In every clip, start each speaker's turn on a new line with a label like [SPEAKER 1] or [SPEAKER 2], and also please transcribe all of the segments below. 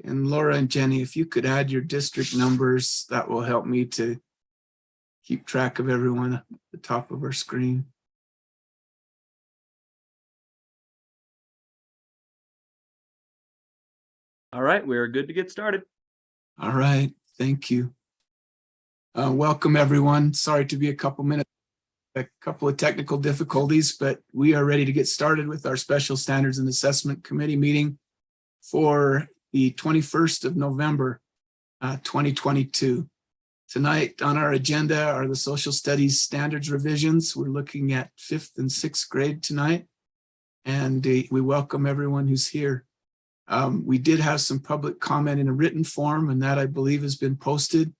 [SPEAKER 1] And Laura and Jenny, if you could add your district numbers, that will help me to keep track of everyone at the top of our screen.
[SPEAKER 2] All right, we're good to get started.
[SPEAKER 1] All right, thank you. Welcome, everyone. Sorry to be a couple of technical difficulties, but we are ready to get started with our Special Standards and Assessment Committee meeting for the 21st of November, 2022. Tonight on our agenda are the Social Studies Standards revisions. We're looking at 5th and 6th grade tonight, and we welcome everyone who's here. We did have some public comment in a written form, and that I believe has been posted.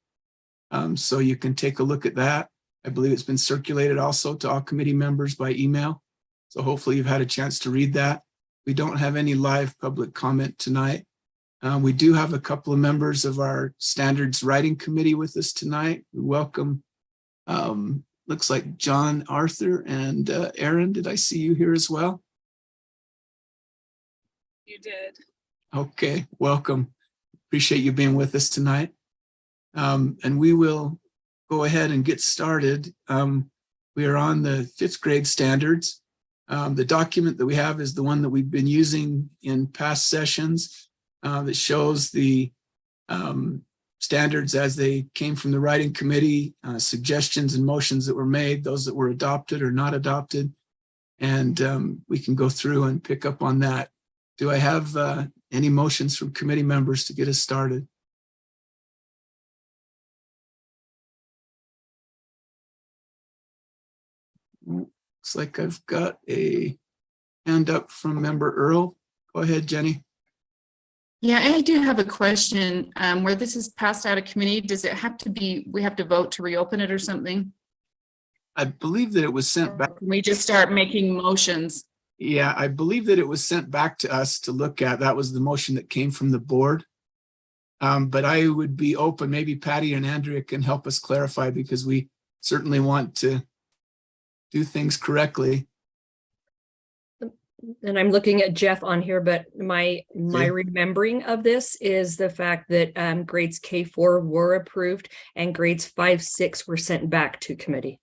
[SPEAKER 1] So you can take a look at that. I believe it's been circulated also to all committee members by email. So hopefully you've had a chance to read that. We don't have any live public comment tonight. We do have a couple of members of our Standards Writing Committee with us tonight. We welcome, looks like John Arthur and Aaron. Did I see you here as well?
[SPEAKER 3] You did.
[SPEAKER 1] Okay, welcome. Appreciate you being with us tonight. And we will go ahead and get started. We are on the 5th grade standards. The document that we have is the one that we've been using in past sessions that shows the standards as they came from the writing committee, suggestions and motions that were made, those that were adopted or not adopted. And we can go through and pick up on that. Do I have any motions from committee members to get us started? Looks like I've got a hand up from member Earl. Go ahead, Jenny.
[SPEAKER 3] Yeah, I do have a question. Where this is passed out of committee, does it have to be, we have to vote to reopen it or something?
[SPEAKER 1] I believe that it was sent back.
[SPEAKER 3] Can we just start making motions?
[SPEAKER 1] Yeah, I believe that it was sent back to us to look at. That was the motion that came from the board. But I would be open, maybe Patty and Andrea can help us clarify, because we certainly want to do things correctly.
[SPEAKER 4] And I'm looking at Jeff on here, but my remembering of this is the fact that grades K4 were approved and grades 5, 6 were sent back to committee.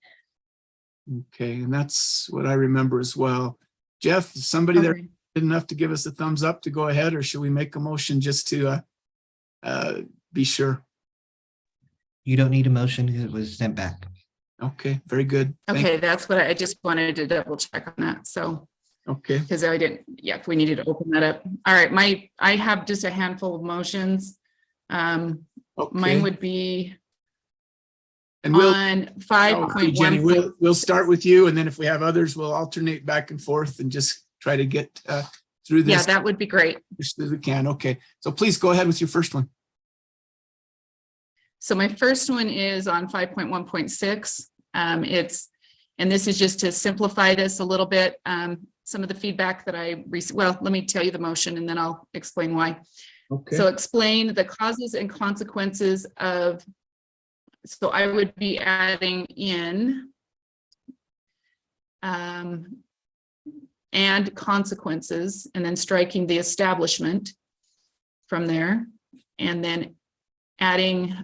[SPEAKER 1] Okay, and that's what I remember as well. Jeff, is somebody there good enough to give us a thumbs up to go ahead, or should we make a motion just to be sure?
[SPEAKER 5] You don't need a motion because it was sent back.
[SPEAKER 1] Okay, very good.
[SPEAKER 3] Okay, that's what I just wanted to double check on that. So,
[SPEAKER 1] okay, because
[SPEAKER 3] I didn't, yeah, if we needed to open that up. All right, I have just a handful of motions.
[SPEAKER 1] okay.
[SPEAKER 3] Mine would be
[SPEAKER 1] and we'll
[SPEAKER 3] on 5.1.
[SPEAKER 1] Jenny, we'll start with you, and then if we have others, we'll alternate back and forth and just try to get through this.
[SPEAKER 3] Yeah, that would be great.
[SPEAKER 1] As soon as we can. Okay, so please go ahead with your first one.
[SPEAKER 3] So my first one is on 5.1.6. And this is just to simplify this a little bit. Some of the feedback that I received, well, let me tell you the motion and then I'll explain why.
[SPEAKER 1] Okay.
[SPEAKER 3] So explain the causes and consequences of, so I would be adding in and consequences, and then striking the establishment from there, and then adding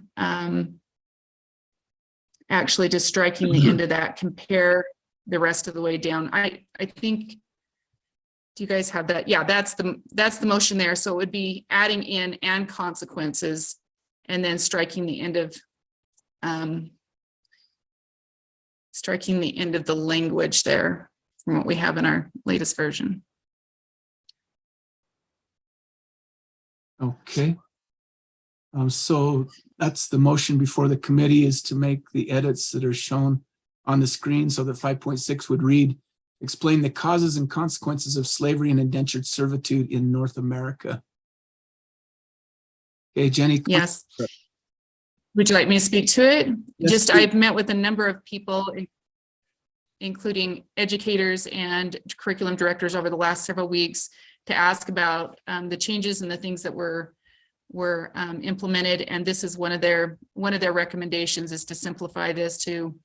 [SPEAKER 3] actually just striking the end of that, compare the rest of the way down. I think, do you guys have that? Yeah, that's the motion there. So it would be adding in and consequences, and then striking the end of the language there from what we have in our latest version.
[SPEAKER 1] Okay. So that's the motion before the committee, is to make the edits that are shown on the screen. So that 5.6 would read, explain the causes and consequences of slavery and indentured servitude in North America. Okay, Jenny.
[SPEAKER 3] Yes. Would you like me to speak to it?
[SPEAKER 1] Yes,
[SPEAKER 3] Just,
[SPEAKER 1] please.
[SPEAKER 3] I've met with a number of people, including educators and curriculum directors over the last several weeks, to ask about the changes and the things that were implemented. And this is one of their recommendations, is to simplify this to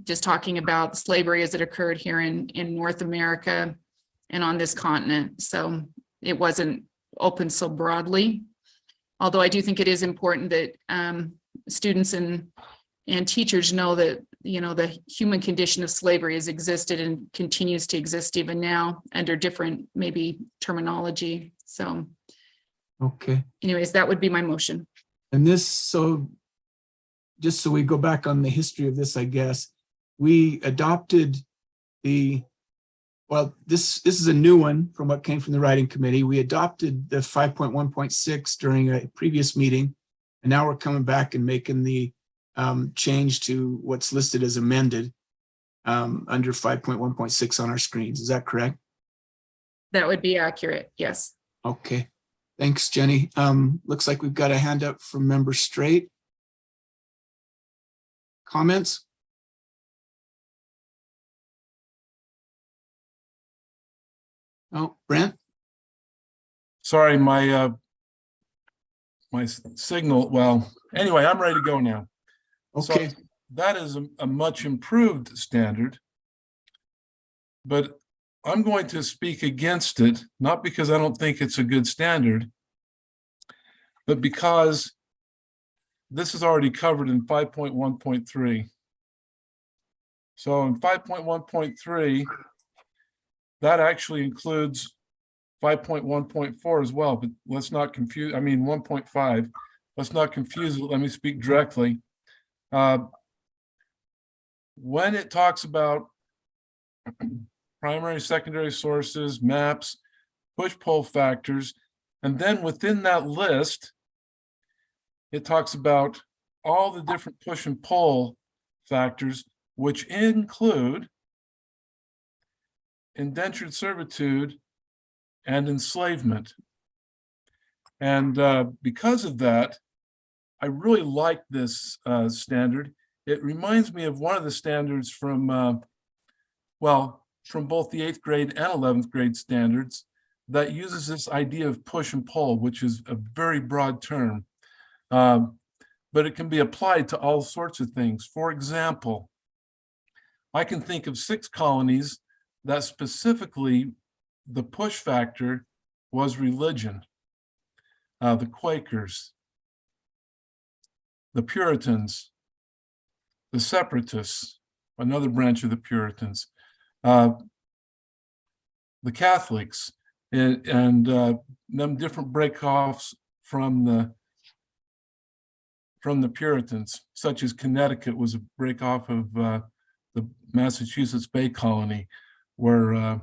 [SPEAKER 3] just talking about slavery as it occurred here in North America and on this continent. So it wasn't open so broadly. Although I do think it is important that students and teachers know that, the human condition of slavery has existed and continues to exist even now under different maybe terminology. So
[SPEAKER 1] Okay.
[SPEAKER 3] anyways, that would be my motion.
[SPEAKER 1] And this, so just so we go back on the history of this, I guess, we adopted this is a new one from what came from the writing committee. We adopted the 5.1.6 during a previous meeting. And now we're coming back and making the change to what's listed as amended under 5.1.6 on our screens. Is that correct?
[SPEAKER 3] That would be accurate. Yes.
[SPEAKER 1] Okay. Thanks, Jenny. Looks like we've got a hand up from Member Straight. Comments? Oh, Brent?
[SPEAKER 6] Sorry, my signal. Well, anyway, I'm ready to go now.
[SPEAKER 1] Okay.
[SPEAKER 6] So that is a much improved standard, but I'm going to speak against it, not because I don't think it's a good standard, but because this is already covered in 5.1.3. So in 5.1.3, that actually includes 5.1.4 as well, but let's not confuse, 1.5, let's not confuse it. Let me speak directly. When it talks about primary, secondary sources, maps, push-pull factors, and then within that list, it talks about all the different push and pull factors, which include indentured servitude and enslavement. And because of that, I really like this standard. It reminds me of one of the standards from, from both the 8th grade and 11th grade standards that uses this idea of push and pull, which is a very broad term. But it can be applied to all sorts of things. For example, I can think of 6 colonies that specifically the push factor was religion. The Quakers, the Puritans, the Separatists, another branch of the Puritans, the Catholics, and them different breakoffs from the Puritans, such as Connecticut was a breakoff of the Massachusetts Bay Colony, where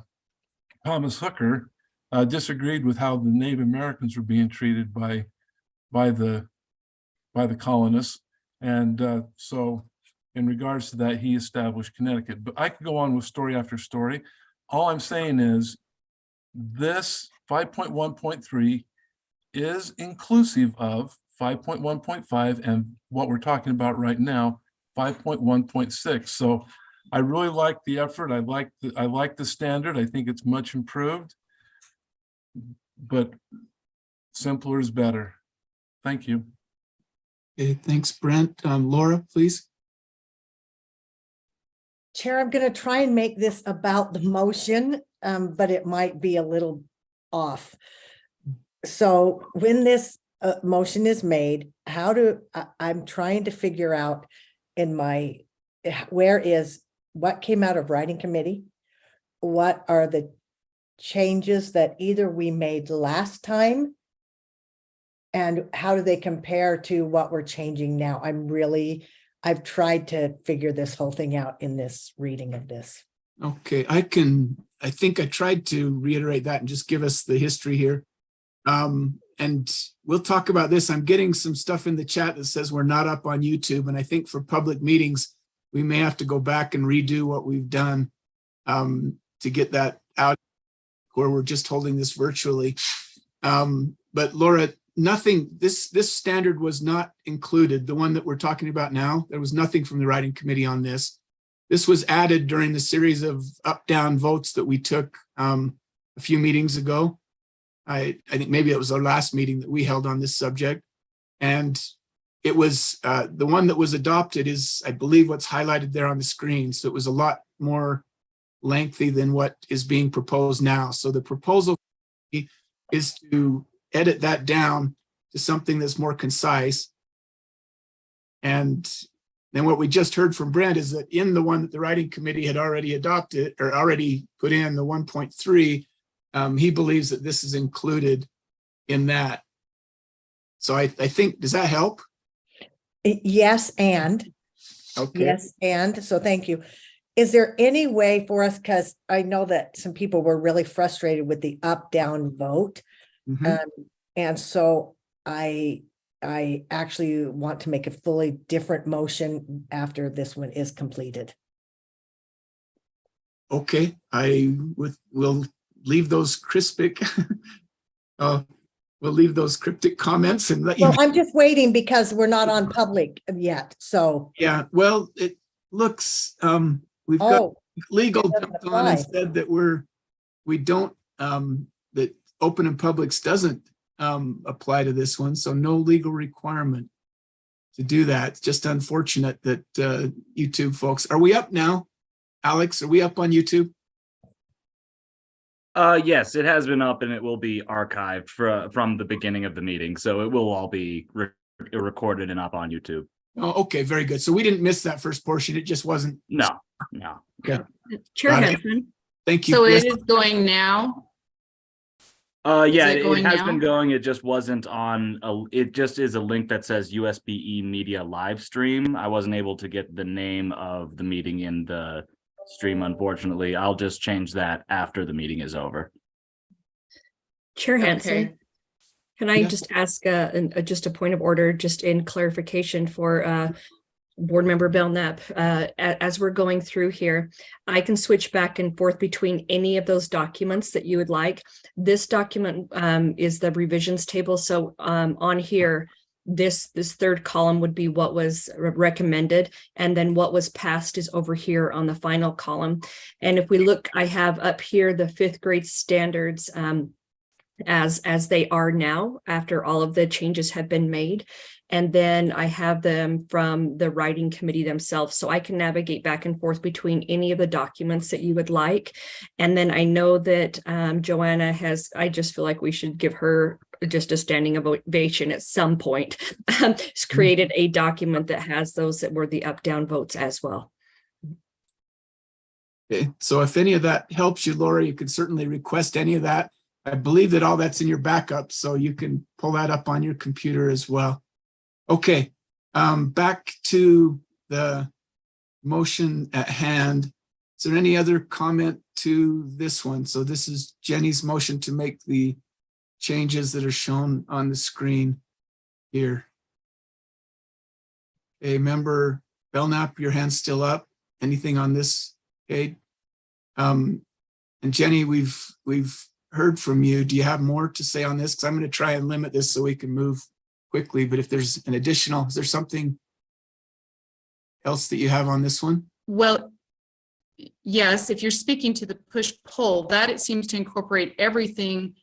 [SPEAKER 6] Thomas Hooker disagreed with how the Native Americans were being treated by the colonists, and so in regards to that, he established Connecticut. But I could go on with story after story. All I'm saying is this 5.1.3 is inclusive of 5.1.5 and what we're talking about right now, 5.1.6. So I really like the effort. I like the standard. I think it's much improved, but simpler is better. Thank you.
[SPEAKER 1] Okay, thanks, Brent. Laura, please.
[SPEAKER 7] Chair, I'm going to try and make this about the motion, but it might be a little off. So when this motion is made, I'm trying to figure out what came out of writing committee? What are the changes that either we made last time? And how do they compare to what we're changing now? I've tried to figure this whole thing out in this reading of this.
[SPEAKER 1] Okay, I think I tried to reiterate that and just give us the history here. And we'll talk about this. I'm getting some stuff in the chat that says we're not up on YouTube. And I think for public meetings, we may have to go back and redo what we've done to get that out, where we're just holding this virtually. But Laura, this standard was not included. The one that we're talking about now, there was nothing from the writing committee on this. This was added during the series of up-down votes that we took a few meetings ago. I think maybe it was our last meeting that we held on this subject. And it was the one that was adopted is, I believe, what's highlighted there on the screen. So it was a lot more lengthy than what is being proposed now. So the proposal is to edit that down to something that's more concise. And then what we just heard from Brent is that in the one that the writing committee had already adopted or already put in, the 1.3, he believes that this is included in that. So I think, does that help?
[SPEAKER 7] Yes, and.
[SPEAKER 1] Okay.
[SPEAKER 7] Yes, and so thank you. Is there any way for us, because I know that some people were really frustrated with the up-down vote.
[SPEAKER 1] Mhm.
[SPEAKER 7] And so I actually want to make a fully different motion after this one is completed.
[SPEAKER 1] Okay, we'll leave those cryptic, we'll leave those cryptic comments and let you.
[SPEAKER 7] Well, I'm just waiting because we're not on public yet, so.
[SPEAKER 1] Yeah, well, it looks, we've got
[SPEAKER 7] Oh,
[SPEAKER 1] legal
[SPEAKER 7] it doesn't
[SPEAKER 1] jumped on and
[SPEAKER 7] apply.
[SPEAKER 1] said that we don't, that open and publics doesn't apply to this one, so no legal requirement to do that. It's just unfortunate that YouTube folks, are we up now? Alex, are we up on YouTube?
[SPEAKER 2] Yes, it has been up and it will be archived from the beginning of the meeting. So it will all be recorded and up on YouTube.
[SPEAKER 1] Oh, okay, very good. So we didn't miss that first portion. It just wasn't.
[SPEAKER 2] No.
[SPEAKER 1] Okay,
[SPEAKER 4] Chair
[SPEAKER 1] Got it.
[SPEAKER 4] Hanson,
[SPEAKER 1] thank you.
[SPEAKER 3] So
[SPEAKER 1] Yes.
[SPEAKER 3] it is going now.
[SPEAKER 2] Yeah,
[SPEAKER 3] it
[SPEAKER 2] it
[SPEAKER 3] going
[SPEAKER 2] has
[SPEAKER 3] now?
[SPEAKER 2] been going. It just wasn't on. It just is a link that says USBE Media live stream. I wasn't able to get the name of the meeting in the stream, unfortunately. I'll just change that after the meeting is over.
[SPEAKER 4] Chair Hanson.
[SPEAKER 3] Okay.
[SPEAKER 4] Can I
[SPEAKER 1] Yeah.
[SPEAKER 4] just ask just a point of order, just in clarification for Board Member Belknap? As we're going through here, I can switch back and forth between any of those documents that you would like. This document is the revisions table. So on here, this third column would be what was recommended, and then what was passed is over here on the final column. And if we look, I have up here the 5th grade standards as they are now after all of the changes have been made. And then I have them from the writing committee themselves. So I can navigate back and forth between any of the documents that you would like. And then I know that Joanna I just feel like we should give her just a standing ovation at some point. Has created a document that has those that were the up-down votes as well.
[SPEAKER 1] Okay, so if any of that helps you, Laura, you can certainly request any of that. I believe that all that's in your backup, so you can pull that up on your computer as well. Okay, back to the motion at hand. Is there any other comment to this one? So this is Jenny's motion to make the changes that are shown on the screen here. Okay, Member Belknap, your hand's still up. Anything on this? Okay. And Jenny, we've heard from you. Do you have more to say on this? Because I'm going to try and limit this so we can move quickly. But if there's an additional, is there something else that you have on this one?
[SPEAKER 3] Well, yes, if you're speaking to the push-pull, that it seems to incorporate everything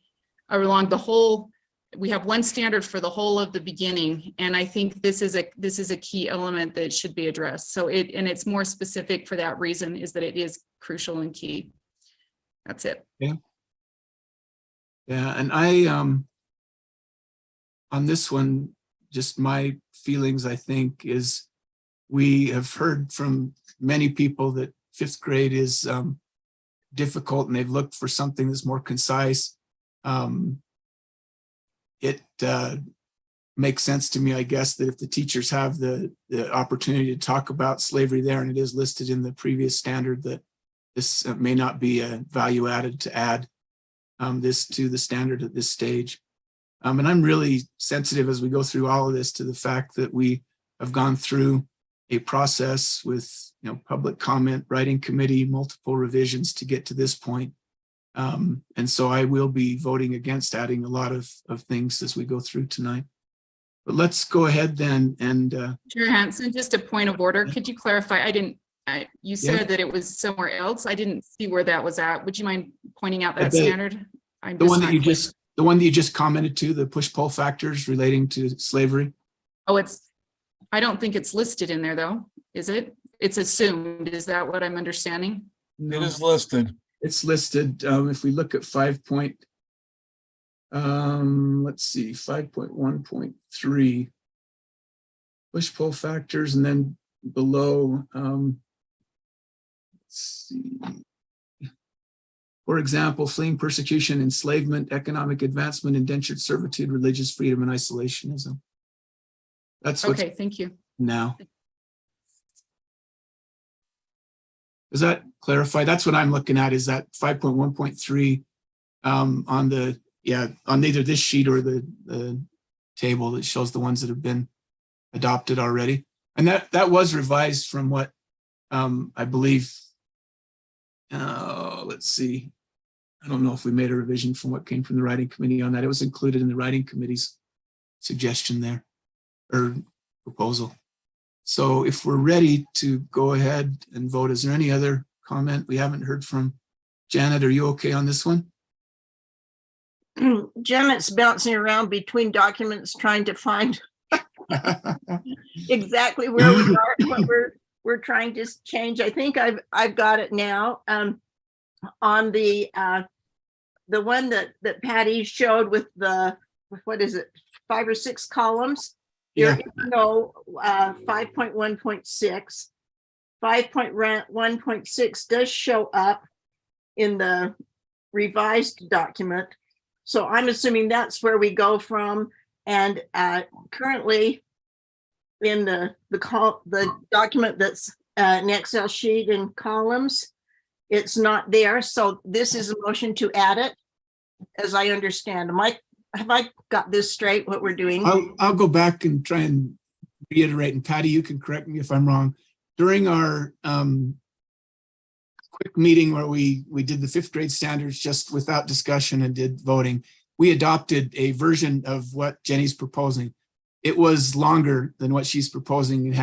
[SPEAKER 3] along the whole. We have one standard for the whole of the beginning, and I think this is a key element that should be addressed. So it's more specific for that reason, is that it is crucial and key. That's it.
[SPEAKER 1] Okay. Yeah, and I on this one, just my feelings, I think, is we have heard from many people that 5th grade is difficult and they've looked for something that's more concise. It makes sense to me, I guess, that if the teachers have the opportunity to talk about slavery there, and it is listed in the previous standard, that this may not be a value added to add this to the standard at this stage. And I'm really sensitive as we go through all of this to the fact that we have gone through a process with, public comment, writing committee, multiple revisions to get to this point. And so I will be voting against adding a lot of things as we go through tonight. But let's go ahead then and
[SPEAKER 3] Chair Hanson, just a point of order. Could you clarify? You said that it was somewhere else. I didn't see where that was at. Would you mind pointing out that standard?
[SPEAKER 1] the one that you just commented to, the push-pull factors relating to slavery.
[SPEAKER 3] Oh, I don't think it's listed in there though, is it? It's assumed. Is that what I'm understanding?
[SPEAKER 6] It is listed.
[SPEAKER 1] It's listed. If we look at 5.1, Let's see, 5.1.3. Push-pull factors, and then below, let's see. For example, fleeing persecution, enslavement, economic advancement, indentured servitude, religious freedom, and isolationism. That's what's
[SPEAKER 3] Okay, thank you.
[SPEAKER 1] now. Does that clarify? That's what I'm looking at, is that 5.1.3 on the, on either this sheet or the table that shows the ones that have been adopted already. And that was revised from what I believe, let's see. I don't know if we made a revision from what came from the writing committee on that. It was included in the writing committee's suggestion there, or proposal. So if we're ready to go ahead and vote, is there any other comment? We haven't heard from Janet. Are you okay on this one?
[SPEAKER 8] Janet's bouncing around between documents trying to find exactly where we are, what we're trying to change. I think I've got it now. On the one that Patty showed with the, what is it, 5 or 6 columns?
[SPEAKER 1] Yeah.
[SPEAKER 8] There is no 5.1.6. 5.1.6 does show up in the revised document. So I'm assuming that's where we go from. And currently in the document that's an Excel sheet in columns, it's not there. So this is a motion to add it, as I understand. Have I got this straight, what we're doing?
[SPEAKER 1] I'll go back and try and reiterate, and Patty, you can correct me if I'm wrong. During our quick meeting where we did the 5th grade standards just without discussion and did voting, we adopted a version of what Jenny's proposing. It was longer than what she's proposing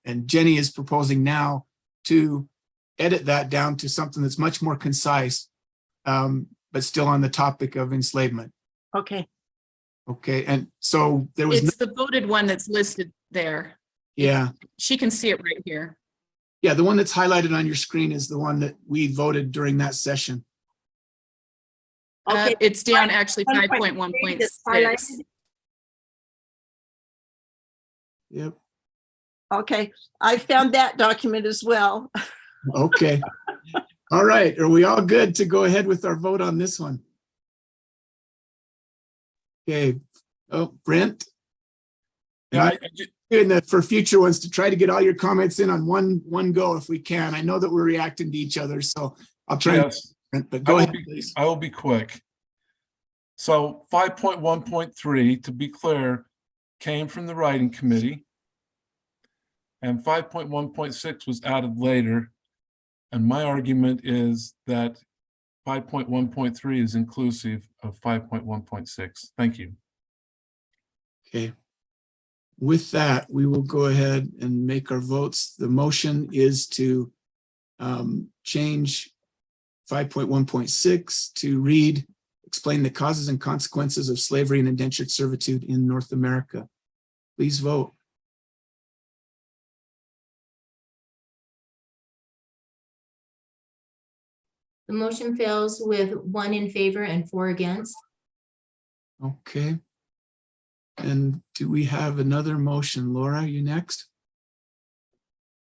[SPEAKER 1] and Jenny is proposing now to edit that down to something that's much more concise, but still on the topic of enslavement.
[SPEAKER 8] Okay.
[SPEAKER 1] Okay, and so there was,
[SPEAKER 3] It's the voted one that's listed there.
[SPEAKER 1] yeah,
[SPEAKER 3] She can see it right here.
[SPEAKER 1] the one that's highlighted on your screen is the one that we voted during that session.
[SPEAKER 8] Okay.
[SPEAKER 3] It's down actually
[SPEAKER 8] 5.1.6.
[SPEAKER 3] 5.1.6.
[SPEAKER 1] Yep.
[SPEAKER 8] Okay, I found that document as well.
[SPEAKER 1] Okay. All right. Are we all good to go ahead with our vote on this one? Okay. Oh, Brent?
[SPEAKER 6] Yeah,
[SPEAKER 1] For future ones, to try to get all your comments in on one go if we can. I know that we're reacting to each other, so I'll try.
[SPEAKER 6] yes,
[SPEAKER 1] But go ahead, please.
[SPEAKER 6] I will be quick. So 5.1.3, to be clear, came from the writing committee. And 5.1.6 was added later. And my argument is that 5.1.3 is inclusive of 5.1.6. Thank you.
[SPEAKER 1] Okay. With that, we will go ahead and make our votes. The motion is to change 5.1.6 to read, explain the causes and consequences of slavery and indentured servitude in North America. Please vote.
[SPEAKER 9] The motion fails with 1 in favor and 4 against.
[SPEAKER 1] Okay. And do we have another motion? Laura, you next?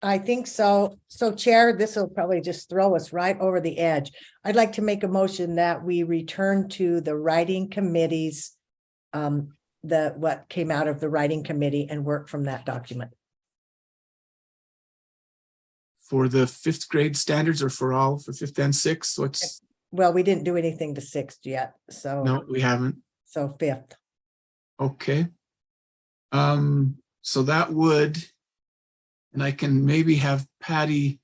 [SPEAKER 7] I think so. So Chair, this will probably just throw us right over the edge. I'd like to make a motion that we return to the writing committees, what came out of the writing committee and work from that document.
[SPEAKER 1] For the 5th grade standards or for 5th and 6th? What's,
[SPEAKER 7] Well, we didn't do anything to 6th yet, so.
[SPEAKER 1] no, we haven't.
[SPEAKER 7] So 5th.
[SPEAKER 1] Okay. So that would, and I can maybe have Patty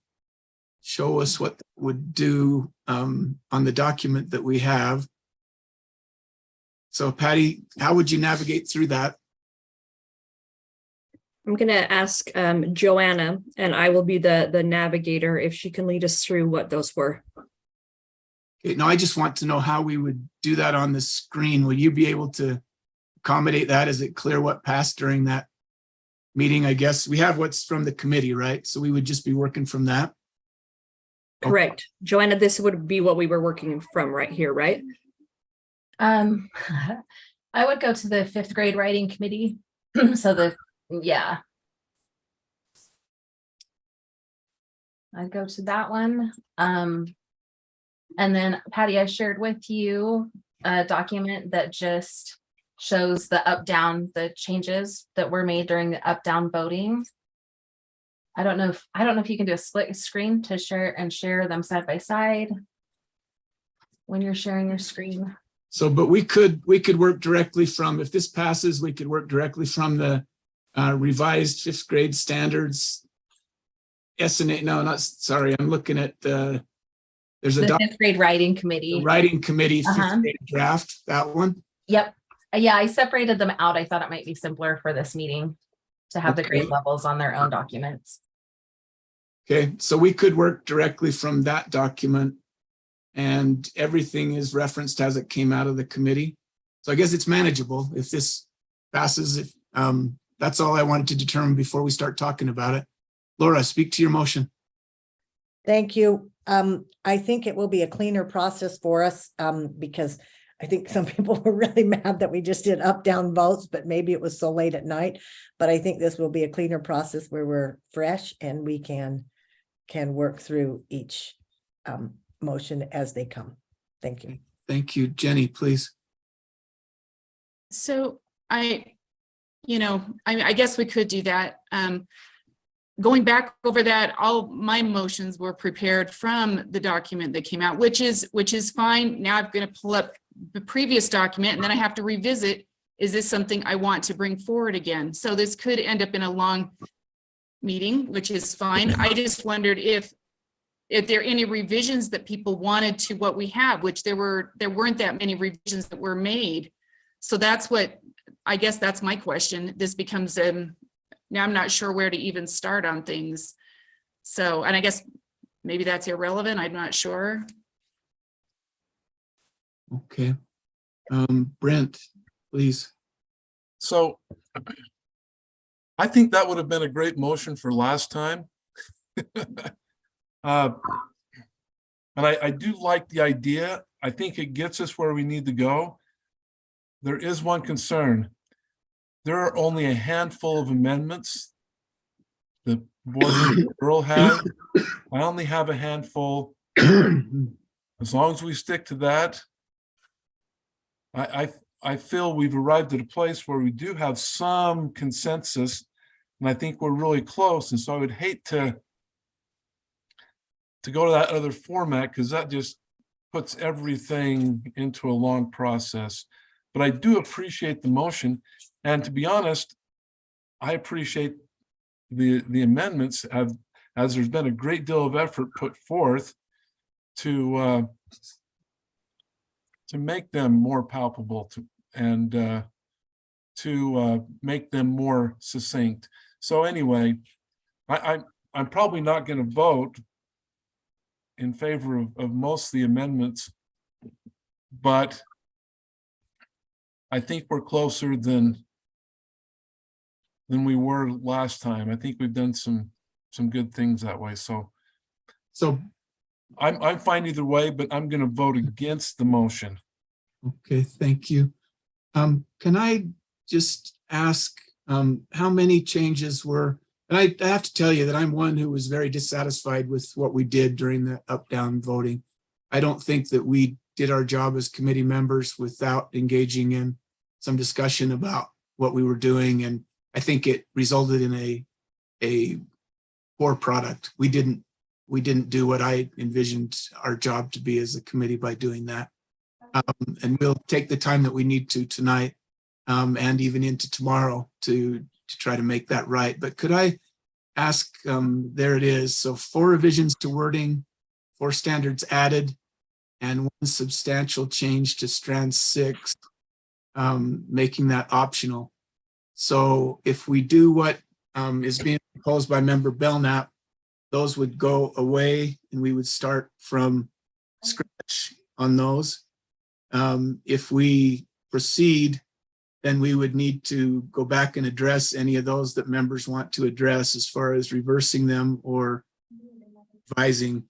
[SPEAKER 1] show us what that would do on the document that we have. So Patty, how would you navigate through that?
[SPEAKER 4] I'm going to ask Joanna, and I will be the navigator if she can lead us through what those were.
[SPEAKER 1] Okay, no, I just want to know how we would do that on the screen. Will you be able to accommodate that? Is it clear what passed during that meeting? I guess we have what's from the committee, right? So we would just be working from that.
[SPEAKER 4] Correct. Joanna, this would be what we were working from right here, right?
[SPEAKER 10] Um, I would go to the 5th grade writing committee. So yeah. I'd go to that one. And then Patty, I shared with you a document that just shows the changes that were made during the up-down voting. I don't know if you can do a split screen to share them side by side when you're sharing your screen.
[SPEAKER 1] So, but we could work directly from, if this passes, we could work directly from the revised 5th grade standards. S&A, no, not, sorry, I'm looking at there's a
[SPEAKER 10] The 5th grade writing committee.
[SPEAKER 1] writing committee 5th
[SPEAKER 10] Uh-huh.
[SPEAKER 1] grade draft, that one.
[SPEAKER 10] Yep. Yeah, I separated them out. I thought it might be simpler for this meeting to have the grade
[SPEAKER 1] Okay.
[SPEAKER 10] levels on their own documents.
[SPEAKER 1] Okay, so we could work directly from that document and everything is referenced as it came out of the committee. So I guess it's manageable if this passes. That's all I wanted to determine before we start talking about it. Laura, speak to your motion.
[SPEAKER 7] Thank you. I think it will be a cleaner process for us, because I think some people were really mad that we just did up, down votes, but maybe it was so late at night. But I think this will be a cleaner process where we're fresh and we can work through each motion as they come. Thank you.
[SPEAKER 1] Thank you. Jenny, please.
[SPEAKER 3] So I guess we could do that. Going back over that, all my motions were prepared from the document that came out, which is fine. Now I'm going to pull up the previous document and then I have to revisit. Is this something I want to bring forward again? So this could end up in a long meeting, which is fine. I just wondered if there are any revisions that people wanted to what we have, which there weren't that many revisions that were made. So I guess that's my question. This becomes now I'm not sure where to even start on things. So, and I guess maybe that's irrelevant. I'm not sure.
[SPEAKER 1] Okay. Brent, please.
[SPEAKER 6] So I think that would have been a great motion for last time. And I do like the idea. I think it gets us where we need to go. There is one concern. There are only a handful of amendments the board member Earl has. I only have a handful. As long as we stick to that, I feel we've arrived at a place where we do have some consensus, and I think we're really close. And so I would hate to go to that other format because that just puts everything into a long process. But I do appreciate the motion. And to be honest, I appreciate the amendments as there's been a great deal of effort put forth to make them more palpable and to make them more succinct. So anyway, I'm probably not going to vote in favor of most of the amendments, but I think we're closer than we were last time. I think we've done some good things that way. So I'm fine either way, but I'm going to vote against the motion.
[SPEAKER 1] Okay, thank you. Can I just ask how many changes were, and I have to tell you that I'm one who was very dissatisfied with what we did during the up-down voting. I don't think that we did our job as committee members without engaging in some discussion about what we were doing. And I think it resulted in a poor product. We didn't do what I envisioned our job to be as a committee by doing that. And we'll take the time that we need to tonight and even into tomorrow to try to make that right. But could I ask, there it is. So 4 revisions to wording, 4 standards added, and 1 substantial change to strand 6, making that optional. So if we do what is being proposed by Member Belknap, those would go away and we would start from scratch on those. If we proceed, then we would need to go back and address any of those that members want to address as far as reversing them or revising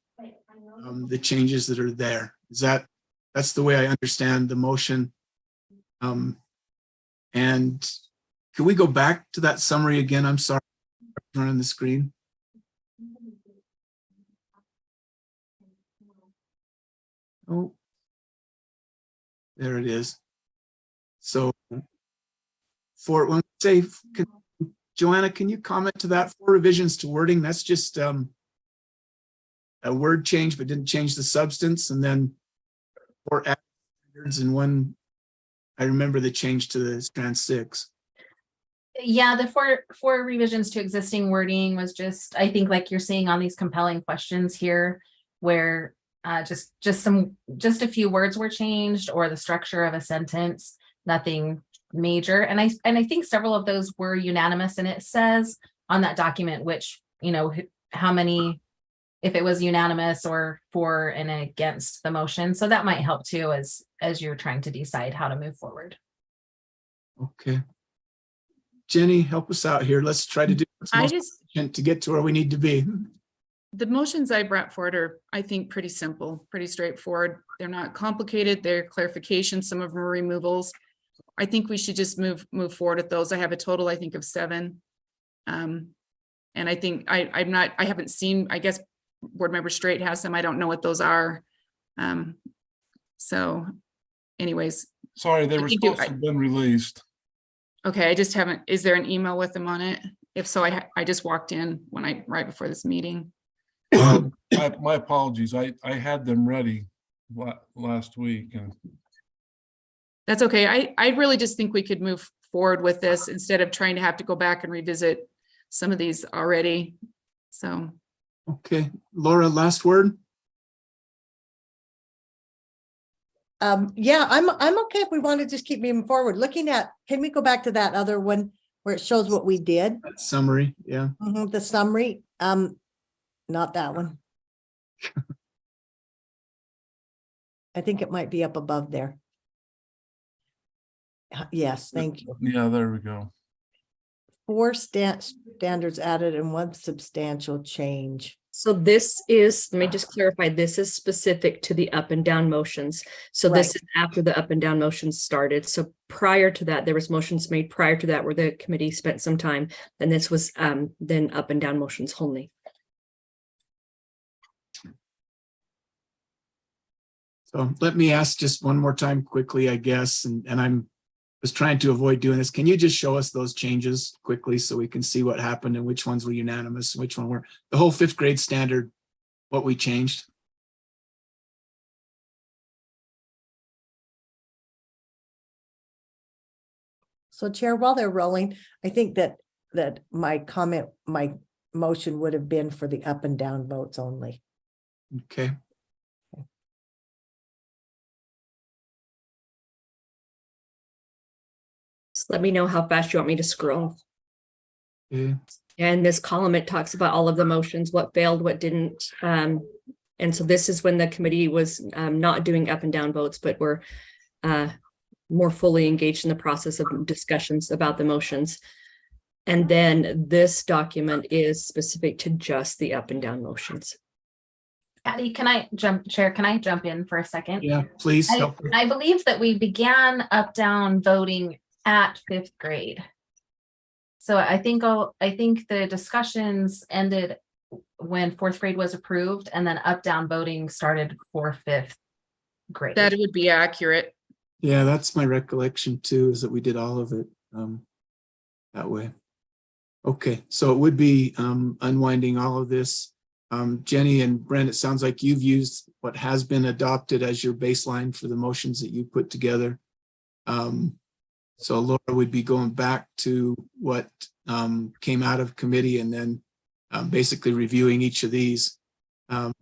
[SPEAKER 1] the changes that are there. That's the way I understand the motion And can we go back to that summary again? I'm sorry, running the screen. Oh, there it is. So for when we say, Joanna, can you comment to that? 4 revisions to wording? That's just a word change, but didn't change the substance. And then 4 standards and 1. I remember the change to the strand 6.
[SPEAKER 10] Yeah, the four revisions to existing wording was just, I think like you're seeing on these compelling questions here, where just a few words were changed or the structure of a sentence, nothing major. And I think several of those were unanimous, and it says on that document which, how many, if it was unanimous or for and against the motion. So that might help too as you're trying to decide how to move forward.
[SPEAKER 1] Okay. Jenny, help us out here. Let's try to do what's most efficient to get to where we need to be.
[SPEAKER 3] The motions I brought forward are, I think, pretty simple, pretty straightforward. They're not complicated. They're clarifications. Some of them are removals. I think we should just move forward with those. I have a total, I think, of 7. And I think I haven't seen, I guess Board Member Straight has them. I don't know what those are. So anyways.
[SPEAKER 6] Sorry, they were supposed to have been released.
[SPEAKER 3] Okay, I just haven't, is there an email with them on it? If so, I just walked in right before this meeting.
[SPEAKER 6] My apologies. I had them ready last week, and
[SPEAKER 3] That's okay. I really just think we could move forward with this instead of trying to have to go back and revisit some of these already. So.
[SPEAKER 1] Okay, Laura, last word.
[SPEAKER 7] Yeah, I'm okay if we want to just keep moving forward. Looking at, can we go back to that other one where it shows what we did?
[SPEAKER 1] Summary, yeah.
[SPEAKER 7] The summary, not that one. I think it might be up above there. Yes, thank you.
[SPEAKER 6] yeah, there we go.
[SPEAKER 7] 4 standards added and 1 substantial change.
[SPEAKER 4] So this is, let me just clarify, this is specific to the up and down motions. So this is after the up and down motions started. So prior to that, there was motions made prior to that where the committee spent some time, and this was then up and down motions only.
[SPEAKER 1] So let me ask just one more time quickly, I guess, and I was trying to avoid doing this. Can you just show us those changes quickly so we can see what happened and which ones were unanimous, and which one were the whole 5th grade standard, what we changed?
[SPEAKER 7] So Chair, while they're rolling, I think that my motion would have been for the up and down votes only.
[SPEAKER 1] Okay.
[SPEAKER 4] Just let me know how fast you want me to scroll.
[SPEAKER 1] Okay.
[SPEAKER 4] And this column, it talks about all of the motions, what failed, what didn't. And so this is when the committee was not doing up and down votes, but were more fully engaged in the process of discussions about the motions. And then this document is specific to just the up and down motions.
[SPEAKER 10] Patty, Chair, can I jump in for a second?
[SPEAKER 1] Yeah, please.
[SPEAKER 10] I believe that we began up-down voting at 5th grade. So I think the discussions ended when 4th grade was approved, and then up-down voting started for 5th grade.
[SPEAKER 3] That would be accurate.
[SPEAKER 1] Yeah, that's my recollection too, is that we did all of it that way. Okay, so it would be unwinding all of this. Jenny and Brent, it sounds like you've used what has been adopted as your baseline for the motions that you put together. So Laura would be going back to what came out of committee, and then basically reviewing each of these and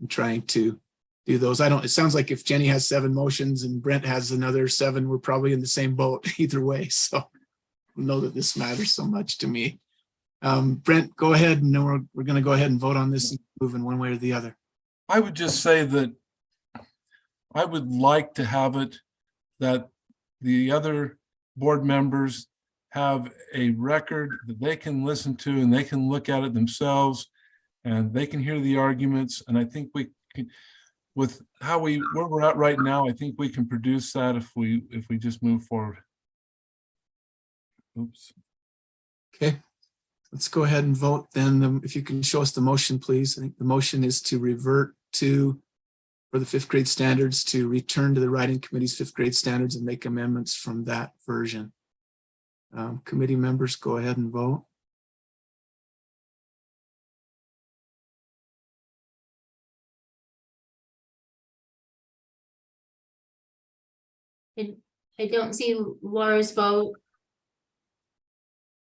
[SPEAKER 1] trying to do those. It sounds like if Jenny has 7 motions and Brent has another 7, we're probably in the same boat either way. So I know that this matters so much to me. Brent, go ahead, and then we're going to go ahead and vote on this and move in one way or the other.
[SPEAKER 6] I would just say that I would like to have it that the other board members have a record that they can listen to, and they can look at it themselves, and they can hear the arguments. And I think with where we're at right now, I think we can produce that if we just move forward. Oops.
[SPEAKER 1] Okay, let's go ahead and vote then. If you can show us the motion, please. I think the motion is to revert to, for the 5th grade standards, to return to the writing committee's 5th grade standards and make amendments from that version. Committee members, go ahead and vote.
[SPEAKER 9] I don't see Laura's vote.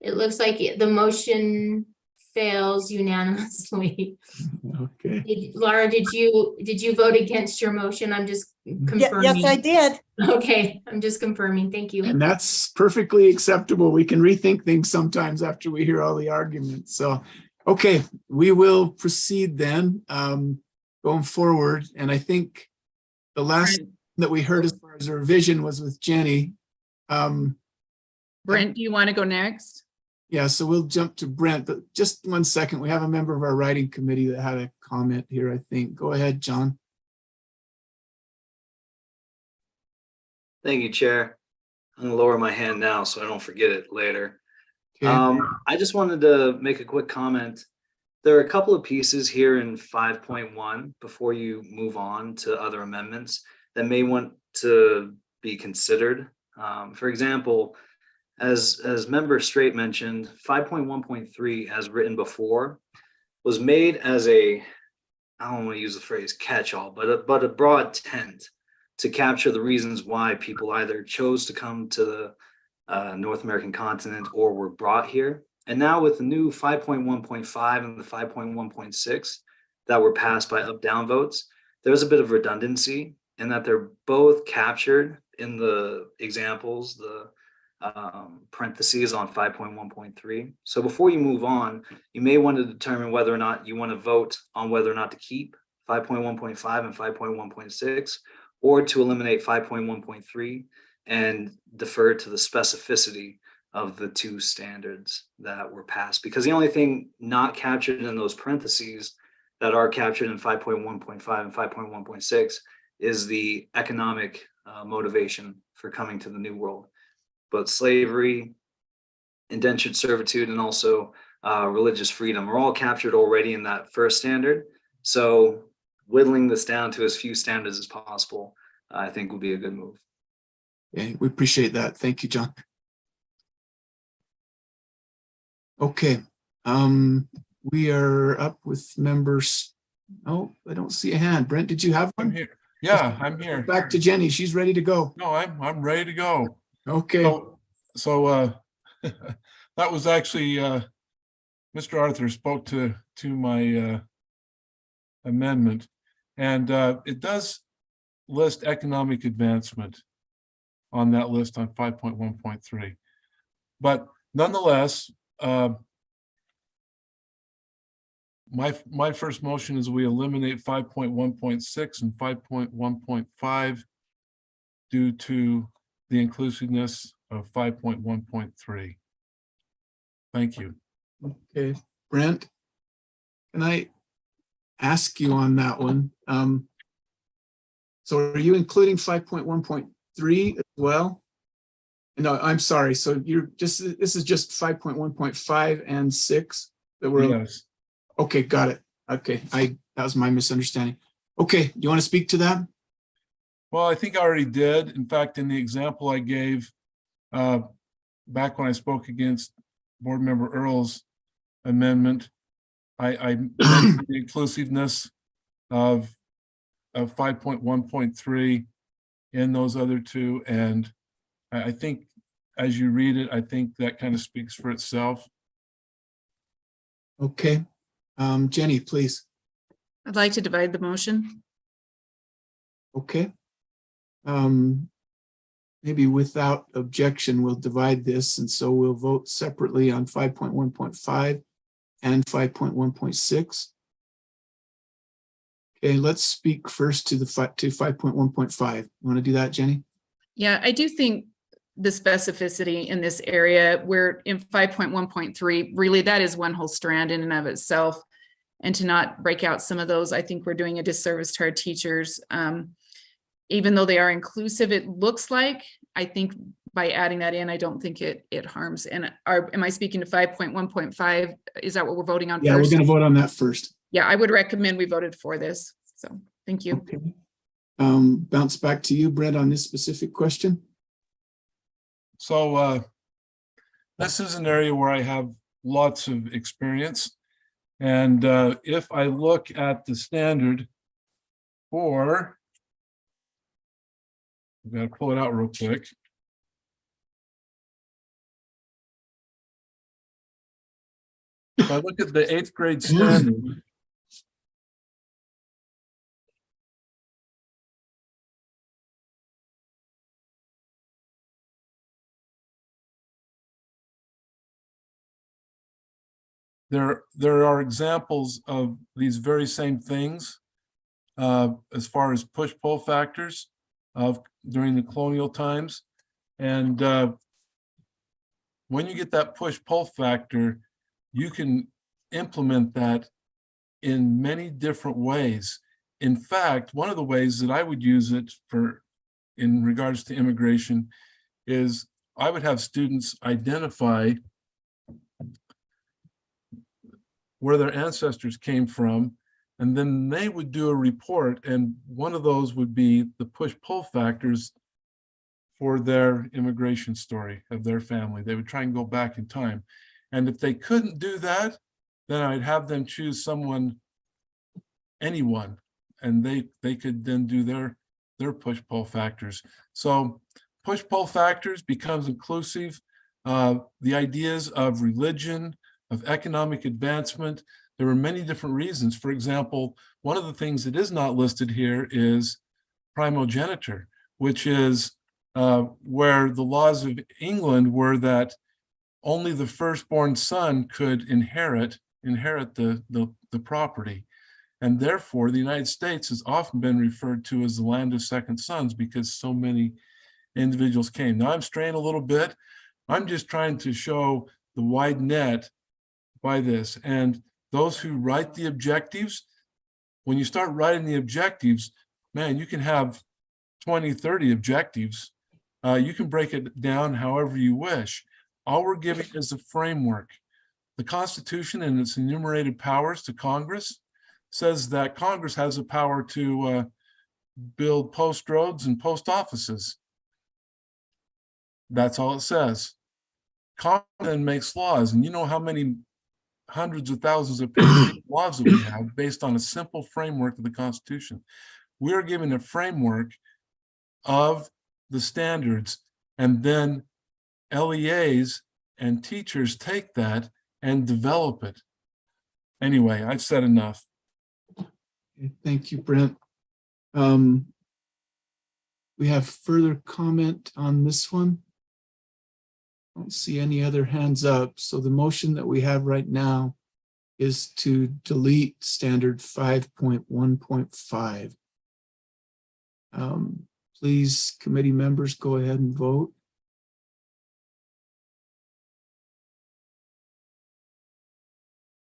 [SPEAKER 9] It looks like the motion fails unanimously.
[SPEAKER 1] Okay.
[SPEAKER 9] Laura, did you vote against your motion? I'm just confirming.
[SPEAKER 7] Yes, I did.
[SPEAKER 9] Okay, I'm just confirming. Thank you.
[SPEAKER 1] And that's perfectly acceptable. We can rethink things sometimes after we hear all the arguments. So, okay, we will proceed then going forward. And I think the last that we heard as far as a revision was with Jenny.
[SPEAKER 3] Brent, do you want to go next?
[SPEAKER 1] Yeah, so we'll jump to Brent, but just 1 second. We have a member of our writing committee that had a comment here, I think. Go ahead, John.
[SPEAKER 11] Thank you, Chair. I'm gonna lower my hand now so I don't forget it later.
[SPEAKER 1] Okay.
[SPEAKER 11] I just wanted to make a quick comment. There are a couple of pieces here in 5.1 before you move on to other amendments that may want to be considered. For example, as Member Straight mentioned, 5.1.3 as written before was made as I don't want to use the phrase catch-all, but a broad tent to capture the reasons why people either chose to come to the North American continent or were brought here. And now with the new 5.1.5 and the 5.1.6 that were passed by up-down votes, there's a bit of redundancy in that they're both captured in the examples, the parentheses on 5.1.3. So before you move on, you may want to determine whether or not you want to vote on whether or not to keep 5.1.5 and 5.1.6, or to eliminate 5.1.3 and defer to the specificity of the two standards that were passed. Because the only thing not captured in those parentheses that are captured in 5.1.5 and 5.1.6 is the economic motivation for coming to the New World. But slavery, indentured servitude, and also religious freedom are all captured already in that first standard. So whittling this down to as few standards as possible, I think would be a good move.
[SPEAKER 1] Okay, we appreciate that. Thank you, John. Okay, we are up with members. Oh, I don't see a hand. Brent, did you have one?
[SPEAKER 6] I'm here. Yeah, I'm here.
[SPEAKER 1] Back to Jenny. She's ready to go.
[SPEAKER 6] No, I'm ready to go.
[SPEAKER 1] Okay.
[SPEAKER 6] So that was actually Mr. Arthur spoke to my amendment, and it does list economic advancement on that list on 5.1.3. But nonetheless, my first motion is we eliminate 5.1.6 and 5.1.5 due to the inclusiveness of 5.1.3. Thank you.
[SPEAKER 1] Okay, Brent, can I ask you on that one? So are you including 5.1.3 as well? No, I'm sorry. So this is just 5.1.5 and 6 that were.
[SPEAKER 6] Yes.
[SPEAKER 1] Okay, got it. Okay, that was my misunderstanding. Okay, do you want to speak to that?
[SPEAKER 6] Well, I think I already did. In fact, in the example I gave back when I spoke against Board Member Earl's amendment, I mentioned the inclusiveness of 5.1.3 in those other two. And I think as you read it, I think that kind of speaks for itself.
[SPEAKER 1] Okay. Jenny, please.
[SPEAKER 3] I'd like to divide the motion.
[SPEAKER 1] Okay. Maybe without objection, we'll divide this. And so we'll vote separately on 5.1.5 and 5.1.6. Okay, let's speak first to 5.1.5. You want to do that, Jenny?
[SPEAKER 3] Yeah, I do think the specificity in this area, where in 5.1.3, really that is one whole strand in and of itself. and to not break out some of those, I think we're doing a disservice to our teachers. Even though they are inclusive, it looks like, I think by adding that in, I don't think it harms. And am I speaking to 5.1.5? Is that what we're voting on
[SPEAKER 1] Yeah, we're
[SPEAKER 3] first?
[SPEAKER 1] going to vote on that first.
[SPEAKER 3] Yeah, I would recommend we voted for this. So thank you.
[SPEAKER 1] Okay. Bounce back to you, Brent, on this specific question.
[SPEAKER 6] So this is an area where I have lots of experience. And if I look at the standard for, I've got to pull it out real quick. If I look at the 8th grade standard, there are examples of these very same things as far as push-pull factors of during the colonial times. And when you get that push-pull factor, you can implement that in many different ways. In fact, one of the ways that I would use it for in regards to immigration is I would have students identify where their ancestors came from, and then they would do a report, and one of those would be the push-pull factors for their immigration story of their family. They would try and go back in time. And if they couldn't do that, then I'd have them choose someone, anyone, and they could then do their push-pull factors. So push-pull factors becomes inclusive. The ideas of religion, of economic advancement, there were many different reasons. For example, one of the things that is not listed here is primogeniture, which is where the laws of England were that only the firstborn son could inherit the property. And therefore, the United States has often been referred to as the land of second sons because so many individuals came. Now I'm straying a little bit. I'm just trying to show the wide net by this. And those who write the objectives, when you start writing the objectives, man, you can have 20, 30 objectives. You can break it down however you wish. All we're giving is a framework. The Constitution and its enumerated powers to Congress says that Congress has the power to build post roads and post offices. That's all it says. Congress then makes laws, and you know how many hundreds of thousands of laws that we have based on a simple framework of the Constitution. We are given a framework of the standards, and then LEAs and teachers take that and develop it. Anyway, I've said enough.
[SPEAKER 1] Thank you, Brent. We have further comment on this one. I don't see any other hands up. So the motion that we have right now is to delete standard 5.1.5. Please, committee members, go ahead and vote.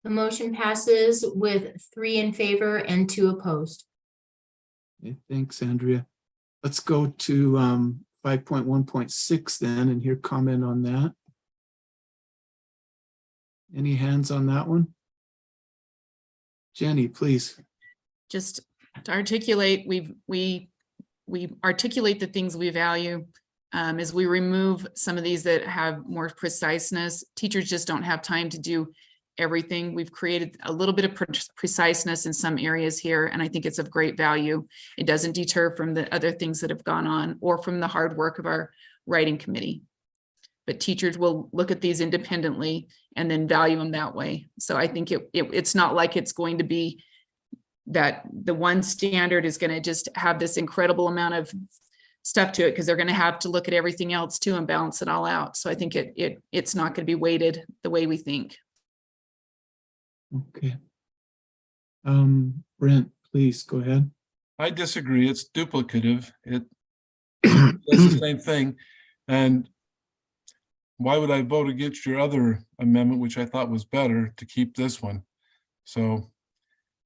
[SPEAKER 9] The motion passes with 3 in favor and 2 opposed.
[SPEAKER 1] Okay, thanks, Andrea. Let's go to 5.1.6 then and hear comment on that. Any hands on that one? Jenny, please.
[SPEAKER 3] Just to articulate, we articulate the things we value as we remove some of these that have more preciseness. Teachers just don't have time to do everything. We've created a little bit of preciseness in some areas here, and I think it's of great value. It doesn't deter from the other things that have gone on or from the hard work of our writing committee. But teachers will look at these independently and then value them that way. So I think it's not like it's going to be that the one standard is going to just have this incredible amount of stuff to it, because they're going to have to look at everything else too and balance it all out. So I think it's not going to be weighted the way we think.
[SPEAKER 1] Okay. Brent, please go ahead.
[SPEAKER 6] I disagree. It's duplicative. It does the same thing. And why would I vote against your other amendment, which I thought was better, to keep this one? So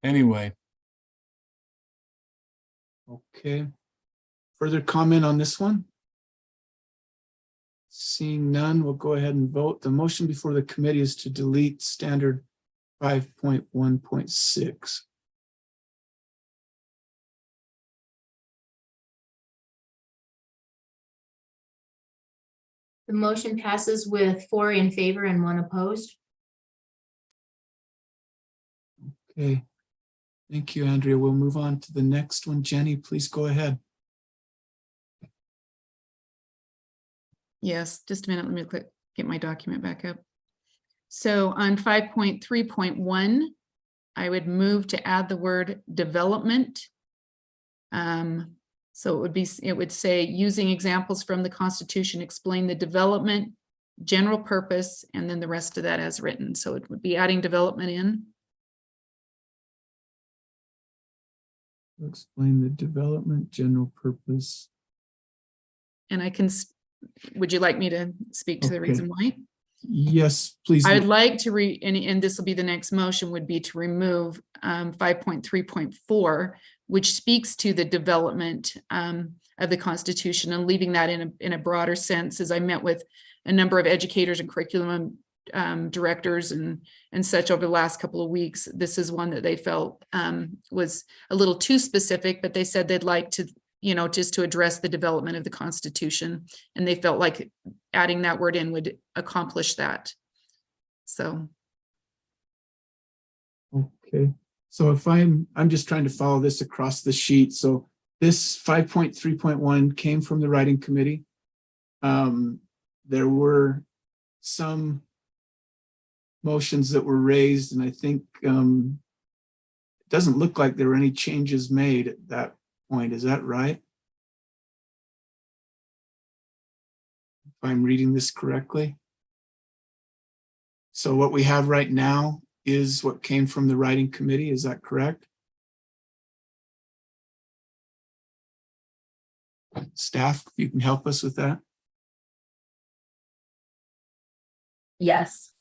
[SPEAKER 6] anyway.
[SPEAKER 1] Okay. Further comment on this one? Seeing none, we'll go ahead and vote. The motion before the committee is to delete standard 5.1.6.
[SPEAKER 9] The motion passes with 4 in favor and 1 opposed.
[SPEAKER 1] Okay. Thank you, Andrea. We'll move on to the next one. Jenny, please go ahead.
[SPEAKER 3] Yes, just a minute. Let me get my document back up. So on 5.3.1, I would move to add the word development. So it would say, using examples from the Constitution, explain the development, general purpose, and then the rest of that as written. So it would be adding development in.
[SPEAKER 1] Explain the development, general purpose.
[SPEAKER 3] And I can, would you like me to speak to the
[SPEAKER 1] Okay.
[SPEAKER 3] reason why?
[SPEAKER 1] Yes, please.
[SPEAKER 3] I would like to and this will be the next motion, would be to remove 5.3.4, which speaks to the development of the Constitution, and leaving that in a broader sense. As I met with a number of educators and curriculum directors and such over the last couple of weeks, this is one that they felt was a little too specific, but they said they'd like to, just to address the development of the Constitution, and they felt like adding that word in would accomplish that. So.
[SPEAKER 1] Okay, so if I'm just trying to follow this across the sheet. So this 5.3.1 came from the writing committee. There were some motions that were raised, and I think it doesn't look like there were any changes made at that point. Is that right? If I'm reading this correctly. So what we have right now is what came from the writing committee. Is that correct? Staff, you can help us with that.
[SPEAKER 10] Yes.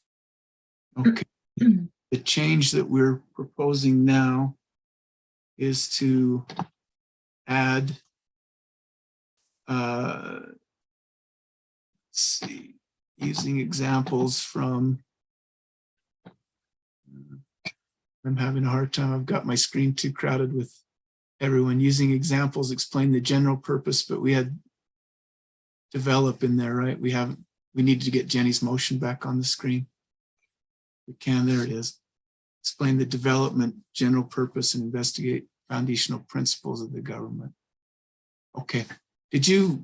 [SPEAKER 1] Okay. The change that we're proposing now is to add, let's see, using examples from, I'm having a hard time. I've got my screen too crowded with everyone. Using examples, explain the general purpose, but we had develop in there, right? We need to get Jenny's motion back on the screen. We can, there it is. Explain the development, general purpose, and investigate foundational principles of the government. Okay. Do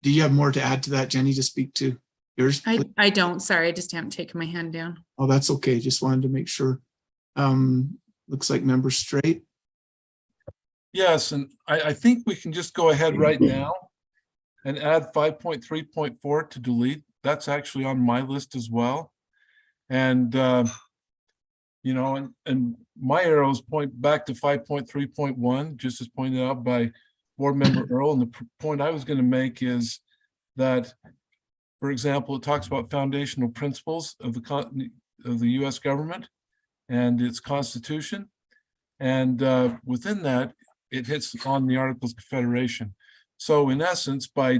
[SPEAKER 1] you have more to add to that, Jenny, to speak to yours?
[SPEAKER 3] I don't, sorry, I just haven't taken my hand down.
[SPEAKER 1] Oh, that's okay. Just wanted to make sure. Looks like Member Straight.
[SPEAKER 6] Yes, and I think we can just go ahead right now and add 5.3.4 to delete. That's actually on my list as well. And, and my arrows point back to 5.3.1, just as pointed out by Board Member Earl. And the point I was going to make is that, for example, it talks about foundational principles of the U.S. government and its Constitution. And within that, it hits on the Articles of Confederation. So in essence, by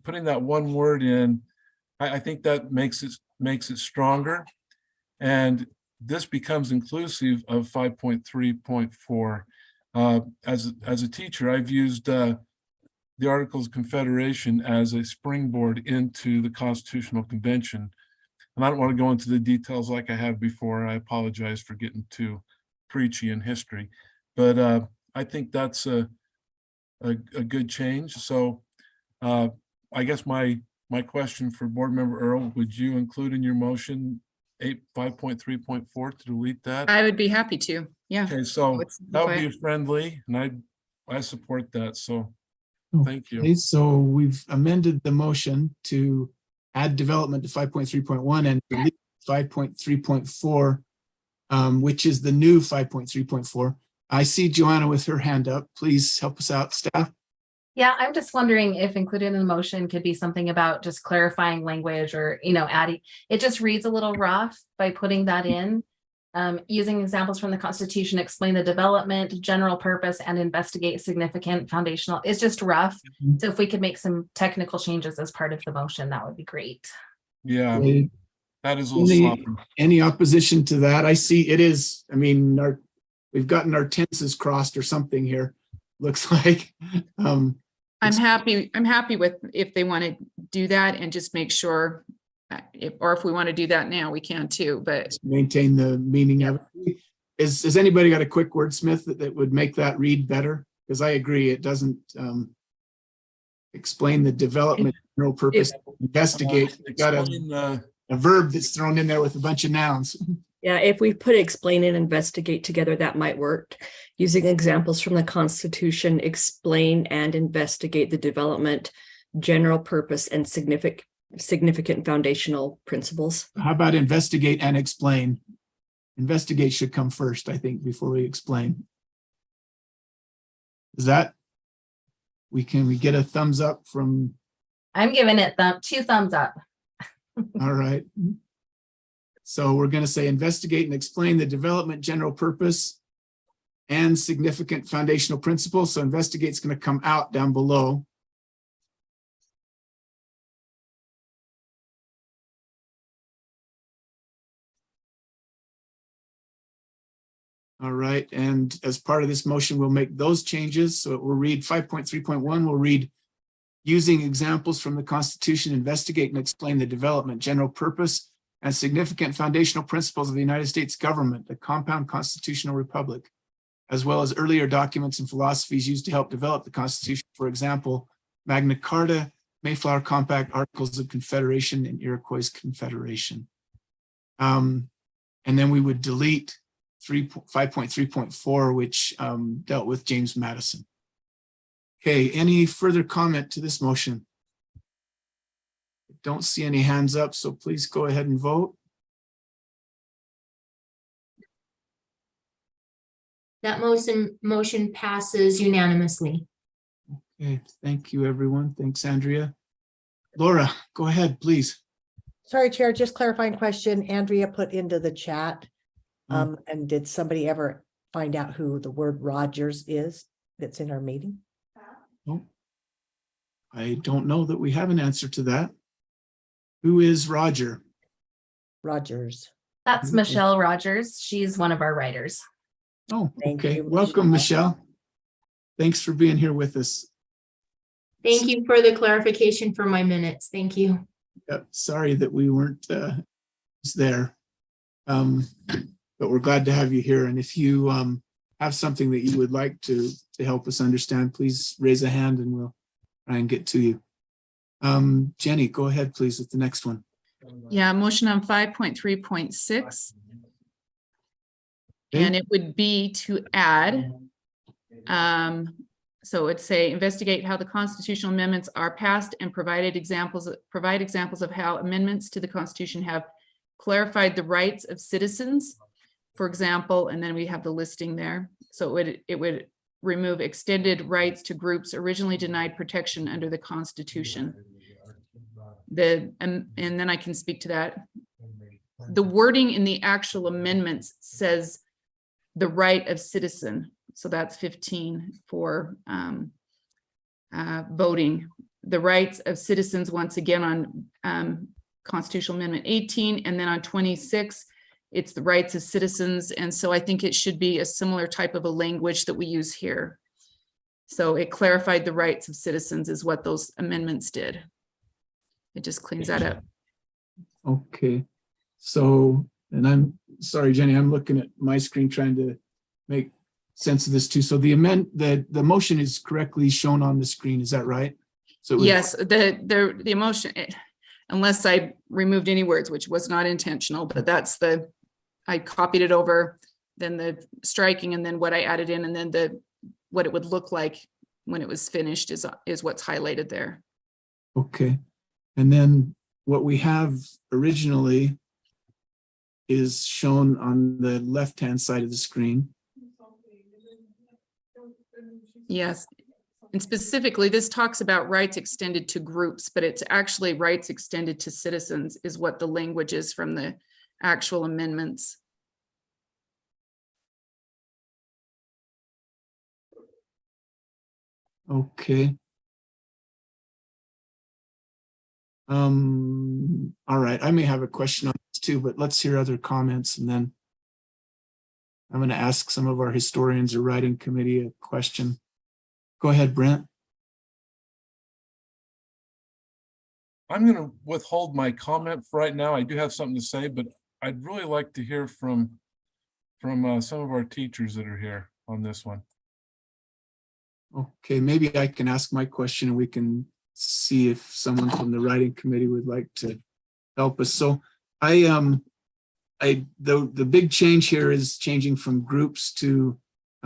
[SPEAKER 6] putting that one word in, I think that makes it stronger. And this becomes inclusive of 5.3.4. As a teacher, I've used the Articles of Confederation as a springboard into the Constitutional Convention. And I don't want to go into the details like I have before. I apologize for getting too preachy in history, but I think that's a good change. So I guess my question for Board Member Earl, would you include in your motion 5.3.4 to delete that?
[SPEAKER 3] I would be happy to, yeah.
[SPEAKER 6] Okay, so that would be friendly, and I support that. So thank you.
[SPEAKER 1] Okay, so we've amended the motion to add development to 5.3.1 and delete 5.3.4, which is the new 5.3.4. I see Joanna with her hand up. Please help us out, staff.
[SPEAKER 10] Yeah, I'm just wondering if included in the motion could be something about just clarifying language or, adding, it just reads a little rough by putting that in. using examples from the Constitution, explain the development, general purpose, and investigate significant foundational. It's just rough.
[SPEAKER 1] Mhm.
[SPEAKER 10] So if we could make some technical changes as part of the motion, that would be great.
[SPEAKER 6] Yeah,
[SPEAKER 1] Okay.
[SPEAKER 6] that is a little sloppy.
[SPEAKER 1] Any opposition to that? I see it is, I mean, we've gotten our tenses crossed or something here. Looks like.
[SPEAKER 3] I'm happy with if they want to do that and just make sure, if we want to do that now, we can too, but
[SPEAKER 1] Maintain the meaning of it. Has anybody got a quick wordsmith that would make that read better? Because I agree, it doesn't explain the development, general purpose, investigate. You got
[SPEAKER 6] Explain,
[SPEAKER 1] a verb that's thrown in there with a bunch of nouns.
[SPEAKER 4] Yeah, if we put explain and investigate together, that might work. Using examples from the Constitution, explain and investigate the development, general purpose, and significant foundational principles.
[SPEAKER 1] How about investigate and explain? Investigate should come first, I think, before we explain. Is that, we get a thumbs up from,
[SPEAKER 10] I'm giving it 2 thumbs up.
[SPEAKER 1] all right. So we're going to say investigate and explain the development, general purpose, and significant foundational principles. So investigate is going to come out down below. All right, and as part of this motion, we'll make those changes. So we'll read 5.3.1, we'll read using examples from the Constitution, investigate and explain the development, general purpose, and significant foundational principles of the United States government, the compound constitutional republic, as well as earlier documents and philosophies used to help develop the Constitution. For example, Magna Carta, Mayflower Compact, Articles of Confederation, and Iroquois Confederation. And then we would delete 5.3.4, which dealt with James Madison. Okay, any further comment to this motion? I don't see any hands up, so please go ahead and vote.
[SPEAKER 9] That motion passes unanimously.
[SPEAKER 1] Okay, thank you, everyone. Thanks, Andrea. Laura, go ahead, please.
[SPEAKER 7] Sorry, Chair, just clarifying question Andrea put into the chat. And did somebody ever find out who the word Rogers is that's in our meeting?
[SPEAKER 1] Oh, I don't know that we have an answer to that. Who is Roger?
[SPEAKER 7] Rogers.
[SPEAKER 10] That's
[SPEAKER 1] Okay.
[SPEAKER 10] Michelle Rogers. She's one of our writers.
[SPEAKER 1] Oh,
[SPEAKER 7] Thank
[SPEAKER 1] okay.
[SPEAKER 7] you,
[SPEAKER 1] Welcome, Michelle. Thanks for being here with us.
[SPEAKER 9] Thank you for the clarification for my minutes. Thank you.
[SPEAKER 1] Yep, sorry that we weren't there. But we're glad to have you here. And if you have something that you would like to help us understand, please raise a hand and we'll try and get to you. Jenny, go ahead, please, with the next one.
[SPEAKER 3] yeah, motion on 5.3.6.
[SPEAKER 1] Okay.
[SPEAKER 3] And it would be to add, so it'd say investigate how the constitutional amendments are passed and provide examples of how amendments to the Constitution have clarified the rights of citizens. For example, and then we have the listing there. So it would remove extended rights to groups originally denied protection under the Constitution. And then I can speak to that. The wording in the actual amendments says the right of citizen. So that's 15 for voting. The rights of citizens, once again on Constitutional Amendment 18, and then on 26, it's the rights of citizens. And so I think it should be a similar type of a language that we use here. So it clarified the rights of citizens is what those amendments did. It just cleans that up.
[SPEAKER 1] Okay. So, and I'm sorry, Jenny, I'm looking at my screen trying to make sense of this too. So the motion is correctly shown on the screen. Is that right? So it would-
[SPEAKER 3] Yes, the emotion, unless I removed any words, which was not intentional, but that's I copied it over, then the striking, and then what I added in, and then what it would look like when it was finished is what's highlighted there.
[SPEAKER 1] Okay. And then what we have originally is shown on the left-hand side of the screen.
[SPEAKER 3] Yes. And specifically, this talks about rights extended to groups, but it's actually rights extended to citizens is what the language is from the actual amendments.
[SPEAKER 1] Okay. All right, I may have a question on this too, but let's hear other comments and then I'm going to ask some of our historians or writing committee a question. Go ahead, Brent.
[SPEAKER 6] I'm going to withhold my comment for right now. I do have something to say, but I'd really like to hear from some of our teachers that are here on this one.
[SPEAKER 1] Okay, maybe I can ask my question and we can see if someone from the writing committee would like to help us. So the big change here is changing from groups to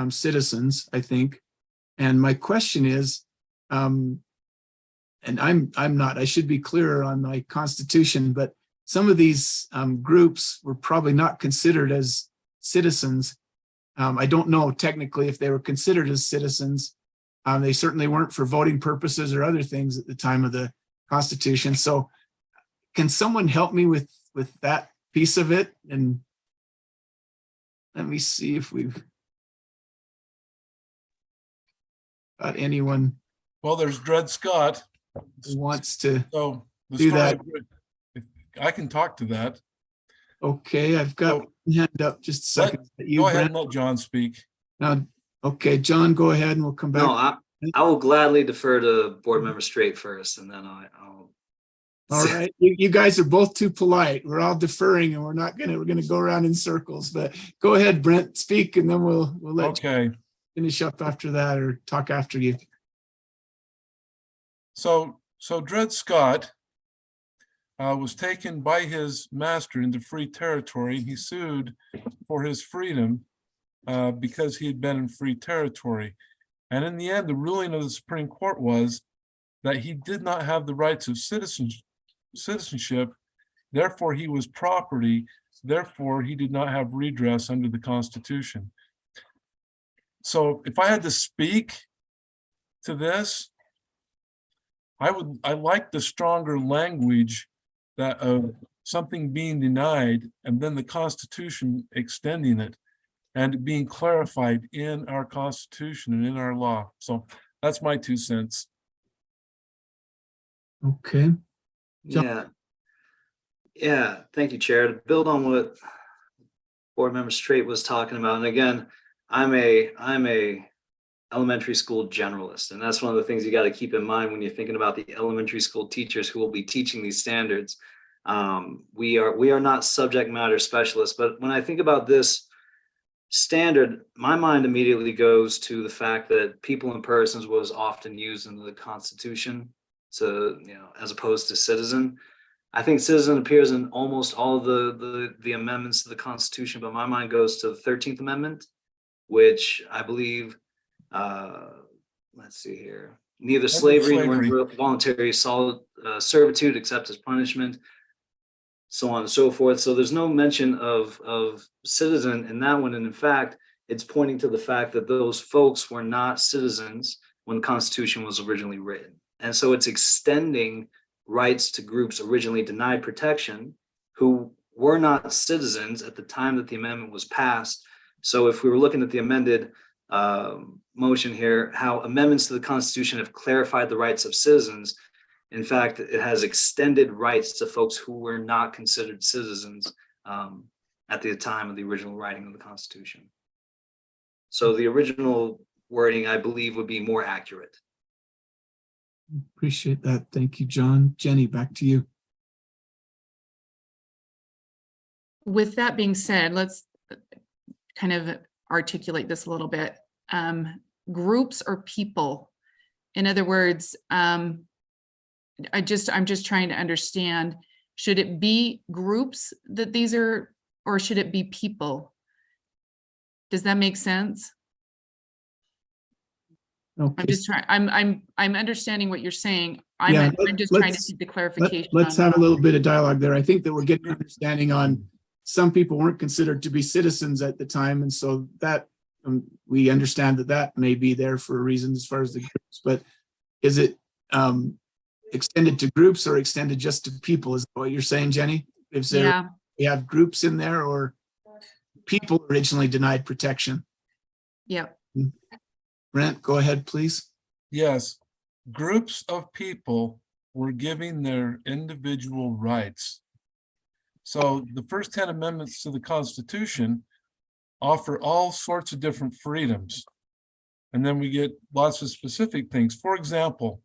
[SPEAKER 1] citizens, I think. And my question is, and I should be clearer on my constitution, but some of these groups were probably not considered as citizens. I don't know technically if they were considered as citizens. They certainly weren't for voting purposes or other things at the time of the Constitution. So can someone help me with that piece of it? And let me see if we've got anyone
[SPEAKER 6] Well, there's Dred Scott.
[SPEAKER 1] who wants to
[SPEAKER 6] So the
[SPEAKER 1] do
[SPEAKER 6] story
[SPEAKER 1] that.
[SPEAKER 6] of Dred- if I can talk to that.
[SPEAKER 1] Okay, I've got
[SPEAKER 6] So-
[SPEAKER 1] one hand up, just a second.
[SPEAKER 6] Go ahead and let John speak.
[SPEAKER 1] Now, okay, John, go ahead and we'll come back.
[SPEAKER 11] No, I will gladly defer to Board Member Straight first, and then I'll.
[SPEAKER 1] All right, you guys are both too polite. We're all deferring and we're gonna go around in circles, but go ahead, Brent, speak, and then we'll let you
[SPEAKER 6] Okay,
[SPEAKER 1] finish up after that or talk after you.
[SPEAKER 6] so Dred Scott was taken by his master into free territory. He sued for his freedom because he had been in free territory. And in the end, the ruling of the Supreme Court was that he did not have the rights of citizenship, therefore he was property, therefore he did not have redress under the Constitution. So if I had to speak to this, I like the stronger language that of something being denied and then the Constitution extending it and it being clarified in our Constitution and in our law. So that's my 2 cents.
[SPEAKER 1] Okay, John.
[SPEAKER 11] Yeah. Yeah, thank you, Chair. To build on what Board Member Straight was talking about, and again, I'm a elementary school generalist, and that's one of the things you got to keep in mind when you're thinking about the elementary school teachers who will be teaching these standards. We are not subject matter specialists, but when I think about this standard, my mind immediately goes to the fact that people and persons was often used in the Constitution to, as opposed to citizen. I think citizen appears in almost all of the amendments to the Constitution, but my mind goes to the 13th Amendment, which I believe, let's see here, neither slavery nor voluntary servitude except as punishment, so on and so forth. So there's no mention of citizen in that one. And in fact, it's pointing to the fact that those folks were not citizens when the Constitution was originally written. And so it's extending rights to groups originally denied protection who were not citizens at the time that the amendment was passed. So if we were looking at the amended motion here, how amendments to the Constitution have clarified the rights of citizens, in fact, it has extended rights to folks who were not considered citizens at the time of the original writing of the Constitution. So the original wording, I believe, would be more accurate.
[SPEAKER 1] Appreciate that. Thank you, John. Jenny, back to you.
[SPEAKER 3] With that being said, let's kind of articulate this a little bit. Groups or people? In other words, I'm just trying to understand, should it be groups that these are, or should it be people? Does that make sense?
[SPEAKER 1] Okay.
[SPEAKER 3] I'm just trying, I'm understanding what you're saying.
[SPEAKER 1] Yeah,
[SPEAKER 3] I'm just trying to
[SPEAKER 1] let's-
[SPEAKER 3] see the clarification.
[SPEAKER 1] Let's
[SPEAKER 3] on-
[SPEAKER 1] have a little bit of dialogue there. I think that we're getting an understanding on some people weren't considered to be citizens at the time. And so that we understand that may be there for a reason as far as the groups, but is it extended to groups or extended just to people is what you're saying, Jenny? If there,
[SPEAKER 3] Yeah,
[SPEAKER 1] we have groups in there or people originally denied protection?
[SPEAKER 3] yeah.
[SPEAKER 1] Brent, go ahead, please.
[SPEAKER 6] Yes, groups of people were giving their individual rights. So the first 10 amendments to the Constitution offer all sorts of different freedoms. And then we get lots of specific things. For example,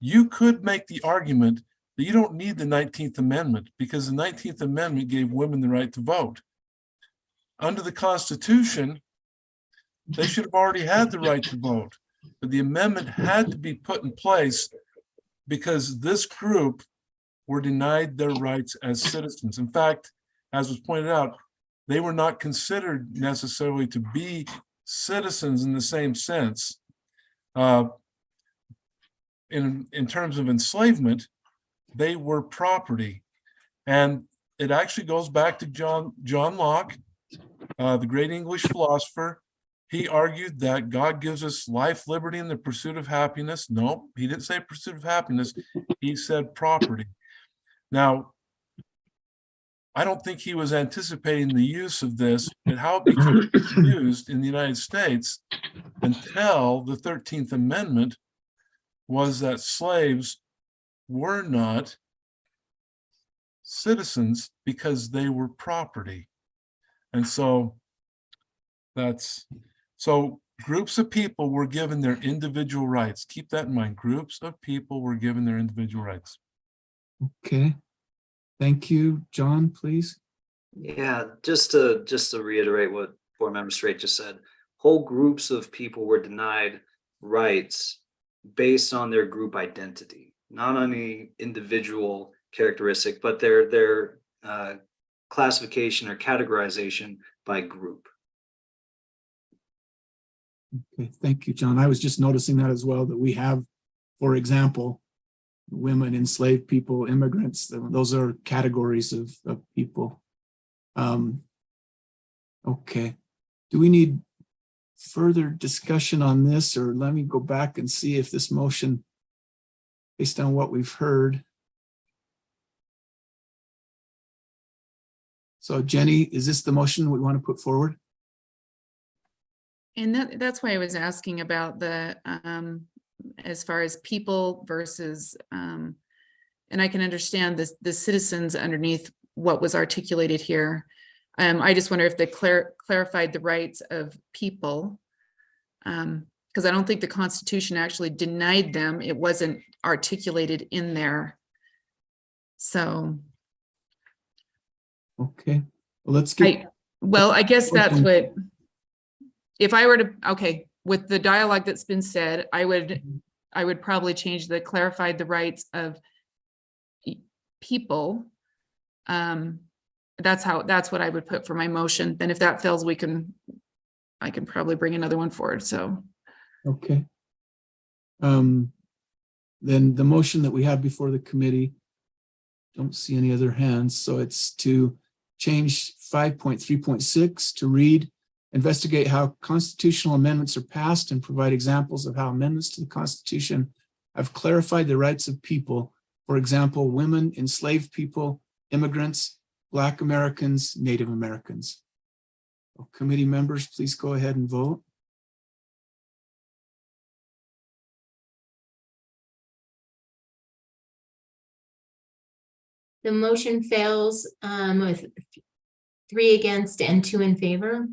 [SPEAKER 6] you could make the argument that you don't need the 19th Amendment because the 19th Amendment gave women the right to vote. Under the Constitution, they should have already had the right to vote, but the amendment had to be put in place because this group were denied their rights as citizens. In fact, as was pointed out, they were not considered necessarily to be citizens in the same sense. In terms of enslavement, they were property. And it actually goes back to John Locke, the great English philosopher. He argued that God gives us life, liberty, and the pursuit of happiness. No, he didn't say pursuit of happiness. He said property. Now, I don't think he was anticipating the use of this and how it became used in the United States until the 13th Amendment was that slaves were not citizens because they were property. And so groups of people were given their individual rights. Keep that in mind. Groups of people were given their individual rights.
[SPEAKER 1] Okay. Thank you. John, please.
[SPEAKER 11] Yeah, just to reiterate what Board Member Straight just said, whole groups of people were denied rights based on their group identity, not on any individual characteristic, but their classification or categorization by group.
[SPEAKER 1] Okay, thank you, John. I was just noticing that as well, that we have, for example, women, enslaved people, immigrants. Those are categories of people. Okay. Do we need further discussion on this, or let me go back and see if this motion, based on what we've heard. So Jenny, is this the motion we want to put forward?
[SPEAKER 3] And that's why I was asking about the, as far as people versus, and I can understand the citizens underneath what was articulated here. I just wonder if they clarified the rights of people, because I don't think the Constitution actually denied them. It wasn't articulated in there. So.
[SPEAKER 1] Okay, well, let's get.
[SPEAKER 3] I guess that's what, if I were to, okay, with the dialogue that's been said, I would probably change the clarified the rights of people. That's what I would put for my motion. Then if that fails, I can probably bring another one forward, so.
[SPEAKER 1] Okay. Then the motion that we have before the committee, don't see any other hands, so it's to change 5.3.6 to read, investigate how constitutional amendments are passed and provide examples of how amendments to the Constitution have clarified the rights of people. For example, women, enslaved people, immigrants, Black Americans, Native Americans. So committee members, please go ahead and vote.
[SPEAKER 9] The motion fails with 3 against and 2 in favor.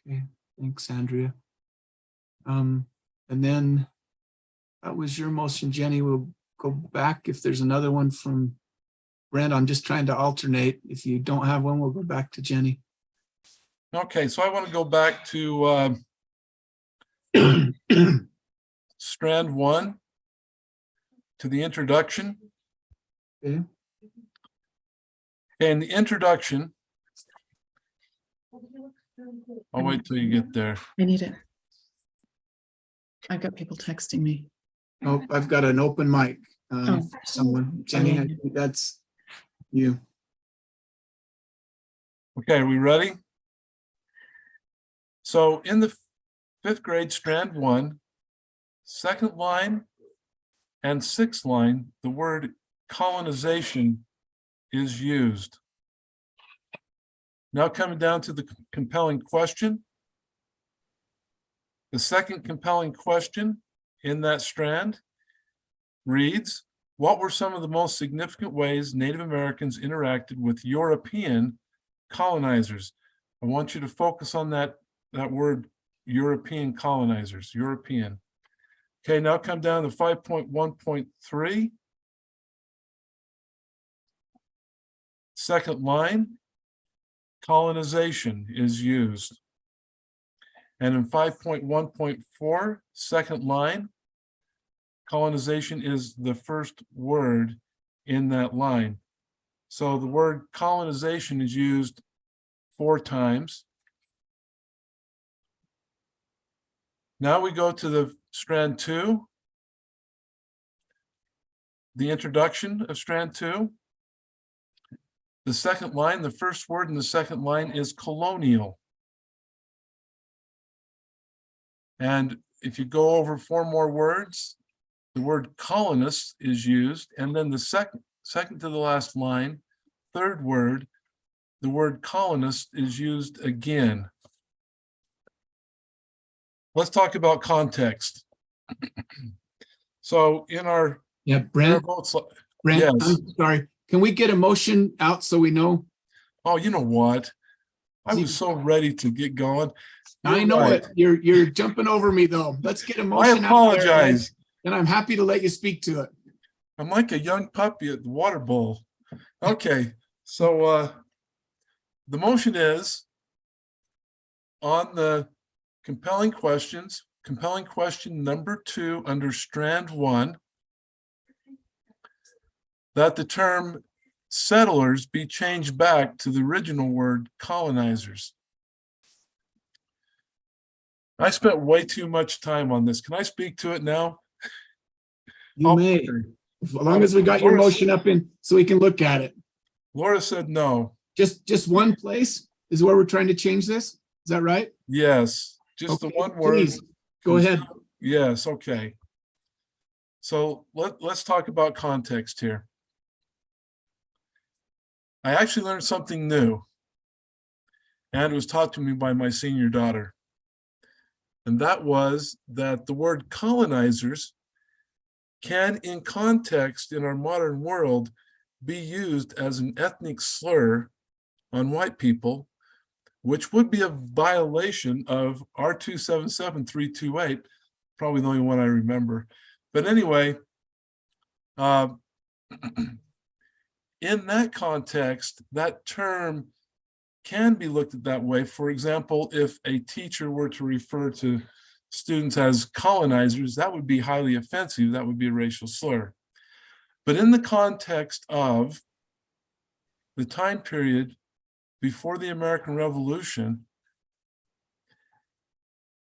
[SPEAKER 1] Okay, thanks, Andrea. And then that was your motion, Jenny. We'll go back if there's another one from Brent. I'm just trying to alternate. If you don't have one, we'll go back to Jenny.
[SPEAKER 6] Okay, so I want to go back to Strand 1, to the introduction.
[SPEAKER 1] Okay.
[SPEAKER 6] And the introduction, I'll wait till you get there.
[SPEAKER 3] I need it. I've got people texting me.
[SPEAKER 1] Oh, I've got an open mic. Someone, Jenny, I think that's you.
[SPEAKER 6] Okay, are we ready? So in the 5th grade, Strand 1, 2nd line and 6th line, the word colonization is used. Now coming down to the compelling question. The second compelling question in that strand reads, what were some of the most significant ways Native Americans interacted with European colonizers? I want you to focus on that word, European colonizers, European. Okay, now come down to 5.1.3. Second line, colonization is used. And in 5.1.4, second line, colonization is the first word in that line. So the word colonization is used 4 times. Now we go to the strand 2, the introduction of strand 2. The second line, the first word in the second line is colonial. And if you go over 4 more words, the word colonist is used, and then the second to the last line, third word, the word colonist is used again. Let's talk about context. So in our
[SPEAKER 1] Yeah, Brent, Brent,
[SPEAKER 6] yes.
[SPEAKER 1] I'm sorry. Can we get a motion out so we know?
[SPEAKER 6] Oh, you know what? I was so ready to get going.
[SPEAKER 1] I
[SPEAKER 6] You're
[SPEAKER 1] know
[SPEAKER 6] right.
[SPEAKER 1] it. You're jumping over me though. Let's get a
[SPEAKER 6] I
[SPEAKER 1] motion out there.
[SPEAKER 6] apologize.
[SPEAKER 1] And I'm happy to let you speak to it.
[SPEAKER 6] I'm like a young puppy at the water bowl. Okay, so the motion is on the compelling questions, compelling question number 2 under strand 1, that the term settlers be changed back to the original word colonizers. I spent way too much time on this. Can I speak to it now?
[SPEAKER 1] You may, as long as we got your motion up in so we can look at it.
[SPEAKER 6] Laura said no.
[SPEAKER 1] Just one place is where we're trying to change this. Is that right?
[SPEAKER 6] Yes, just
[SPEAKER 1] Okay,
[SPEAKER 6] the one word.
[SPEAKER 1] please, go ahead.
[SPEAKER 6] Yes, okay. So let's talk about context here. I actually learned something new, and it was taught to me by my senior daughter. And that was that the word colonizers can, in context in our modern world, be used as an ethnic slur on white people, which would be a violation of R277328, probably the only one I remember. But anyway, in that context, that term can be looked at that way. For example, if a teacher were to refer to students as colonizers, that would be highly offensive. That would be a racial slur. But in the context of the time period before the American Revolution,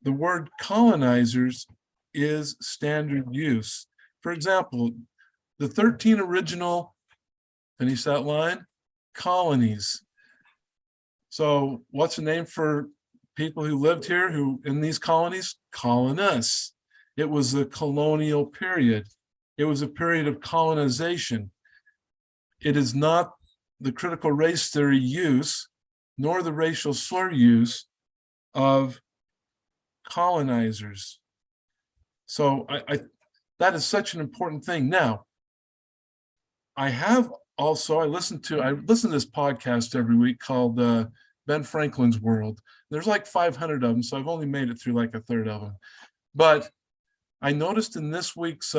[SPEAKER 6] the word colonizers is standard use. For example, the 13 original, finish that line, colonies. So what's the name for people who lived here who in these colonies? Colonists. It was a colonial period. It was a period of colonization. It is not the critical race theory use, nor the racial slur use of colonizers. So that is such an important thing. Now, I listen to this podcast every week called Ben Franklin's World. There's like 500 of them, so I've only made it through like a third of them. But I noticed in this week's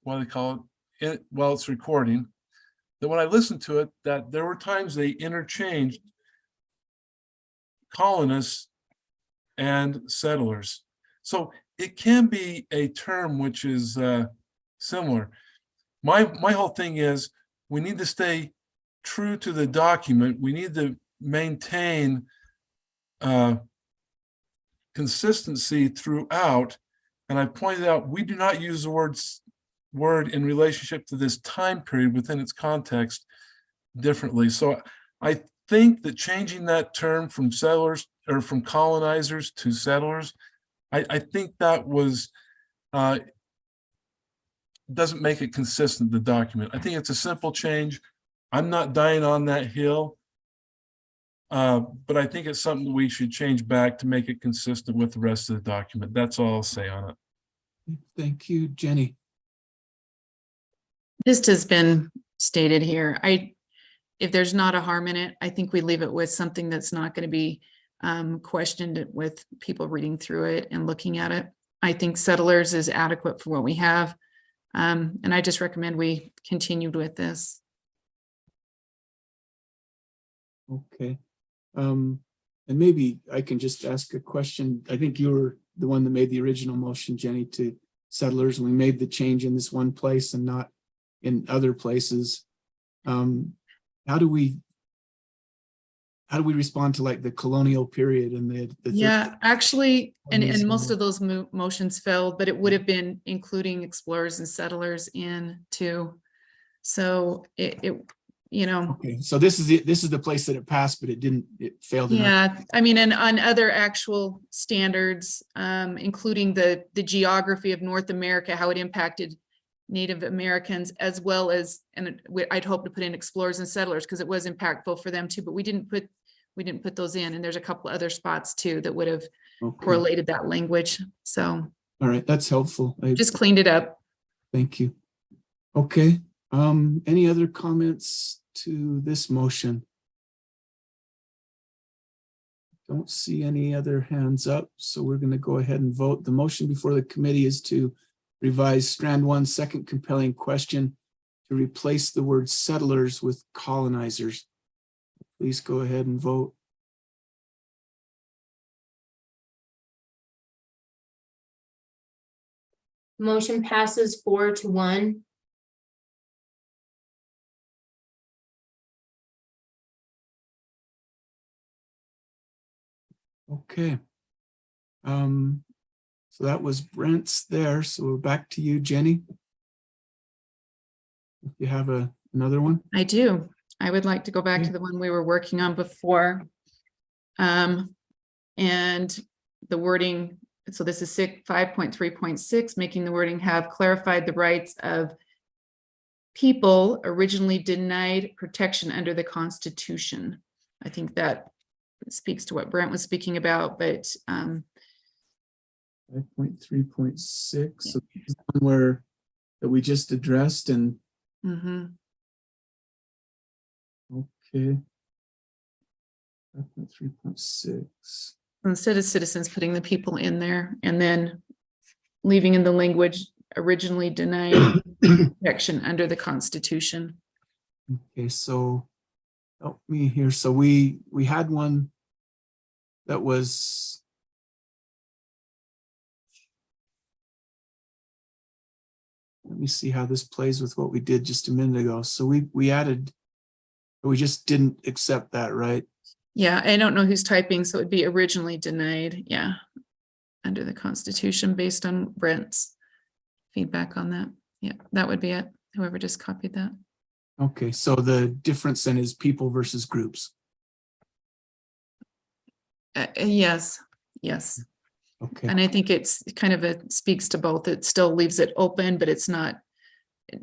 [SPEAKER 6] what do they call it? Well, it's recording, that when I listened to it, that there were times they interchanged colonists and settlers. So it can be a term which is similar. My whole thing is we need to stay true to the document. We need to maintain consistency throughout. And I pointed out we do not use the word in relationship to this time period within its context differently. So I think that changing that term from settlers or from colonizers to settlers, I think that was doesn't make it consistent, the document. I think it's a simple change. I'm not dying on that hill. But I think it's something we should change back to make it consistent with the rest of the document. That's all I'll say on it.
[SPEAKER 1] Thank you, Jenny.
[SPEAKER 3] Just has been stated here. If there's not a harm in it, I think we leave it with something that's not going to be questioned with people reading through it and looking at it. I think settlers is adequate for what we have. And I just recommend we continued with this.
[SPEAKER 1] Okay. And maybe I can just ask a question. I think you were the one that made the original motion, Jenny, to settlers. We made the change in this one place and not in other places. How do we respond to like the colonial period and the
[SPEAKER 3] Yeah, actually, and
[SPEAKER 1] Yes,
[SPEAKER 3] most
[SPEAKER 1] yeah.
[SPEAKER 3] of those motions failed, but it would have been including explorers and settlers in too. So it you know,
[SPEAKER 1] Okay, so this is the place that it passed, but it failed. in our-
[SPEAKER 3] yeah, I mean, and on other actual standards, including the geography of North America, how it impacted Native Americans, as well as, and I'd hope to put in explorers and settlers because it was impactful for them too, but we didn't put those in. And there's a couple other spots too that would have
[SPEAKER 1] Okay.
[SPEAKER 3] correlated that language. So
[SPEAKER 1] All right, that's helpful.
[SPEAKER 3] just cleaned it up.
[SPEAKER 1] Thank you. Okay, any other comments to this motion? Don't see any other hands up, so we're going to go ahead and vote. The motion before the committee is to revise Strand 1 second compelling question to replace the word settlers with colonizers. Please go ahead and vote.
[SPEAKER 9] Motion passes 4-1.
[SPEAKER 1] Okay. So that was Brent's there. So we're back to you, Jenny. If you have another one.
[SPEAKER 3] I do. I would like to go back
[SPEAKER 1] Okay.
[SPEAKER 3] to the one we were working on before. And the wording, so this is 5.3.6, making the wording have clarified the rights of people originally denied protection under the Constitution. I think that speaks to what Brent was speaking about, but
[SPEAKER 1] 5.3.6, so this is the one where that we just addressed and
[SPEAKER 3] mhm.
[SPEAKER 1] okay. 5.3.6.
[SPEAKER 3] Instead of citizens, putting the people in there and then leaving in the language originally denied protection under the Constitution.
[SPEAKER 1] Okay, so help me here. So we had one that was let me see how this plays with what we did just a minute ago. So we added, we just didn't accept that, right?
[SPEAKER 3] Yeah, I don't know who's typing, so it'd be originally denied, yeah, under the Constitution based on Brent's feedback on that. Yeah, that would be it, whoever just copied that.
[SPEAKER 1] Okay, so the difference then is people versus groups.
[SPEAKER 3] Yes, yes.
[SPEAKER 1] Okay,
[SPEAKER 3] And I think it's kind of speaks to both. It still leaves it open, but it's not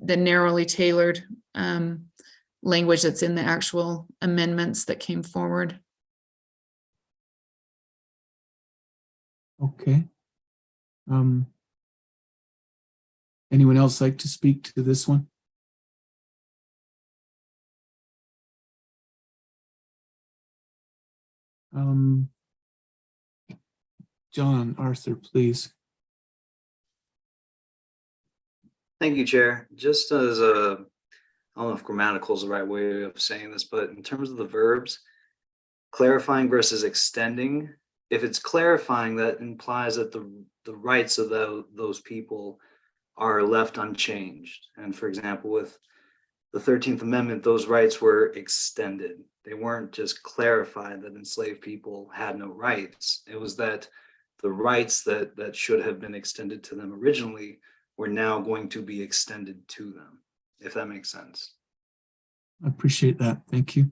[SPEAKER 3] the narrowly tailored language that's in the actual amendments that came forward.
[SPEAKER 1] okay. Anyone else like to speak to this one? John Arthur, please.
[SPEAKER 11] Thank you, Chair. Just as a, I don't know if grammatical is the right way of saying this, but in terms of the verbs, clarifying versus extending, if it's clarifying, that implies that the rights of those people are left unchanged. And for example, with the 13th Amendment, those rights were extended. They weren't just clarified that enslaved people had no rights. It was that the rights that should have been extended to them originally were now going to be extended to them, if that makes sense.
[SPEAKER 1] I appreciate that. Thank you.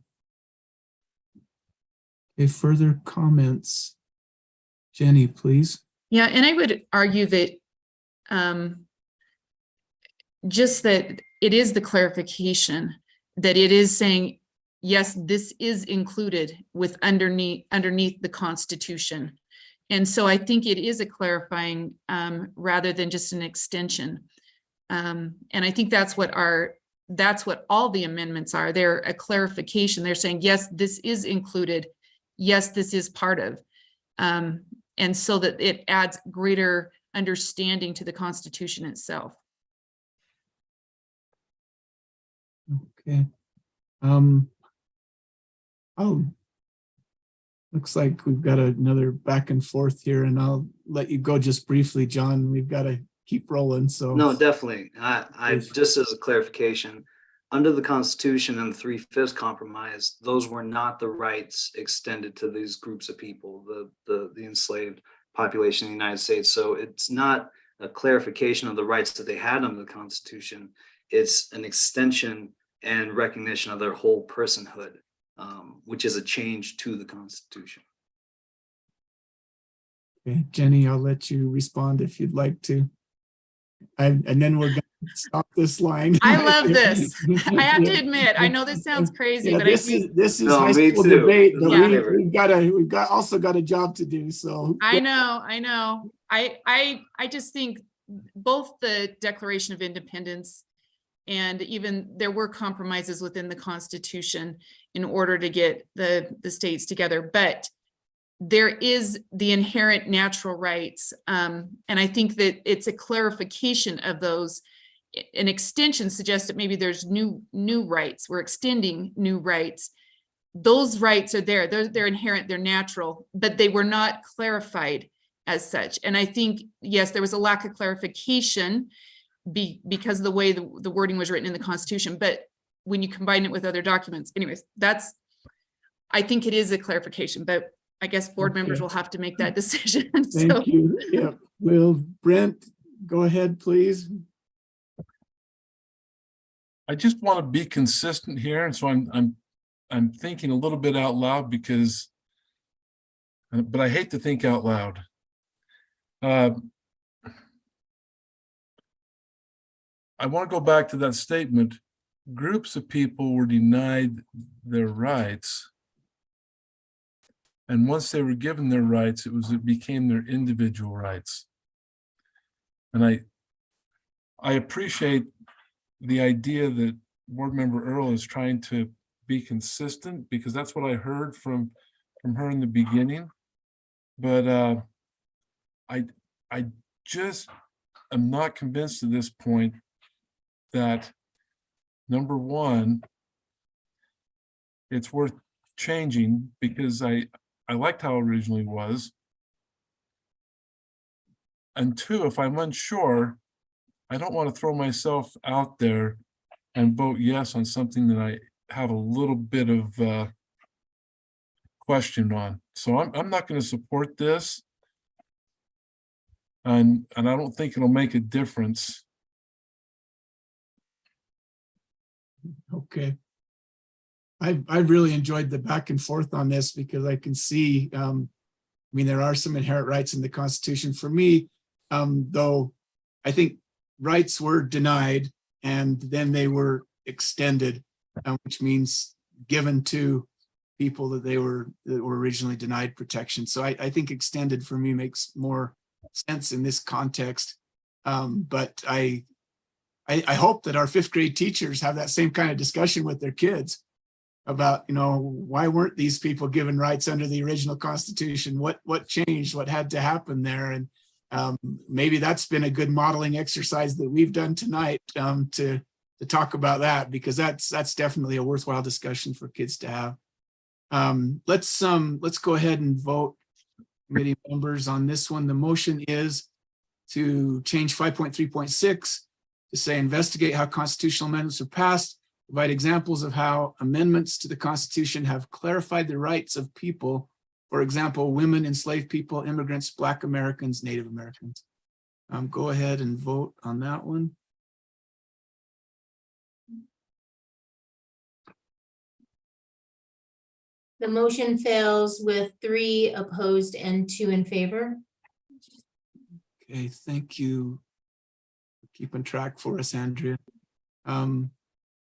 [SPEAKER 1] Okay, further comments? Jenny, please.
[SPEAKER 3] Yeah, and I would argue that just that it is the clarification that it is saying yes, this is included with underneath the Constitution. And so I think it is a clarifying rather than just an extension. And I think that's what all the amendments are. They're a clarification. They're saying, yes, this is included. Yes, this is part of. And so that it adds greater understanding to the Constitution itself.
[SPEAKER 1] Okay. Oh, looks like we've got another back and forth here, and I'll let you go just briefly, John. We've got to keep rolling, so.
[SPEAKER 11] No, definitely. I
[SPEAKER 1] Please.
[SPEAKER 11] just as a clarification, under the Constitution and the 3/5 compromise, those were not the rights extended to these groups of people, the enslaved population in the United States. So it's not a clarification of the rights that they had under the Constitution. It's an extension and recognition of their whole personhood, which is a change to the Constitution.
[SPEAKER 1] Okay, Jenny, I'll let you respond if you'd like to. And then we're going to stop this line.
[SPEAKER 3] I love this. I have to admit, I know this sounds crazy,
[SPEAKER 1] Yeah,
[SPEAKER 3] but
[SPEAKER 1] this
[SPEAKER 3] I
[SPEAKER 1] is
[SPEAKER 11] No,
[SPEAKER 1] high
[SPEAKER 11] me
[SPEAKER 1] school
[SPEAKER 11] too.
[SPEAKER 1] debate, but
[SPEAKER 3] Yeah.
[SPEAKER 1] we've got a job to do, so.
[SPEAKER 3] I know. I just think both the Declaration of Independence and even there were compromises within the Constitution in order to get the states together, but there is the inherent natural rights. And I think that it's a clarification of those. An extension suggests that maybe there's new rights. We're extending new rights. Those rights are there. They're inherent, they're natural, but they were not clarified as such. And I think, yes, there was a lack of clarification because of the way the wording was written in the Constitution. But when you combine it with other documents, anyways, I think it is a clarification, but I guess board members will have to make that decision.
[SPEAKER 1] Thank you. Yeah. Will Brent, go ahead, please.
[SPEAKER 6] I just want to be consistent here, and so I'm thinking a little bit out loud because, but I hate to think out loud. I want to go back to that statement. Groups of people were denied their rights, and once they were given their rights, it became their individual rights. And I appreciate the idea that Board Member Earl is trying to be consistent, because that's what I heard from her in the beginning. But I just am not convinced at this point that, number one, it's worth changing, because I liked how it originally was. And two, if I'm unsure, I don't want to throw myself out there and vote yes on something that I have a little bit of question on. So I'm not going to support this. And I don't think it'll make a difference.
[SPEAKER 1] Okay. I've really enjoyed the back and forth on this, because I can see, I mean, there are some inherent rights in the Constitution. For me, though, I think rights were denied and then they were extended, which means given to people that were originally denied protection. So I think extended for me makes more sense in this context. But I hope that our 5th grade teachers have that same kind of discussion with their kids about, why weren't these people given rights under the original Constitution? What changed? What had to happen there? And maybe that's been a good modeling exercise that we've done tonight, to talk about that, because that's definitely a worthwhile discussion for kids to have. Let's go ahead and vote, committee members, on this one. The motion is to change 5.3.6 to say investigate how constitutional amendments are passed, provide examples of how amendments to the Constitution have clarified the rights of people, for example, women, enslaved people, immigrants, Black Americans, Native Americans. Go ahead and vote on that one.
[SPEAKER 9] The motion fails with 3 opposed and 2 in favor.
[SPEAKER 1] Okay, thank you for keeping track for us, Andrea.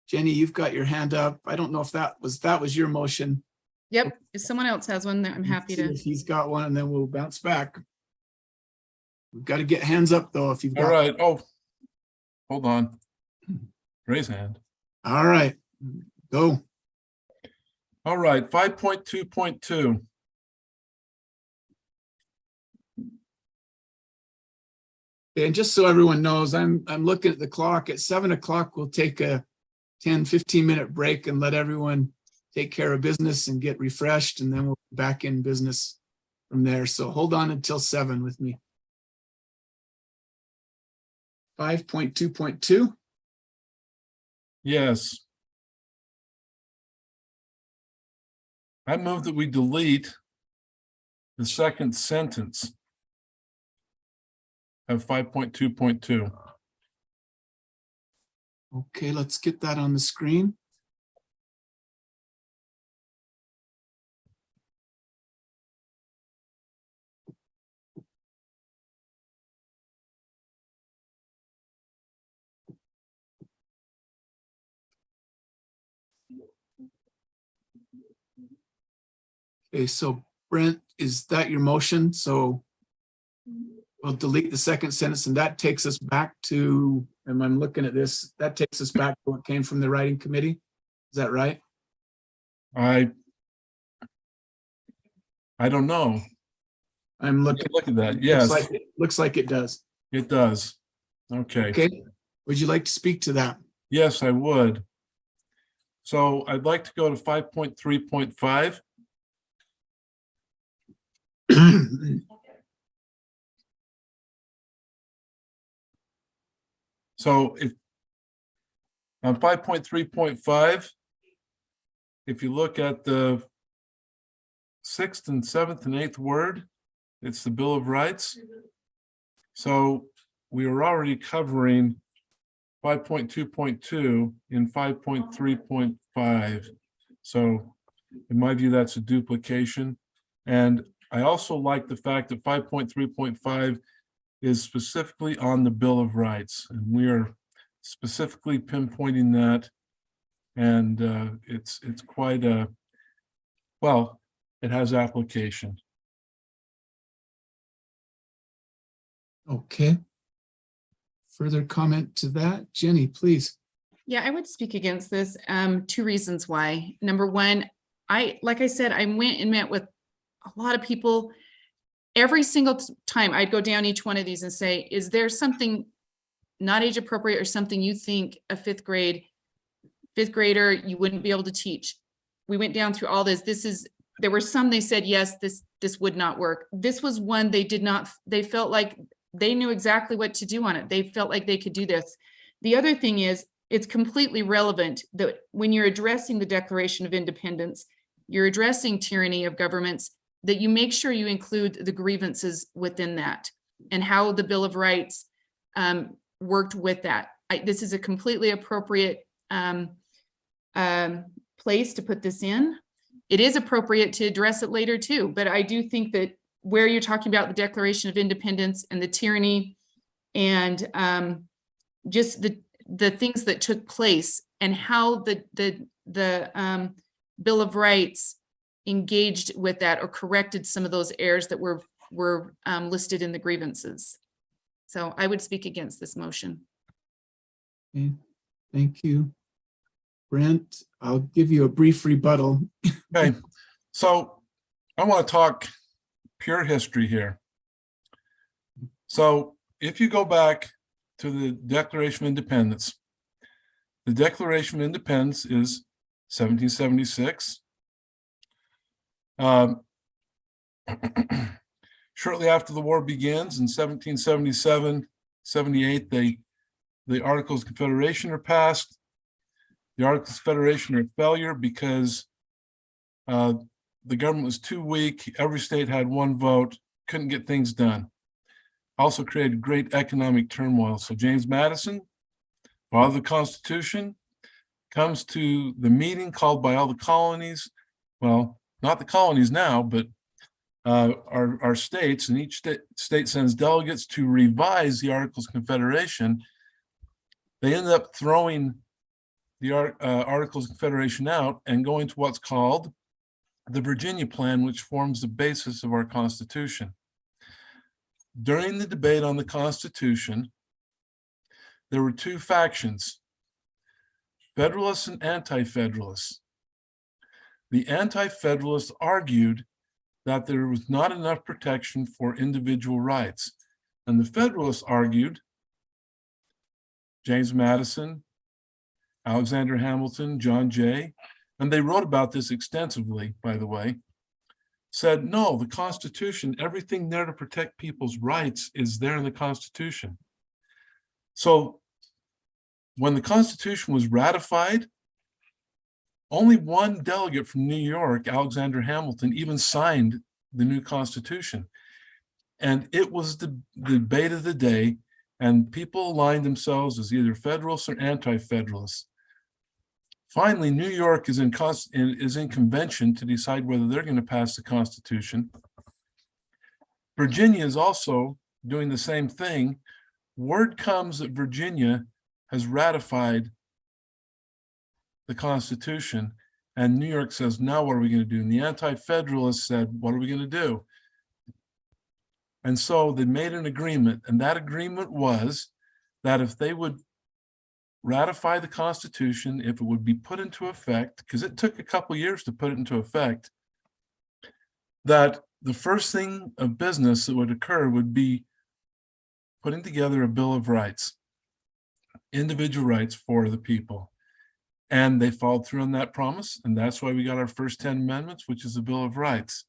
[SPEAKER 1] Jenny, you've got your hand up. I don't know if that was your motion.
[SPEAKER 3] Yep, if someone else has one, I'm happy
[SPEAKER 1] See
[SPEAKER 3] to.
[SPEAKER 1] If he's got one, and then we'll bounce back. We've got to get hands up though, if you've
[SPEAKER 6] All
[SPEAKER 1] got.
[SPEAKER 6] right. Oh, hold on. Raise hand.
[SPEAKER 1] All right, go.
[SPEAKER 6] All right, 5.2.2.
[SPEAKER 1] And just so everyone knows, I'm looking at the clock. At 7 o'clock, we'll take a 10, 15-minute break and let everyone take care of business and get refreshed, and then we'll be back in business from there. So hold on until 7 with me. 5.2.2.
[SPEAKER 6] Yes. I move that we delete the second sentence of 5.2.2.
[SPEAKER 1] Okay, let's get that on the screen. Okay, so Brent, is that your motion? So we'll delete the second sentence, and that takes us back to, and I'm looking at this, that takes us back to what came from the writing committee. Is that right?
[SPEAKER 6] I don't know.
[SPEAKER 1] I'm looking.
[SPEAKER 6] Look at that. Yes,
[SPEAKER 1] Looks like it does.
[SPEAKER 6] it does. Okay.
[SPEAKER 1] Okay, would you like to speak to that?
[SPEAKER 6] Yes, I would. So I'd like to go to 5.3.5. So if on 5.3.5, if you look at the 6th and 7th and 8th word, it's the Bill of Rights. So we are already covering 5.2.2 in 5.3.5. So in my view, that's a duplication. And I also like the fact that 5.3.5 is specifically on the Bill of Rights, and we are specifically pinpointing that. And it's quite a, well, it has application.
[SPEAKER 1] Okay. Further comment to that? Jenny, please.
[SPEAKER 3] Yeah, I would speak against this. 2 reasons why. Number one, like I said, I went and met with a lot of people. Every single time I'd go down each one of these and say, is there something not age appropriate or something you think a fifth grader you wouldn't be able to teach? We went down through all this. There were some they said, yes, this would not work. This was one they did not, they felt like they knew exactly what to do on it. They felt like they could do this. The other thing is, it's completely relevant that when you're addressing the Declaration of Independence, you're addressing tyranny of governments, that you make sure you include the grievances within that and how the Bill of Rights worked with that. This is a completely appropriate place to put this in. It is appropriate to address it later too, but I do think that where you're talking about the Declaration of Independence and the tyranny and just the things that took place and how the Bill of Rights engaged with that or corrected some of those errors that were listed in the grievances. So I would speak against this motion.
[SPEAKER 1] Okay. Thank you. Brent, I'll give you a brief rebuttal.
[SPEAKER 6] Okay, so I want to talk pure history here. So if you go back to the Declaration of Independence, the Declaration of Independence is 1776. Shortly after the war begins in 1777, 78, the Articles of Confederation are passed. The Articles of Confederation are a failure because the government was too weak. Every state had one vote, couldn't get things done. Also created great economic turmoil. So James Madison, father of the Constitution, comes to the meeting called by all the colonies. Well, not the colonies now, but our states, and each state sends delegates to revise the Articles of Confederation. They ended up throwing the Articles of Confederation out and go into what's called the Virginia Plan, which forms the basis of our Constitution. During the debate on the Constitution, there were two factions, Federalists and Anti-Federalists. The Anti-Federalists argued that there was not enough protection for individual rights. And the Federalists argued, James Madison, Alexander Hamilton, John Jay, and they wrote about this extensively, by the way, said, no, the Constitution, everything there to protect people's rights is there in the Constitution. So when the Constitution was ratified, only one delegate from New York, Alexander Hamilton, even signed the new Constitution. And it was the debate of the day, and people aligned themselves as either Federalists or Anti-Federalists. Finally, New York is in convention to decide whether they're going to pass the Constitution. Virginia is also doing the same thing. Word comes that Virginia has ratified the Constitution, and New York says, now what are we going to do? And the Anti-Federalists said, what are we going to do? And so they made an agreement, and that agreement was that if they would ratify the Constitution, if it would be put into effect, because it took a couple years to put it into effect, that the first thing of business that would occur would be putting together a Bill of Rights, individual rights for the people. And they followed through on that promise, and that's why we got our first 10 amendments, which is the Bill of Rights.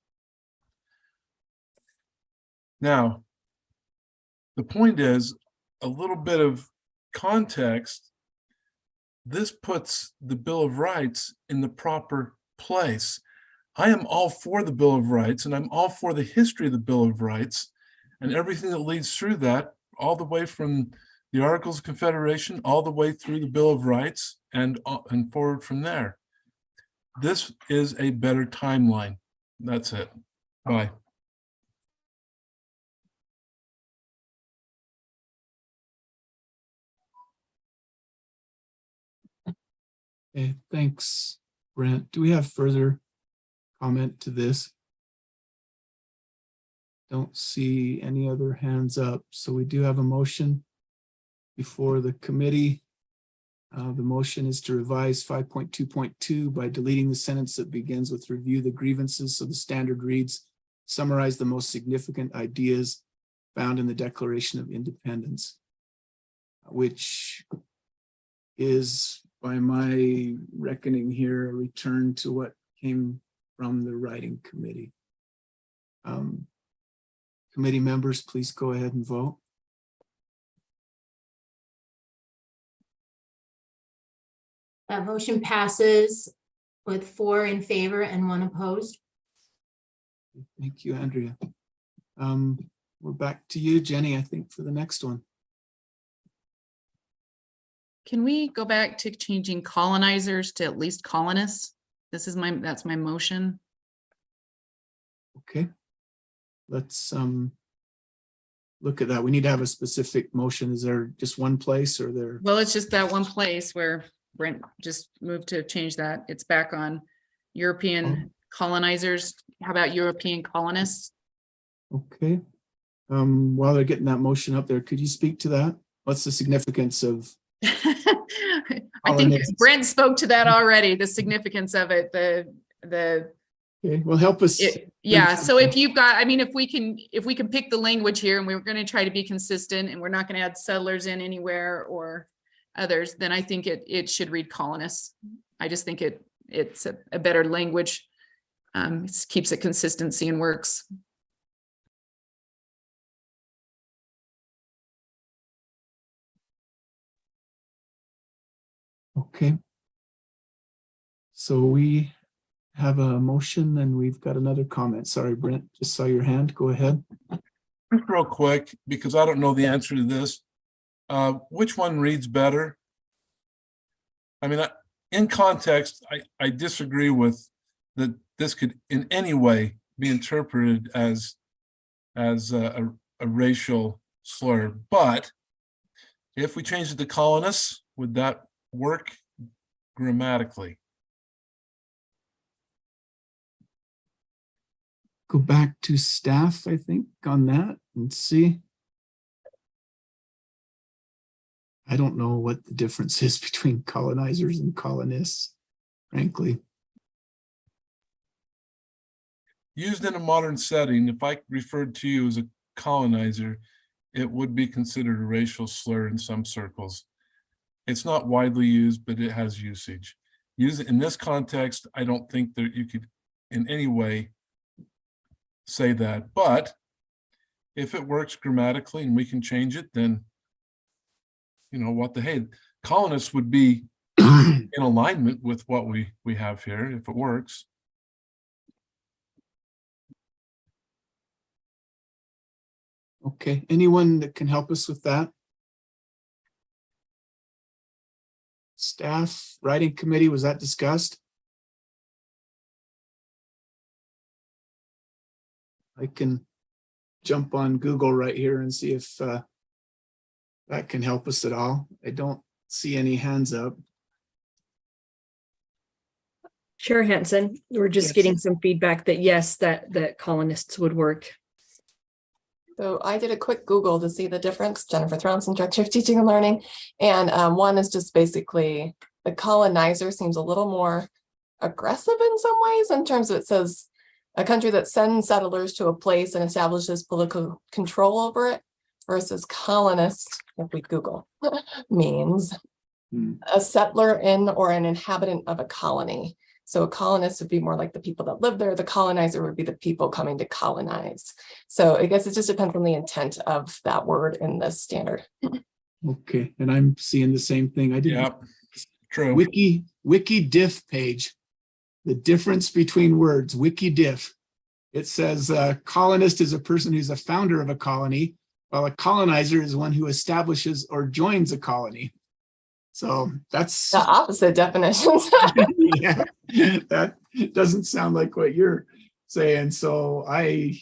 [SPEAKER 6] Now, the point is, a little bit of context, this puts the Bill of Rights in the proper place. I am all for the Bill of Rights, and I'm all for the history of the Bill of Rights and everything that leads through that, all the way from the Articles of Confederation, all the way through the Bill of Rights and forward from there. This is a better timeline. That's it. Bye.
[SPEAKER 1] Okay, thanks, Brent. Do we have further comment to this? Don't see any other hands up. So we do have a motion before the committee. The motion is to revise 5.2.2 by deleting the sentence that begins with review the grievances. So the standard reads, summarize the most significant ideas found in the Declaration of Independence, which is, by my reckoning here, a return to what came from the writing committee. Committee members, please go ahead and vote.
[SPEAKER 9] That motion passes with 4 in favor and 1 opposed.
[SPEAKER 1] Thank you, Andrea. We're back to you, Jenny, I think, for the next one.
[SPEAKER 3] Can we go back to changing colonizers to at least colonists? That's my motion.
[SPEAKER 1] Okay. Let's look at that. We need to have a specific motion. Is there just one place or there?
[SPEAKER 3] Well, it's just that one place where Brent just moved to change that. It's back on European colonizers. How about European colonists?
[SPEAKER 1] Okay. While they're getting that motion up there, could you speak to that? What's the significance of?
[SPEAKER 3] I think Brent spoke to that already, the significance of it,
[SPEAKER 1] Okay, well, help us.
[SPEAKER 3] Yeah, so if you've got, I mean, if we can pick the language here, and we're going to try to be consistent, and we're not going to add settlers in anywhere or others, then I think it should read colonists. I just think it's a better language. It keeps it consistency and works.
[SPEAKER 1] Okay. So we have a motion and we've got another comment. Sorry, Brent, just saw your hand. Go ahead.
[SPEAKER 6] Just real quick, because I don't know the answer to this. Which one reads better? I mean, in context, I disagree with that this could in any way be interpreted as a racial slur. But if we change it to colonists, would that work grammatically.
[SPEAKER 1] Go back to staff, I think, on that and see. I don't know what the difference is between colonizers and colonists, frankly.
[SPEAKER 6] Used in a modern setting, if I referred to you as a colonizer, it would be considered a racial slur in some circles. It's not widely used, but it has usage. Use it in this context, I don't think that you could in any way say that, but if it works grammatically and we can change it, then you know what the hey, colonists would be in alignment with what we have here if it works.
[SPEAKER 1] Okay, anyone that can help us with that? Staff, writing committee, was that discussed? I can jump on Google right here and see if that can help us at all. I don't see any hands up.
[SPEAKER 4] Chair Hansen, we're just
[SPEAKER 1] Yes.
[SPEAKER 4] getting some feedback that yes, that colonists would work.
[SPEAKER 12] So I did a quick Google to see the difference. Jennifer Thronson, Director of Teaching and Learning. And one is just basically the colonizer seems a little more aggressive in some ways in terms of it says a country that sends settlers to a place and establishes political control over it versus colonist, if we Google, means a settler in or an inhabitant of a colony. So a colonist would be more like the people that live there. The colonizer would be the people coming to colonize. So I guess it just depends on the intent of that word in this standard.
[SPEAKER 1] Okay, and I'm seeing the same thing. I didn't.
[SPEAKER 6] Yeah, true.
[SPEAKER 1] Wiki diff page. The difference between words, wiki diff. It says colonist is a person who's a founder of a colony, while a colonizer is one who establishes or joins a colony. So that's
[SPEAKER 12] The opposite definitions.
[SPEAKER 1] yeah, that doesn't sound like what you're saying. So I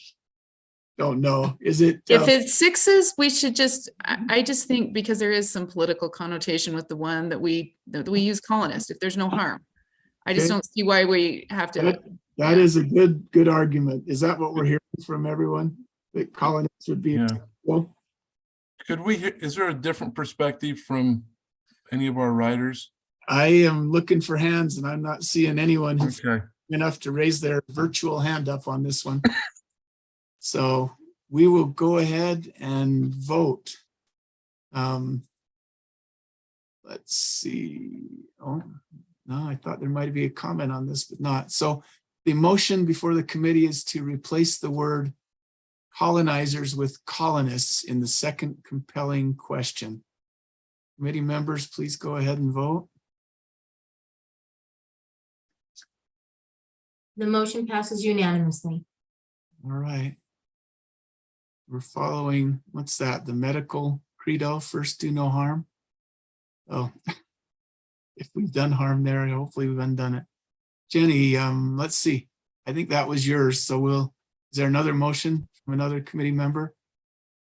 [SPEAKER 1] don't know. Is it?
[SPEAKER 3] If it's sixes, we should just, I just think because there is some political connotation with the one that we use colonist, if there's no harm. I just
[SPEAKER 1] Okay.
[SPEAKER 3] don't see why we have to.
[SPEAKER 1] That is a good argument. Is that what we're hearing from everyone? That colonists would be
[SPEAKER 6] Yeah.
[SPEAKER 1] acceptable?
[SPEAKER 6] Could we, is there a different perspective from any of our writers?
[SPEAKER 1] I am looking for hands and I'm not seeing anyone who's
[SPEAKER 6] Okay,
[SPEAKER 1] enough to raise their virtual hand up on this one. So we will go ahead and vote. Let's see. Oh, no, I thought there might be a comment on this, but not. So the motion before the committee is to replace the word colonizers with colonists in the second compelling question. Committee members, please go ahead and vote.
[SPEAKER 9] The motion passes unanimously.
[SPEAKER 1] All right. We're following, what's that? The medical credo, first do no harm. Oh, if we've done harm there, hopefully we've undone it. Jenny, let's see. I think that was yours. So is there another motion from another committee member?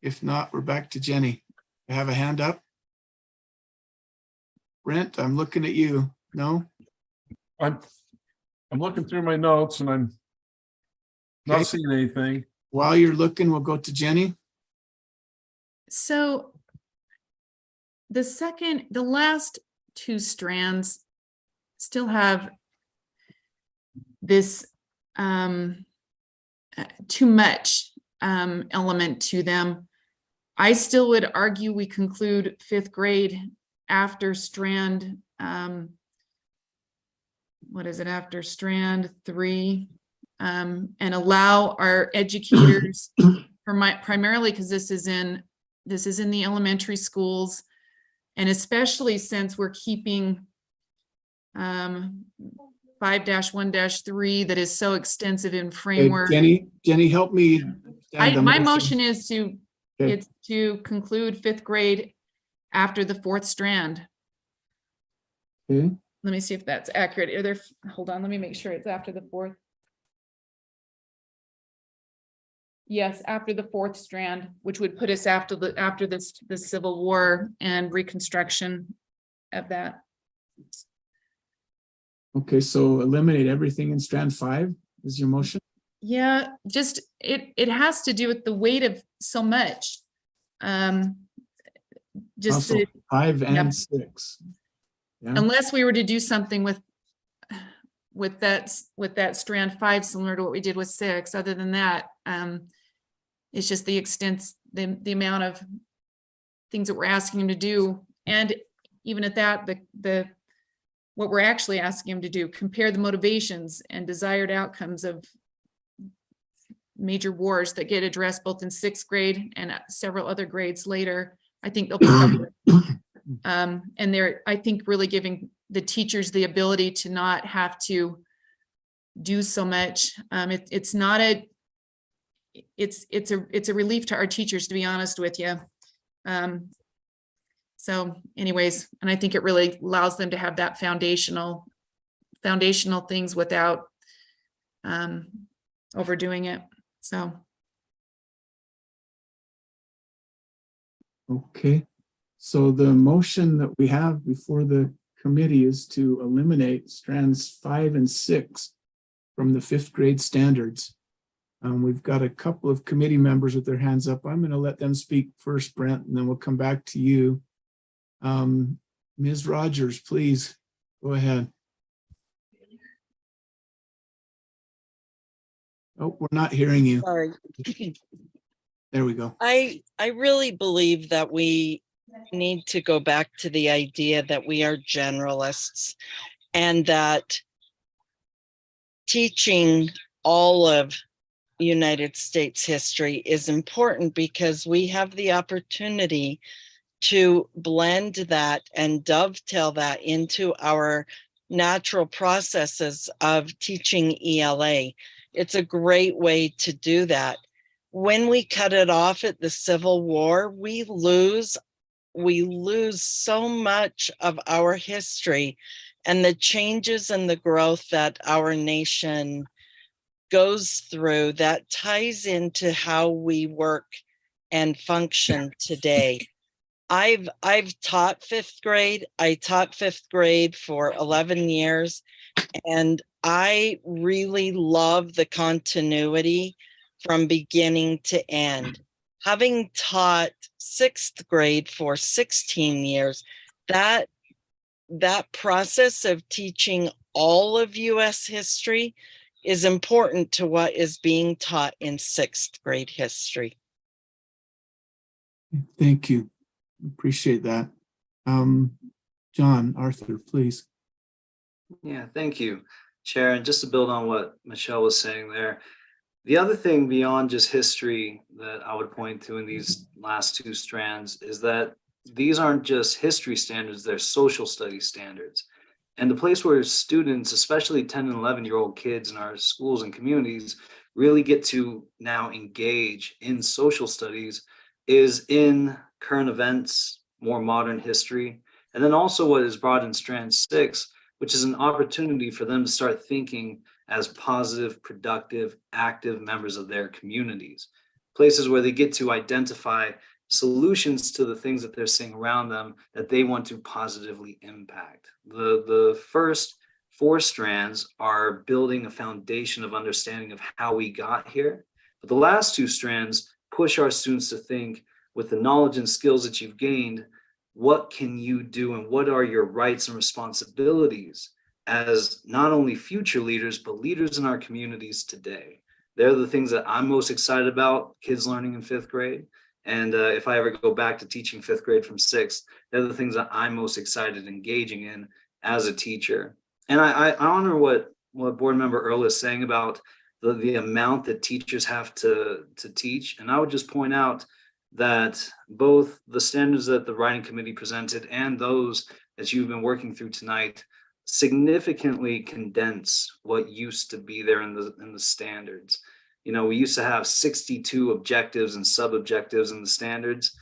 [SPEAKER 1] If not, we're back to Jenny. I have a hand up. Brent, I'm looking at you. No?
[SPEAKER 6] I'm looking through my notes and I'm not
[SPEAKER 1] Okay.
[SPEAKER 6] seeing anything.
[SPEAKER 1] While you're looking, we'll go to Jenny.
[SPEAKER 3] So the last two strands still have this too much element to them. I still would argue we conclude fifth grade after strand, what is it, after strand 3, and allow our educators primarily because this is in the elementary schools, and especially since we're keeping 5-1-3 that is so extensive in
[SPEAKER 1] Hey,
[SPEAKER 3] framework.
[SPEAKER 1] Jenny, help me. understand the
[SPEAKER 3] My motion is to,
[SPEAKER 1] Okay.
[SPEAKER 3] it's to conclude fifth grade after the fourth strand.
[SPEAKER 1] Okay.
[SPEAKER 3] Let me see if that's accurate. Are there, hold on, let me make sure it's after the fourth. Yes, after the fourth strand, which would put us after the Civil War and Reconstruction of that.
[SPEAKER 1] Okay, so eliminate everything in strand 5 is your motion?
[SPEAKER 3] Yeah, just, it has to do with the weight of so much. Just
[SPEAKER 1] Also,
[SPEAKER 3] the,
[SPEAKER 1] 5
[SPEAKER 3] yeah.
[SPEAKER 1] and 6. Yeah,
[SPEAKER 3] unless we were to do something with that strand 5, similar to what we did with 6, other than that, it's just the extent, the amount of things that we're asking him to do. And even at that, what we're actually asking him to do, compare the motivations and desired outcomes of major wars that get addressed both in 6th grade and several other grades later. I think they'll pick up. And they're, I think, really giving the teachers the ability to not have to do so much. It's not a, it's a relief to our teachers, to be honest with you. So anyways, and I think it really allows them to have that foundational things without overdoing it. So.
[SPEAKER 1] okay. So the motion that we have before the committee is to eliminate strands 5 and 6 from the 5th grade standards. We've got a couple of committee members with their hands up. I'm going to let them speak first, Brent, and then we'll come back to you. Ms. Rogers, please go ahead. Oh, we're not hearing you.
[SPEAKER 13] Sorry.
[SPEAKER 1] There we go.
[SPEAKER 13] I really believe that we need to go back to the idea that we are generalists and that teaching all of United States history is important because we have the opportunity to blend that and dovetail that into our natural processes of teaching ELA. It's a great way to do that. When we cut it off at the Civil War, we lose so much of our history and the changes and the growth that our nation goes through that ties into how we work and function today. I've taught 5th grade. I taught 5th grade for 11 years, and I really love the continuity from beginning to end. Having taught 6th grade for 16 years, that process of teaching all of US history is important to what is being taught in 6th grade history.
[SPEAKER 1] Thank you. Appreciate that. John Arthur, please.
[SPEAKER 11] Yeah, thank you, Chair. And just to build on what Michelle was saying there, the other thing beyond just history that I would point to in these last 2 strands is that these aren't just history standards, they're social studies standards. And the place where students, especially 10 and 11-year-old kids in our schools and communities, really get to now engage in social studies is in current events, more modern history, and then also what is brought in strand 6, which is an opportunity for them to start thinking as positive, productive, active members of their communities, places where they get to identify solutions to the things that they're seeing around them that they want to positively impact. The first 4 strands are building a foundation of understanding of how we got here, but the last 2 strands push our students to think, with the knowledge and skills that you've gained, what can you do and what are your rights and responsibilities as not only future leaders, but leaders in our communities today. They're the things that I'm most excited about, kids learning in 5th grade. And if I ever go back to teaching 5th grade from 6th, they're the things that I'm most excited engaging in as a teacher. And I honor what Board Member Earl is saying about the amount that teachers have to teach. And I would just point out that both the standards that the writing committee presented and those that you've been working through tonight significantly condense what used to be there in the standards. You know, we used to have 62 objectives and sub-objectives in the standards.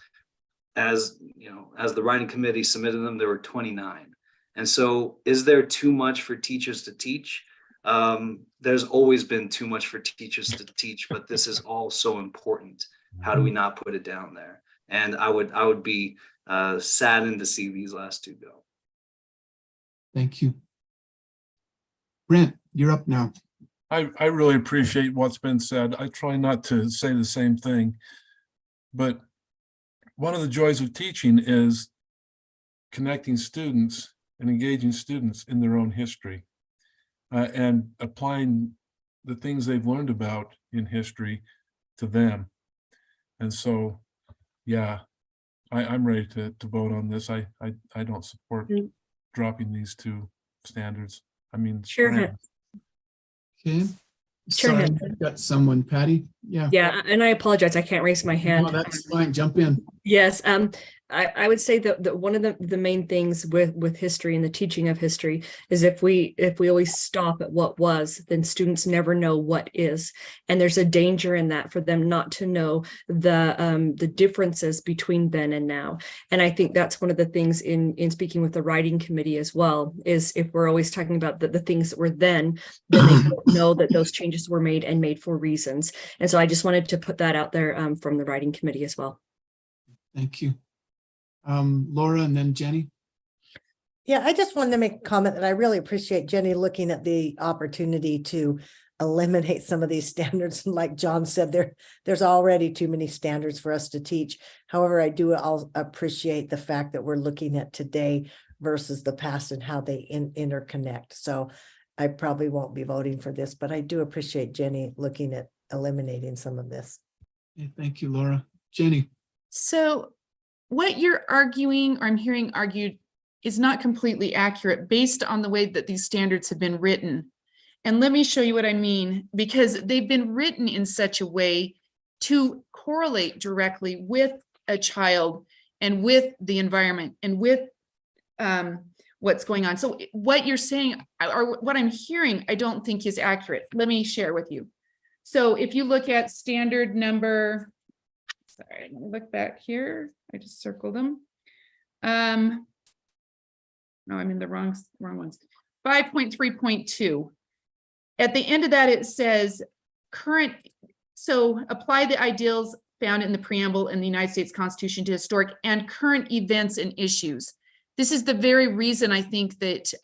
[SPEAKER 11] As you know, as the writing committee submitted them, there were 29. And so is there too much for teachers to teach? There's always been too much for teachers to teach, but this is all so important. How do we not put it down there? And I would be saddened to see these last 2 go.
[SPEAKER 1] Thank you. Brent, you're up now.
[SPEAKER 6] I really appreciate what's been said. I try not to say the same thing. But one of the joys of teaching is connecting students and engaging students in their own history and applying the things they've learned about in history to them. And so, yeah, I'm ready to vote on this. I don't support dropping these two standards. I mean,
[SPEAKER 4] Sure.
[SPEAKER 1] Okay.
[SPEAKER 4] Sure,
[SPEAKER 1] Sorry,
[SPEAKER 4] Hanson.
[SPEAKER 1] I've got someone, Patty. Yeah.
[SPEAKER 4] Yeah, and I apologize. I can't raise my hand.
[SPEAKER 1] No, that's fine. Jump in.
[SPEAKER 4] Yes, I would say that one of the main things with history and the teaching of history is if we always stop at what was, then students never know what is. And there's a danger in that for them not to know the differences between then and now. And I think that's one of the things in speaking with the writing committee as well, is if we're always talking about the things that were then they don't know that those changes were made and made for reasons. And so I just wanted to put that out there from the writing committee as well.
[SPEAKER 1] Thank you. Laura and then Jenny.
[SPEAKER 7] Yeah, I just wanted to make a comment that I really appreciate Jenny looking at the opportunity to eliminate some of these standards. And like John said, there's already too many standards for us to teach. However, I do appreciate the fact that we're looking at today versus the past and how they interconnect. So I probably won't be voting for this, but I do appreciate Jenny looking at eliminating some of this.
[SPEAKER 1] Okay, thank you, Laura. Jenny.
[SPEAKER 3] So what you're arguing, or I'm hearing argued, is not completely accurate based on the way that these standards have been written. And let me show you what I mean, because they've been written in such a way to correlate directly with a child and with the environment and with what's going on. So what you're saying, or what I'm hearing, I don't think is accurate. Let me share with you. So if you look at standard number, sorry, let me look back here. I just circled them. No, I'm in the wrong ones. 5.3.2. At the end of that, it says so apply the ideals found in the preamble in the United States Constitution to historic and current events and issues. This is the very reason I think that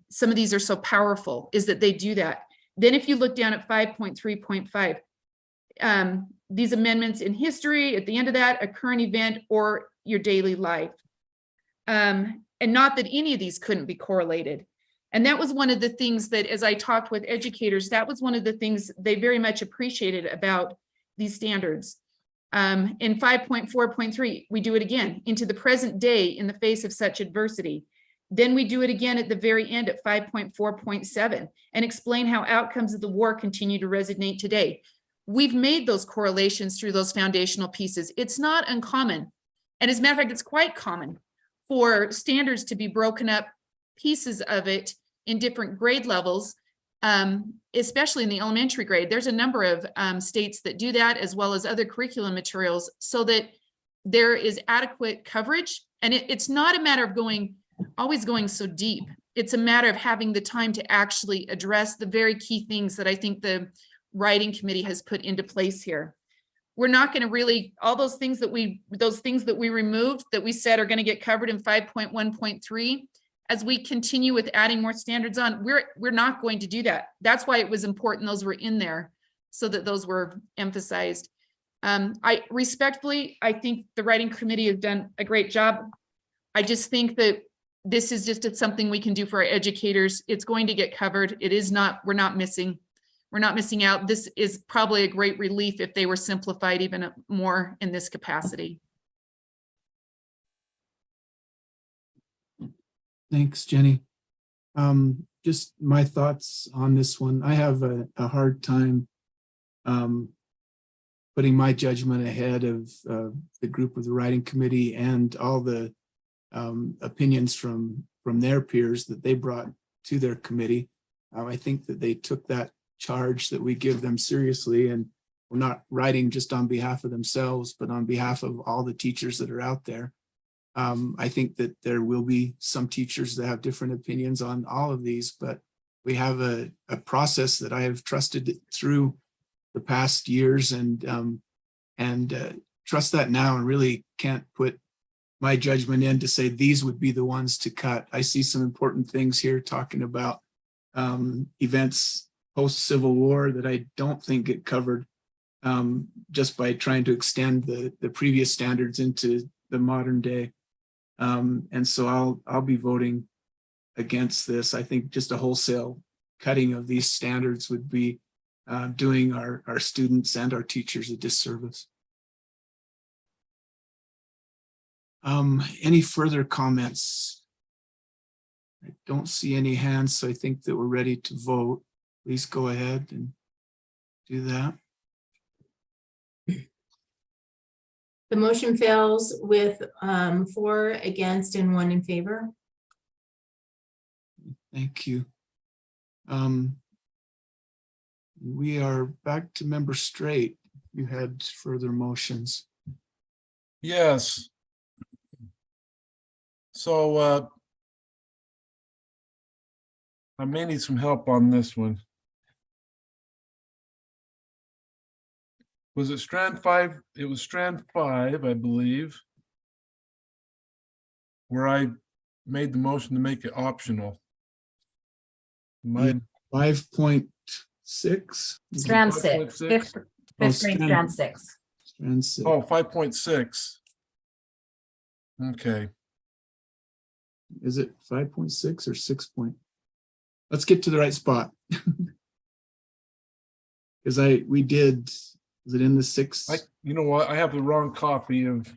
[SPEAKER 3] some of these are so powerful, is that they do that. Then if you look down at 5.3.5, these amendments in history, at the end of that, a current event or your daily life. And not that any of these couldn't be correlated. And that was one of the things that, as I talked with educators, that was one of the things they very much appreciated about these standards. In 5.4.3, we do it again, into the present day in the face of such adversity. Then we do it again at the very end at 5.4.7 and explain how outcomes of the war continue to resonate today. We've made those correlations through those foundational pieces. It's not uncommon. And as a matter of fact, it's quite common for standards to be broken up, pieces of it in different grade levels, especially in the elementary grade. There's a number of states that do that, as well as other curriculum materials, so that there is adequate coverage. And it's not a matter of always going so deep. It's a matter of having the time to actually address the very key things that I think the writing committee has put into place here. We're not going to really, all those things that we removed that we said are going to get covered in 5.1.3, as we continue with adding more standards on, we're not going to do that. That's why it was important those were in there, so that those were emphasized. I think the writing committee has done a great job. I just think that this is just something we can do for our educators. It's going to get covered. We're not missing out. This is probably a great relief if they were simplified even more in this capacity.
[SPEAKER 1] Thanks, Jenny. Just my thoughts on this one. I have a hard time putting my judgment ahead of the group of the writing committee and all the opinions from their peers that they brought to their committee. I think that they took that charge that we give them seriously, and we're not writing just on behalf of themselves, but on behalf of all the teachers that are out there. I think that there will be some teachers that have different opinions on all of these, but we have a process that I have trusted through the past years and trust that now, and really can't put my judgment in to say these would be the ones to cut. I see some important things here talking about events post-Civil War that I don't think get covered just by trying to extend the previous standards into the modern day. And so I'll be voting against this. I think just a wholesale cutting of these standards would be doing our students and our teachers a disservice. Any further comments? I don't see any hands, so I think that we're ready to vote. Please go ahead and do that.
[SPEAKER 9] The motion fails with 4 against and 1 in favor.
[SPEAKER 1] Thank you. We are back to Member Straight. You had further motions.
[SPEAKER 6] Yes. So I may need some help on this one. Was it strand 5? It was strand 5, I believe, where I made the motion to make it optional. My
[SPEAKER 1] 5.6.
[SPEAKER 10] Strand 6,
[SPEAKER 6] 5.6?
[SPEAKER 10] fifth grade, strand 6.
[SPEAKER 1] Strand 6.
[SPEAKER 6] Oh, 5.6. Okay.
[SPEAKER 1] Is it 5.6 or 6 point? Let's get to the right spot. Because we did, is it in the 6?
[SPEAKER 6] You know what? I have the wrong copy of.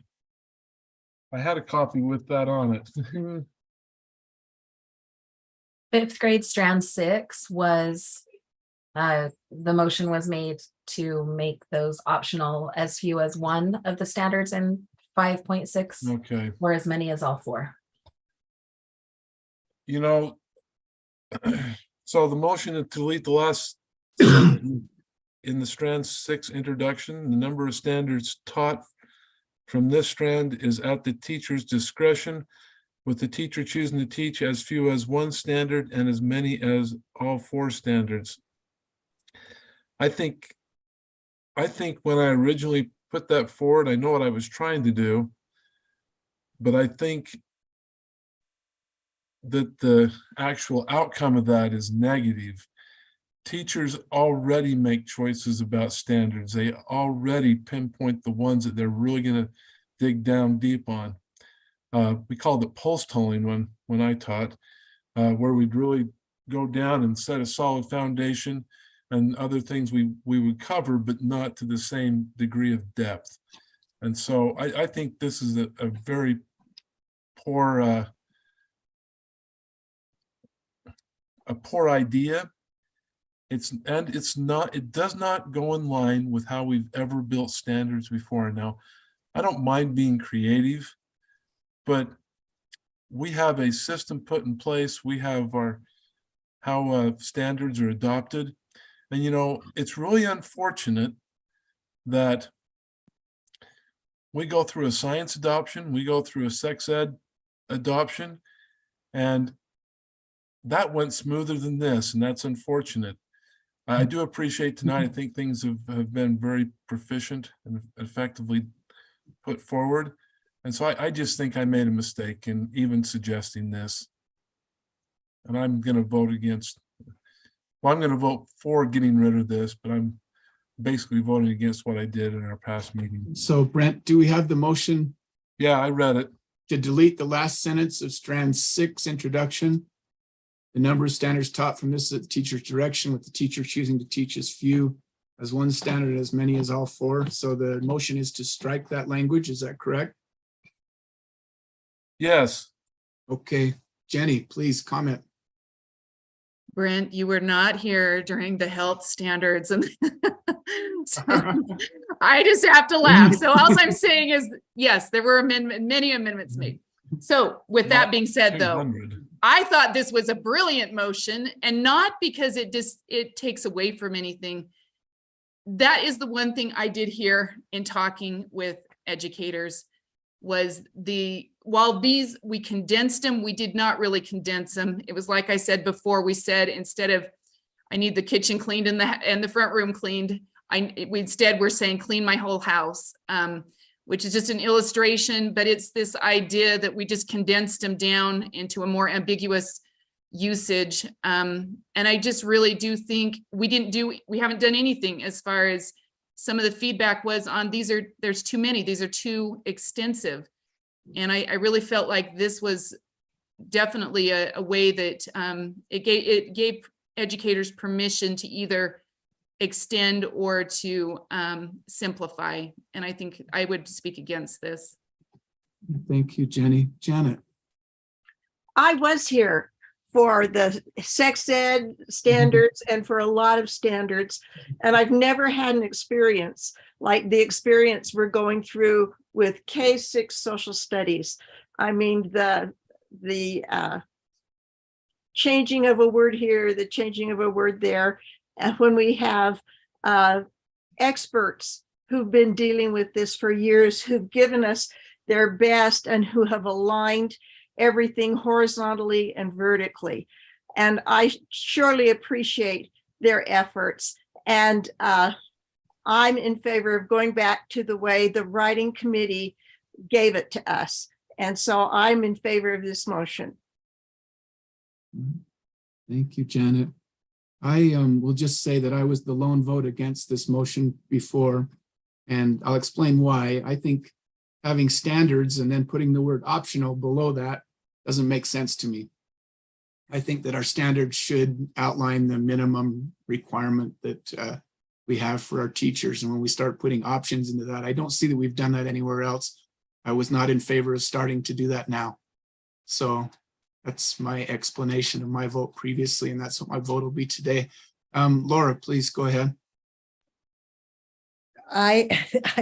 [SPEAKER 6] I had a copy with that on it.
[SPEAKER 10] 5th grade, strand 6 was, the motion was made to make those optional as few as 1 of the standards in 5.6,
[SPEAKER 6] Okay.
[SPEAKER 10] or as many as all 4.
[SPEAKER 6] You know, so the motion to delete the last in the strand 6 introduction, the number of standards taught from this strand is at the teacher's discretion, with the teacher choosing to teach as few as 1 standard and as many as all 4 standards. I think when I originally put that forward, I know what I was trying to do, but I think that the actual outcome of that is negative. Teachers already make choices about standards. They already pinpoint the ones that they're really going to dig down deep on. We called it pulse tolling when I taught, where we'd really go down and set a solid foundation, and other things we would cover, but not to the same degree of depth. And so I think this is a very poor idea. It does not go in line with how we've ever built standards before. Now, I don't mind being creative, but we have a system put in place. We have how standards are adopted. And, you know, it's really unfortunate that we go through a science adoption, we go through a sex ed adoption, and that went smoother than this, and that's unfortunate. I do appreciate tonight. I think things have been very proficient and effectively put forward. And so I just think I made a mistake in even suggesting this. And I'm going to vote against. Well, I'm going to vote for getting rid of this, but I'm basically voting against what I did in our past meeting.
[SPEAKER 1] So Brent, do we have the motion?
[SPEAKER 6] Yeah, I read it.
[SPEAKER 1] To delete the last sentence of strand 6 introduction. The number of standards taught from this at the teacher's direction, with the teacher choosing to teach as few as 1 standard, as many as all 4. So the motion is to strike that language. Is that correct?
[SPEAKER 6] Yes.
[SPEAKER 1] Okay. Jenny, please comment.
[SPEAKER 3] Brent, you were not here during the health standards, and so I just have to laugh. So all I'm saying is, yes, there were many amendments made. So with that being said, though, I thought this was a brilliant motion, and not because it takes away from anything. That is the one thing I did hear in talking with educators was while these, we condensed them, we did not really condense them. It was like I said before, we said, instead of, I need the kitchen cleaned and the front room cleaned, instead we're saying clean my whole house, which is just an illustration, but it's this idea that we just condensed them down into a more ambiguous usage. And I just really do think we haven't done anything as far as some of the feedback was on there's too many, these are too extensive. And I really felt like this was definitely a way that it gave educators permission to either extend or to simplify. And I think I would speak against this.
[SPEAKER 1] Thank you, Jenny. Janet.
[SPEAKER 8] I was here for the sex ed standards and for a lot of standards. And I've never had an experience like the experience we're going through with K-6 social studies. I mean, the changing of a word here, the changing of a word there. And when we have experts who've been dealing with this for years, who've given us their best and who have aligned everything horizontally and vertically. And I surely appreciate their efforts. And I'm in favor of going back to the way the writing committee gave it to us. And so I'm in favor of this motion.
[SPEAKER 1] Thank you, Janet. I will just say that I was the lone vote against this motion before, and I'll explain why. I think having standards and then putting the word optional below that doesn't make sense to me. I think that our standards should outline the minimum requirement that we have for our teachers. And when we start putting options into that, I don't see that we've done that anywhere else. I was not in favor of starting to do that now. So that's my explanation of my vote previously, and that's what my vote will be today. Laura, please go ahead.
[SPEAKER 7] I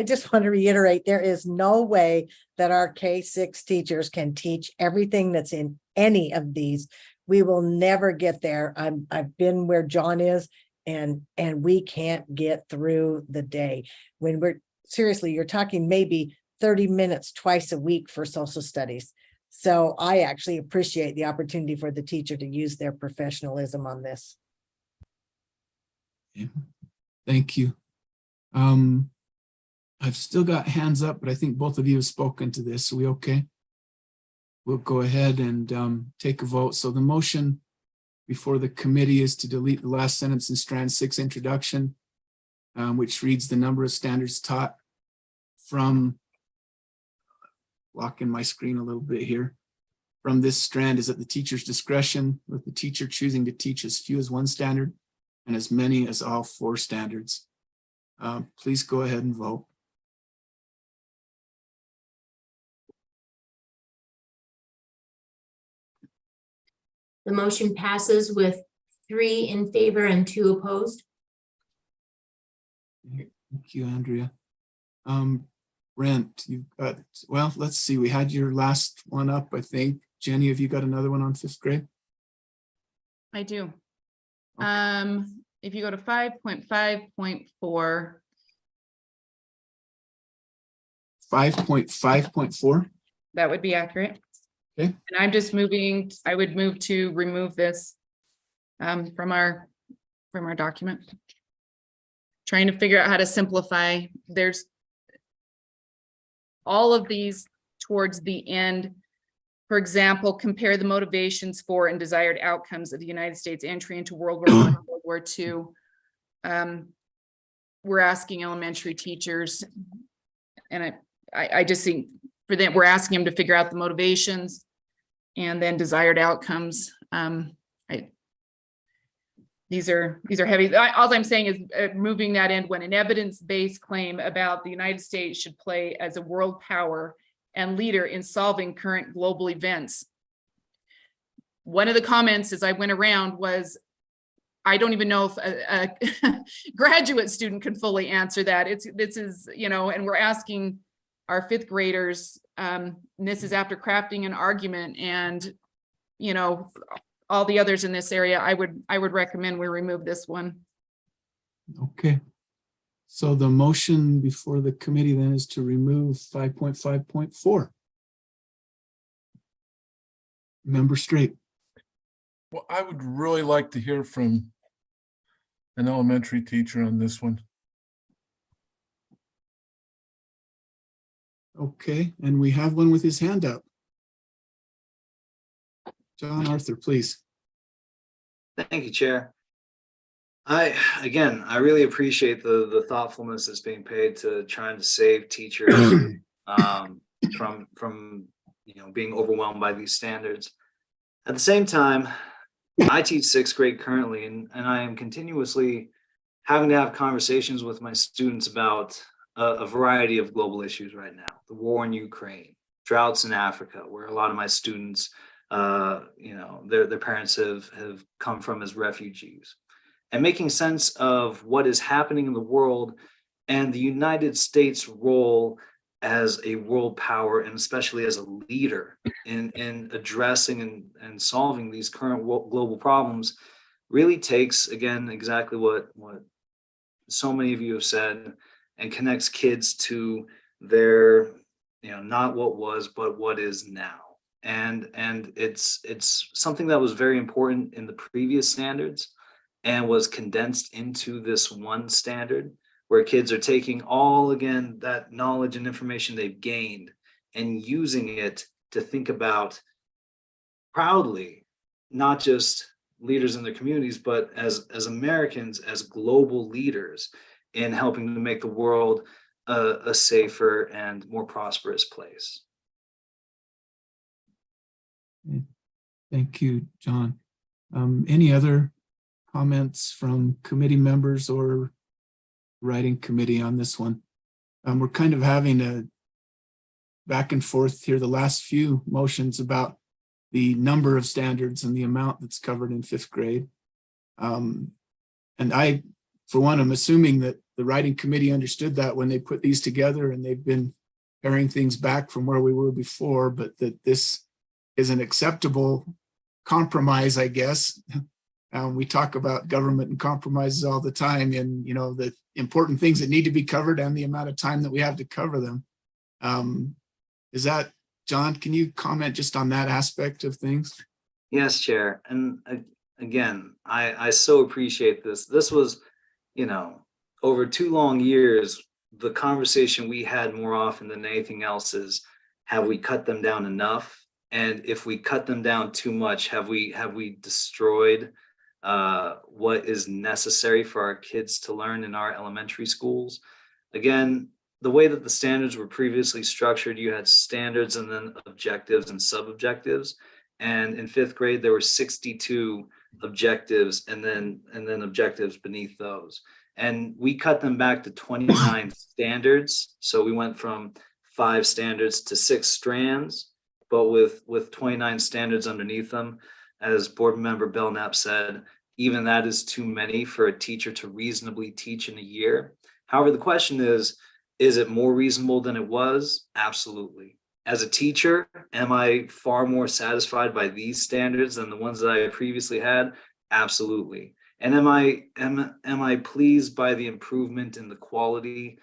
[SPEAKER 7] just want to reiterate, there is no way that our K-6 teachers can teach everything that's in any of these. We will never get there. I've been where John is, and we can't get through the day. When we're seriously, you're talking maybe 30 minutes twice a week for social studies. So I actually appreciate the opportunity for the teacher to use their professionalism on this.
[SPEAKER 1] Thank you. I've still got hands up, but I think both of you have spoken to this. Are we okay? We'll go ahead and take a vote. So the motion before the committee is to delete the last sentence in strand 6 introduction, which reads the number of standards taught from, locking my screen a little bit here, from this strand is at the teacher's discretion, with the teacher choosing to teach as few as one standard and as many as all 4 standards. Please go ahead and vote.
[SPEAKER 9] The motion passes with 3 in favor and 2 opposed.
[SPEAKER 1] Thank you, Andrea. Brent, you've got, well, let's see, we had your last one up, I think. Jenny, have you got another one on 5th grade?
[SPEAKER 3] I do.
[SPEAKER 1] Okay.
[SPEAKER 3] If you go to 5.5.4.
[SPEAKER 1] 5.5.4.
[SPEAKER 3] That would be accurate.
[SPEAKER 1] Okay.
[SPEAKER 3] And I'm just moving, I would move to remove this from our document. Trying to figure out how to simplify. There's all of these towards the end. For example, compare the motivations for and desired outcomes of the United States entry into World War I, World War II. We're asking elementary teachers, and I just think for them, we're asking them to figure out the motivations and then desired outcomes. These are heavy. All I'm saying is moving that in when an evidence-based claim about the United States should play as a world power and leader in solving current global events. One of the comments as I went around was, I don't even know if a graduate student can fully answer that. This is, you know, and we're asking our 5th graders, and this is after crafting an argument, and, you know, all the others in this area, I would recommend we remove this one.
[SPEAKER 1] Okay. So the motion before the committee then is to remove 5.5.4. Member Straight.
[SPEAKER 6] Well, I would really like to hear from an elementary teacher on this one.
[SPEAKER 1] Okay, and we have one with his hand up. John Arthur, please.
[SPEAKER 11] Thank you, Chair. I really appreciate the thoughtfulness that's being paid to trying to save teachers from being overwhelmed by these standards. At the same time, I teach 6th grade currently, and I am continuously having to have conversations with my students about a variety of global issues right now. The war in Ukraine, droughts in Africa, where a lot of my students, their parents have come from as refugees, and making sense of what is happening in the world and the United States' role as a world power, and especially as a leader in addressing and solving these current global problems, really takes, again, exactly what so many of you have said, and connects kids to their, not what was, but what is now. And it's something that was very important in the previous standards and was condensed into this one standard, where kids are taking all, again, that knowledge and information they've gained and using it to think about proudly, not just leaders in their communities, but as Americans, as global leaders in helping to make the world a safer and more prosperous place.
[SPEAKER 1] Thank you, John. Any other comments from committee members or writing committee on this one? We're kind of having a back and forth here, the last few motions about the number of standards and the amount that's covered in 5th grade. And I, for one, I'm assuming that the writing committee understood that when they put these together, and they've been paring things back from where we were before, but that this is an acceptable compromise, I guess. We talk about government and compromises all the time, and the important things that need to be covered and the amount of time that we have to cover them. Is that, John, can you comment just on that aspect of things?
[SPEAKER 11] Yes, Chair. And again, I so appreciate this. This was, over 2 long years, the conversation we had more often than anything else is, have we cut them down enough? And if we cut them down too much, have we destroyed what is necessary for our kids to learn in our elementary schools? Again, the way that the standards were previously structured, you had standards and then objectives and sub-objectives. And in 5th grade, there were 62 objectives and then objectives beneath those. And we cut them back to 29 standards. So we went from 5 standards to 6 strands, but with 29 standards underneath them. As Board Member Belknap said, even that is too many for a teacher to reasonably teach in a year. However, the question is it more reasonable than it was? Absolutely. As a teacher, am I far more satisfied by these standards than the ones that I previously had? Absolutely. And am I pleased by the improvement in the quality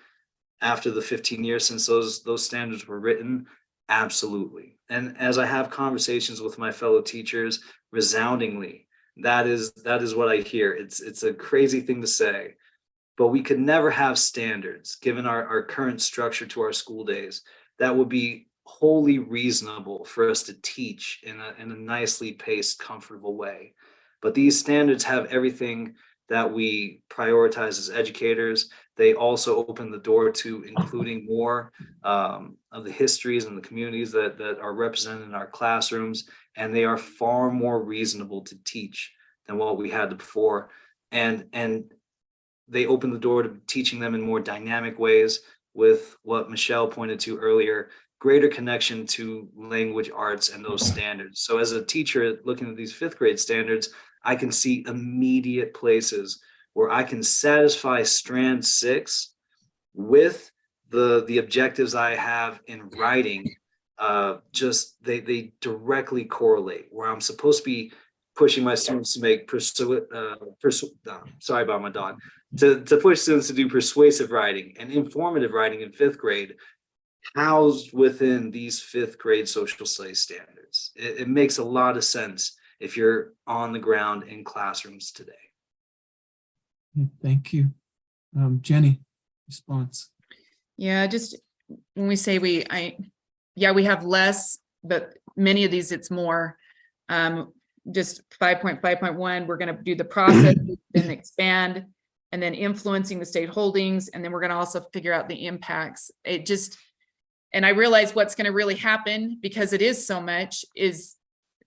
[SPEAKER 11] after the 15 years since those standards were written? Absolutely. And as I have conversations with my fellow teachers, resoundingly, that is what I hear. It's a crazy thing to say, but we could never have standards given our current structure to our school days that would be wholly reasonable for us to teach in a nicely paced, comfortable way. But these standards have everything that we prioritize as educators. They also open the door to including more of the histories and the communities that are represented in our classrooms, and they are far more reasonable to teach than what we had before. And they open the door to teaching them in more dynamic ways with what Michelle pointed to earlier, greater connection to language arts and those standards. So as a teacher looking at these 5th grade standards, I can see immediate places where I can satisfy strand 6 with the objectives I have in writing. Just they directly correlate, where I'm supposed to be pushing my students to make sorry about my dog, to push students to do persuasive writing and informative writing in 5th grade, housed within these 5th grade social studies standards. It makes a lot of sense if you're on the ground in classrooms today.
[SPEAKER 1] Thank you. Jenny, response.
[SPEAKER 3] Yeah, just when we say we have less, but many of these it's more. just 5.5.1, we're going to do the process, then expand, and then influencing the state holdings. And then we're going to also figure out the impacts. And I realize what's going to really happen, because it is so much, is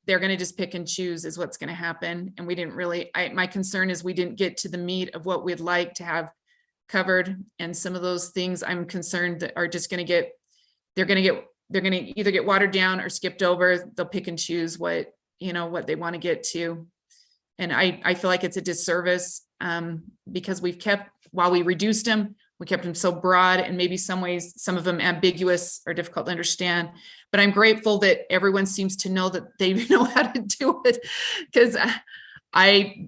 [SPEAKER 3] they're going to just pick and choose is what's going to happen. And we didn't really, my concern is we didn't get to the meat of what we'd like to have covered. And some of those things I'm concerned that are just going to get, they're going to either get watered down or skipped over. They'll pick and choose what they want to get to. And I feel like it's a disservice because while we reduced them, we kept them so broad, and maybe some ways, some of them ambiguous or difficult to understand. But I'm grateful that everyone seems to know that they know how to do it, because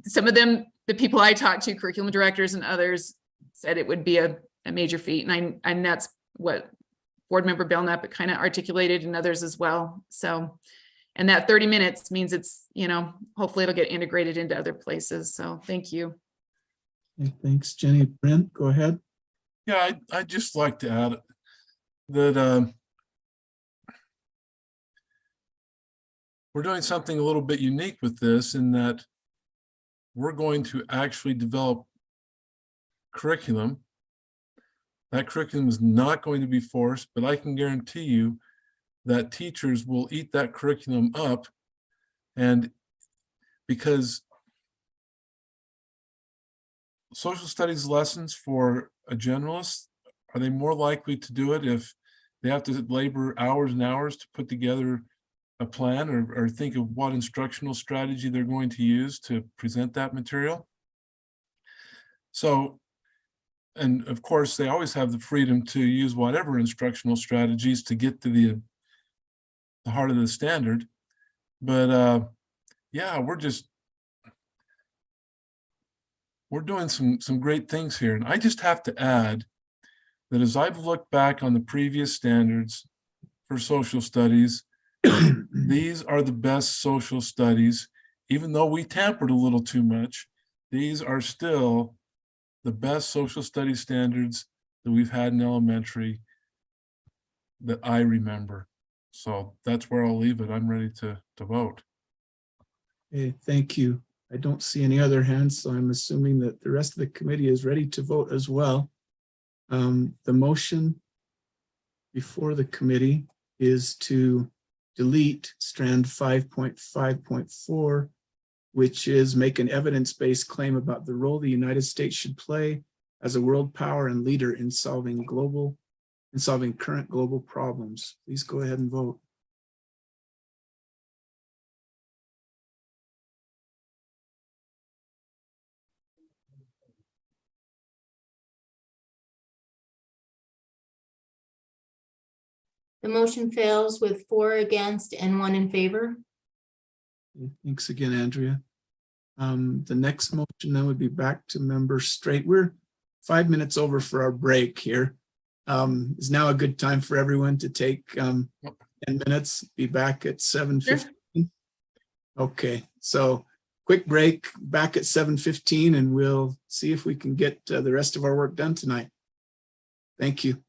[SPEAKER 3] some of them, the people I talked to, curriculum directors and others, said it would be a major feat. And that's what Board Member Belknap kind of articulated, and others as well. So, and that 30 minutes means it's, hopefully it'll get integrated into other places. So thank you.
[SPEAKER 1] Okay, thanks, Jenny. Brent, go ahead.
[SPEAKER 6] Yeah, I'd just like to add that we're doing something a little bit unique with this, in that we're going to actually develop curriculum. That curriculum is not going to be forced, but I can guarantee you that teachers will eat that curriculum up. And because social studies lessons for a generalist, are they more likely to do it if they have to labor hours and hours to put together a plan or think of what instructional strategy they're going to use to present that material? So, and of course, they always have the freedom to use whatever instructional strategies to get to the heart of the standard. But yeah, we're doing some great things here. And I just have to add that as I've looked back on the previous standards for social studies, these are the best social studies. Even though we tampered a little too much, these are still the best social studies standards that we've had in elementary that I remember. So that's where I'll leave it. I'm ready to vote.
[SPEAKER 1] Okay, thank you. I don't see any other hands, so I'm assuming that the rest of the committee is ready to vote as well. The motion before the committee is to delete strand 5.5.4, which is make an evidence-based claim about the role the United States should play as a world power and leader in solving current global problems. Please go ahead and vote.
[SPEAKER 9] The motion fails with 4 against and 1 in favor.
[SPEAKER 1] Thanks again, Andrea. The next motion then would be back to member Straight. We're 5 minutes over for our break here. Is now a good time for everyone to take 10 minutes, be back at 7:15? Sure. Okay, so quick break, back at 7:15, and we'll see if we can get the rest of our work done tonight. Thank you.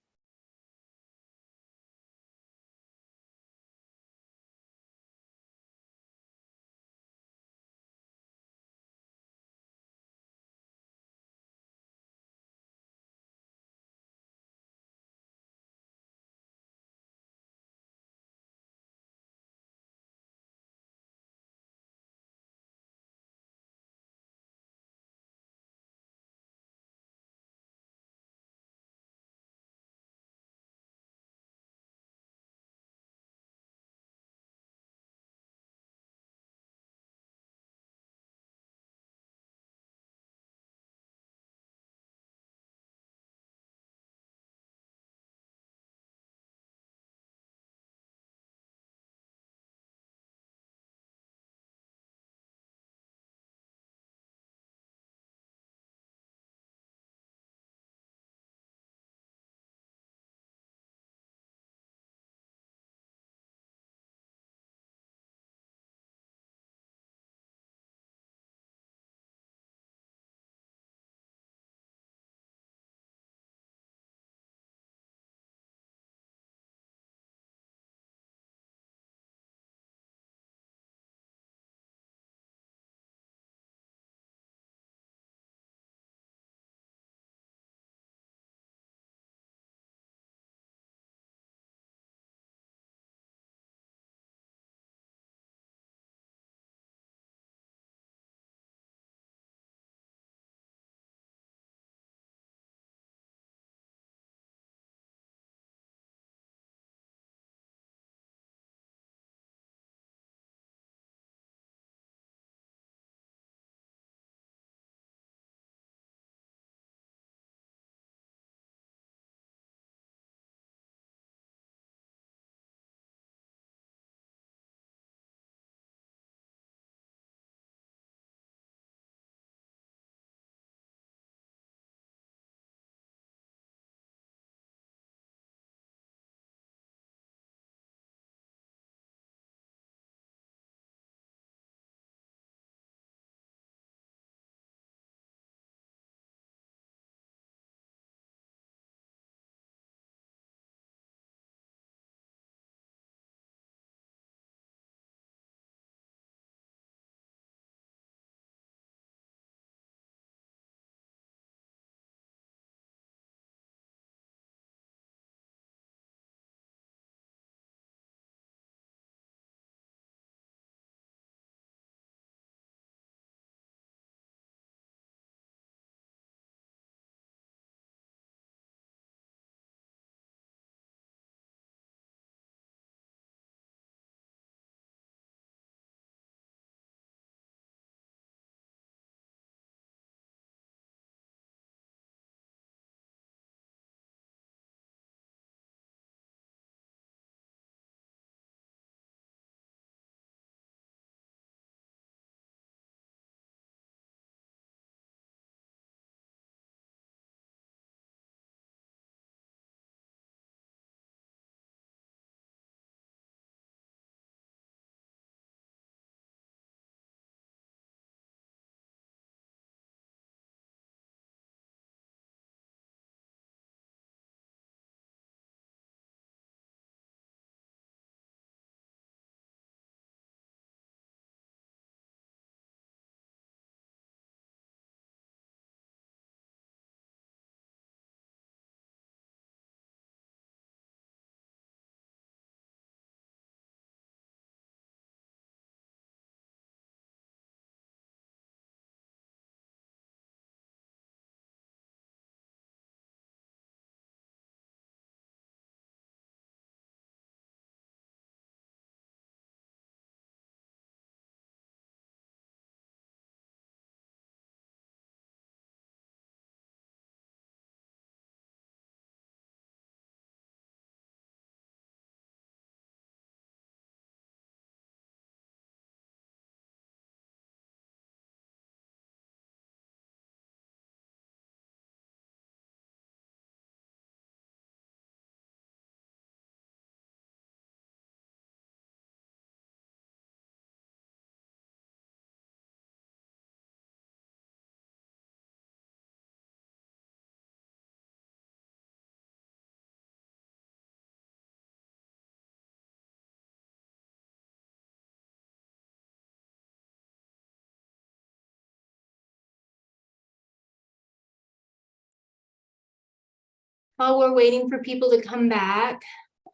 [SPEAKER 9] While we're waiting for people to come back,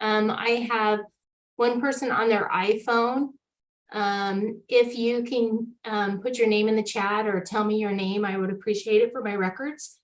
[SPEAKER 9] I have one person on their iPhone. If you can put your name in the chat or tell me your name, I would appreciate it for my records.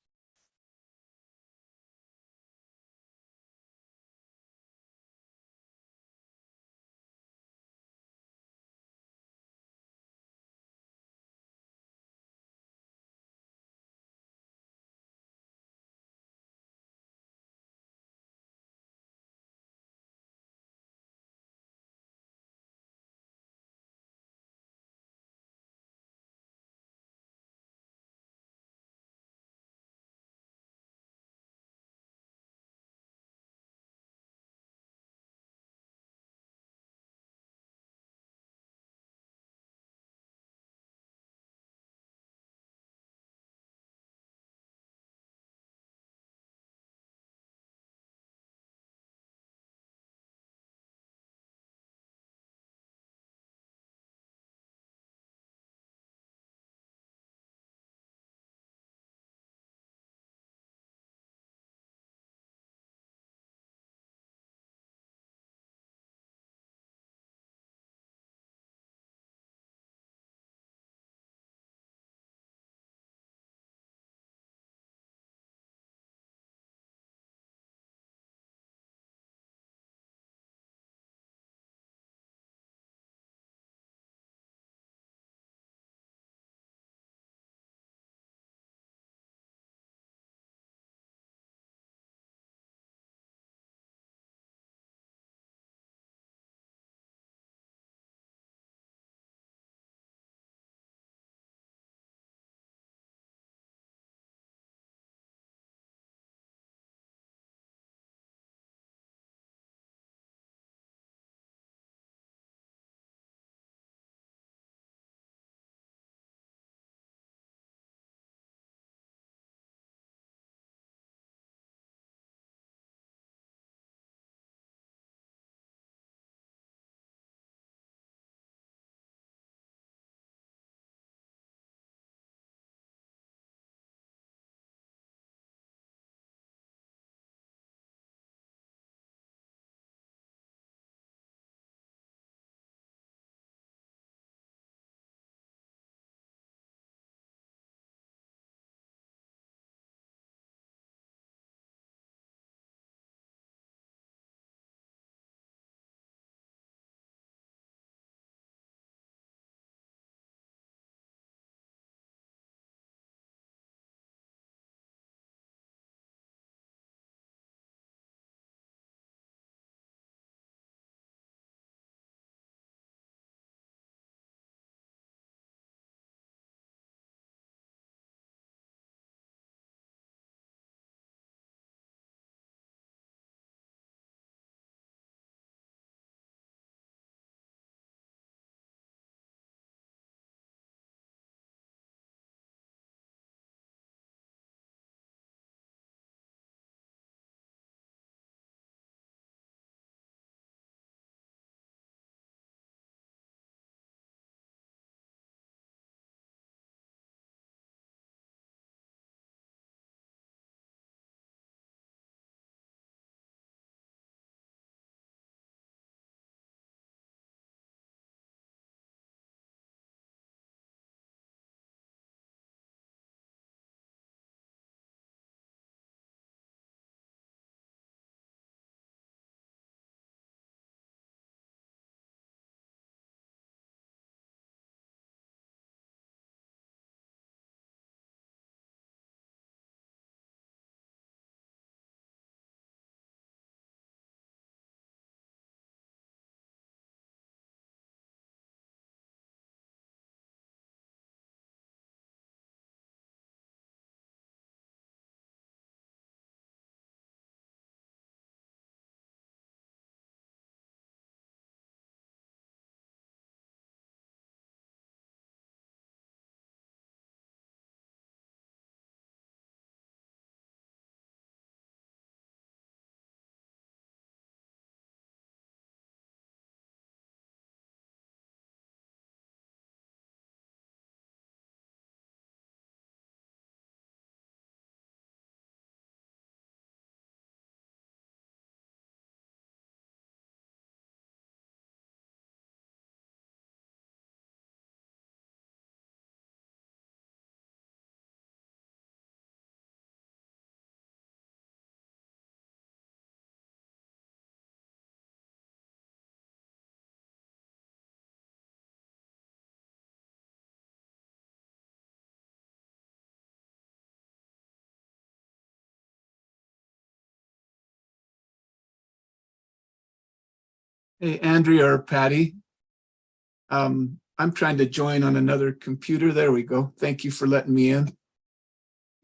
[SPEAKER 1] Hey, Andrea or Patty. I'm trying to join on another computer. There we go. Thank you for letting me in.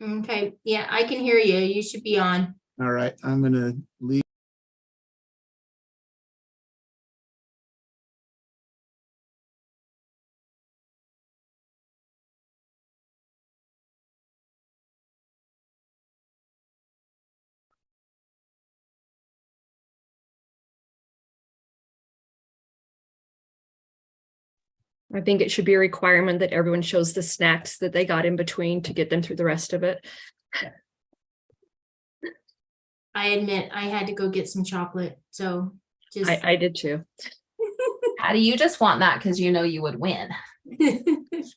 [SPEAKER 9] Okay, yeah, I can hear you. You should be on.
[SPEAKER 1] All right, I'm gonna leave.
[SPEAKER 4] I think it should be a requirement that everyone shows the snacks that they got in between to get them through the rest of it.
[SPEAKER 9] I admit I had to go get some chocolate, so just.
[SPEAKER 4] I did too.
[SPEAKER 10] How do you just want that because you know you would win?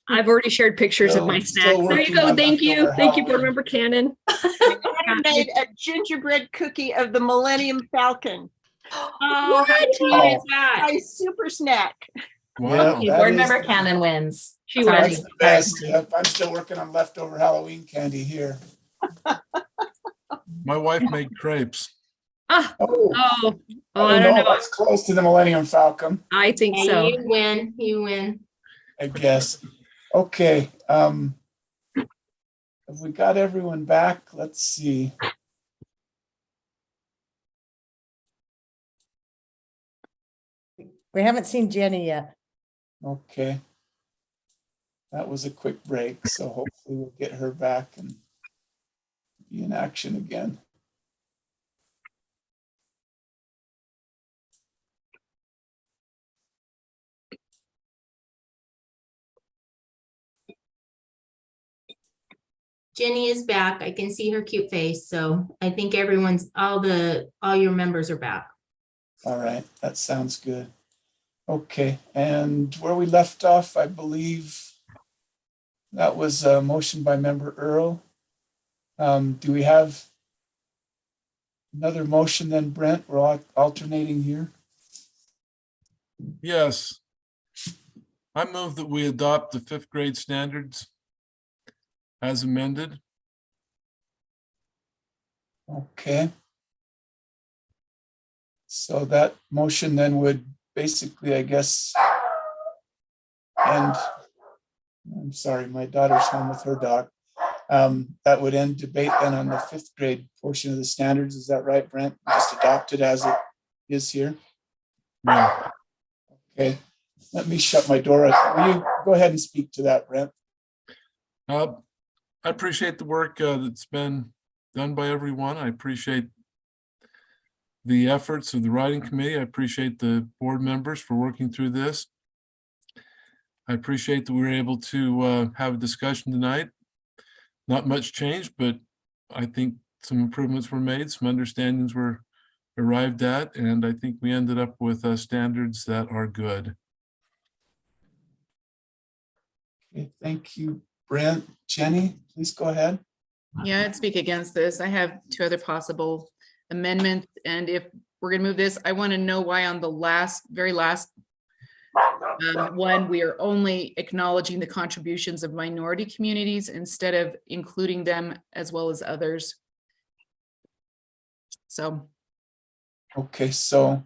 [SPEAKER 4] I've already shared pictures of my
[SPEAKER 1] Still
[SPEAKER 4] snacks. There you
[SPEAKER 1] working
[SPEAKER 4] go.
[SPEAKER 1] on
[SPEAKER 4] Thank you.
[SPEAKER 1] leftover
[SPEAKER 4] Thank you, Board
[SPEAKER 1] Halloween.
[SPEAKER 4] Member Cannon.
[SPEAKER 8] I made a gingerbread cookie of the Millennium Falcon.
[SPEAKER 9] Oh, how
[SPEAKER 4] What?
[SPEAKER 9] cute
[SPEAKER 1] Oh.
[SPEAKER 9] is that?
[SPEAKER 8] My super snack.
[SPEAKER 6] Wow.
[SPEAKER 1] Yeah. That
[SPEAKER 10] Board
[SPEAKER 1] is
[SPEAKER 10] Member
[SPEAKER 1] the-
[SPEAKER 10] Cannon wins.
[SPEAKER 4] She
[SPEAKER 10] Sorry.
[SPEAKER 1] That's the best. Yep, I'm still working on leftover Halloween candy here.
[SPEAKER 6] My wife made crepes.
[SPEAKER 4] Oh,
[SPEAKER 1] Oh,
[SPEAKER 4] I don't know.
[SPEAKER 1] That's close to the Millennium Falcon,
[SPEAKER 4] I think
[SPEAKER 9] Yeah,
[SPEAKER 4] so.
[SPEAKER 9] you win, you win.
[SPEAKER 1] I guess. Okay, have we got everyone back? Let's see.
[SPEAKER 7] We haven't seen Jenny yet.
[SPEAKER 1] Okay. That was a quick break, so hopefully we'll get her back and be in action again.
[SPEAKER 9] Jenny is back. I can see her cute face, so I think all your members are back.
[SPEAKER 1] All right, that sounds good. Okay, and where we left off, I believe that was a motion by Member Earl. Do we have another motion then, Brent? We're all alternating here.
[SPEAKER 6] Yes. I move that we adopt the 5th grade standards as amended.
[SPEAKER 1] Okay. So that motion then would basically, I guess, end. I'm sorry, my daughter's home with her dog. That would end debate then on the 5th grade portion of the standards. Is that right, Brent? Just adopt it as it is here.
[SPEAKER 6] Yeah.
[SPEAKER 1] Okay. Let me shut my door. Will you go ahead and speak to that, Brent?
[SPEAKER 6] I appreciate the work that's been done by everyone. I appreciate the efforts of the writing committee. I appreciate the board members for working through this. I appreciate that we were able to have a discussion tonight. Not much changed, but I think some improvements were made, some understandings were arrived at, and I think we ended up with standards that are good.
[SPEAKER 1] Okay, thank you, Brent. Jenny, please go ahead.
[SPEAKER 3] Yeah, I'd speak against this. I have two other possible amendments, and if we're gonna move this, I want to know why on the very last one, we are only acknowledging the contributions of minority communities instead of including them as well as others. So
[SPEAKER 1] Okay, so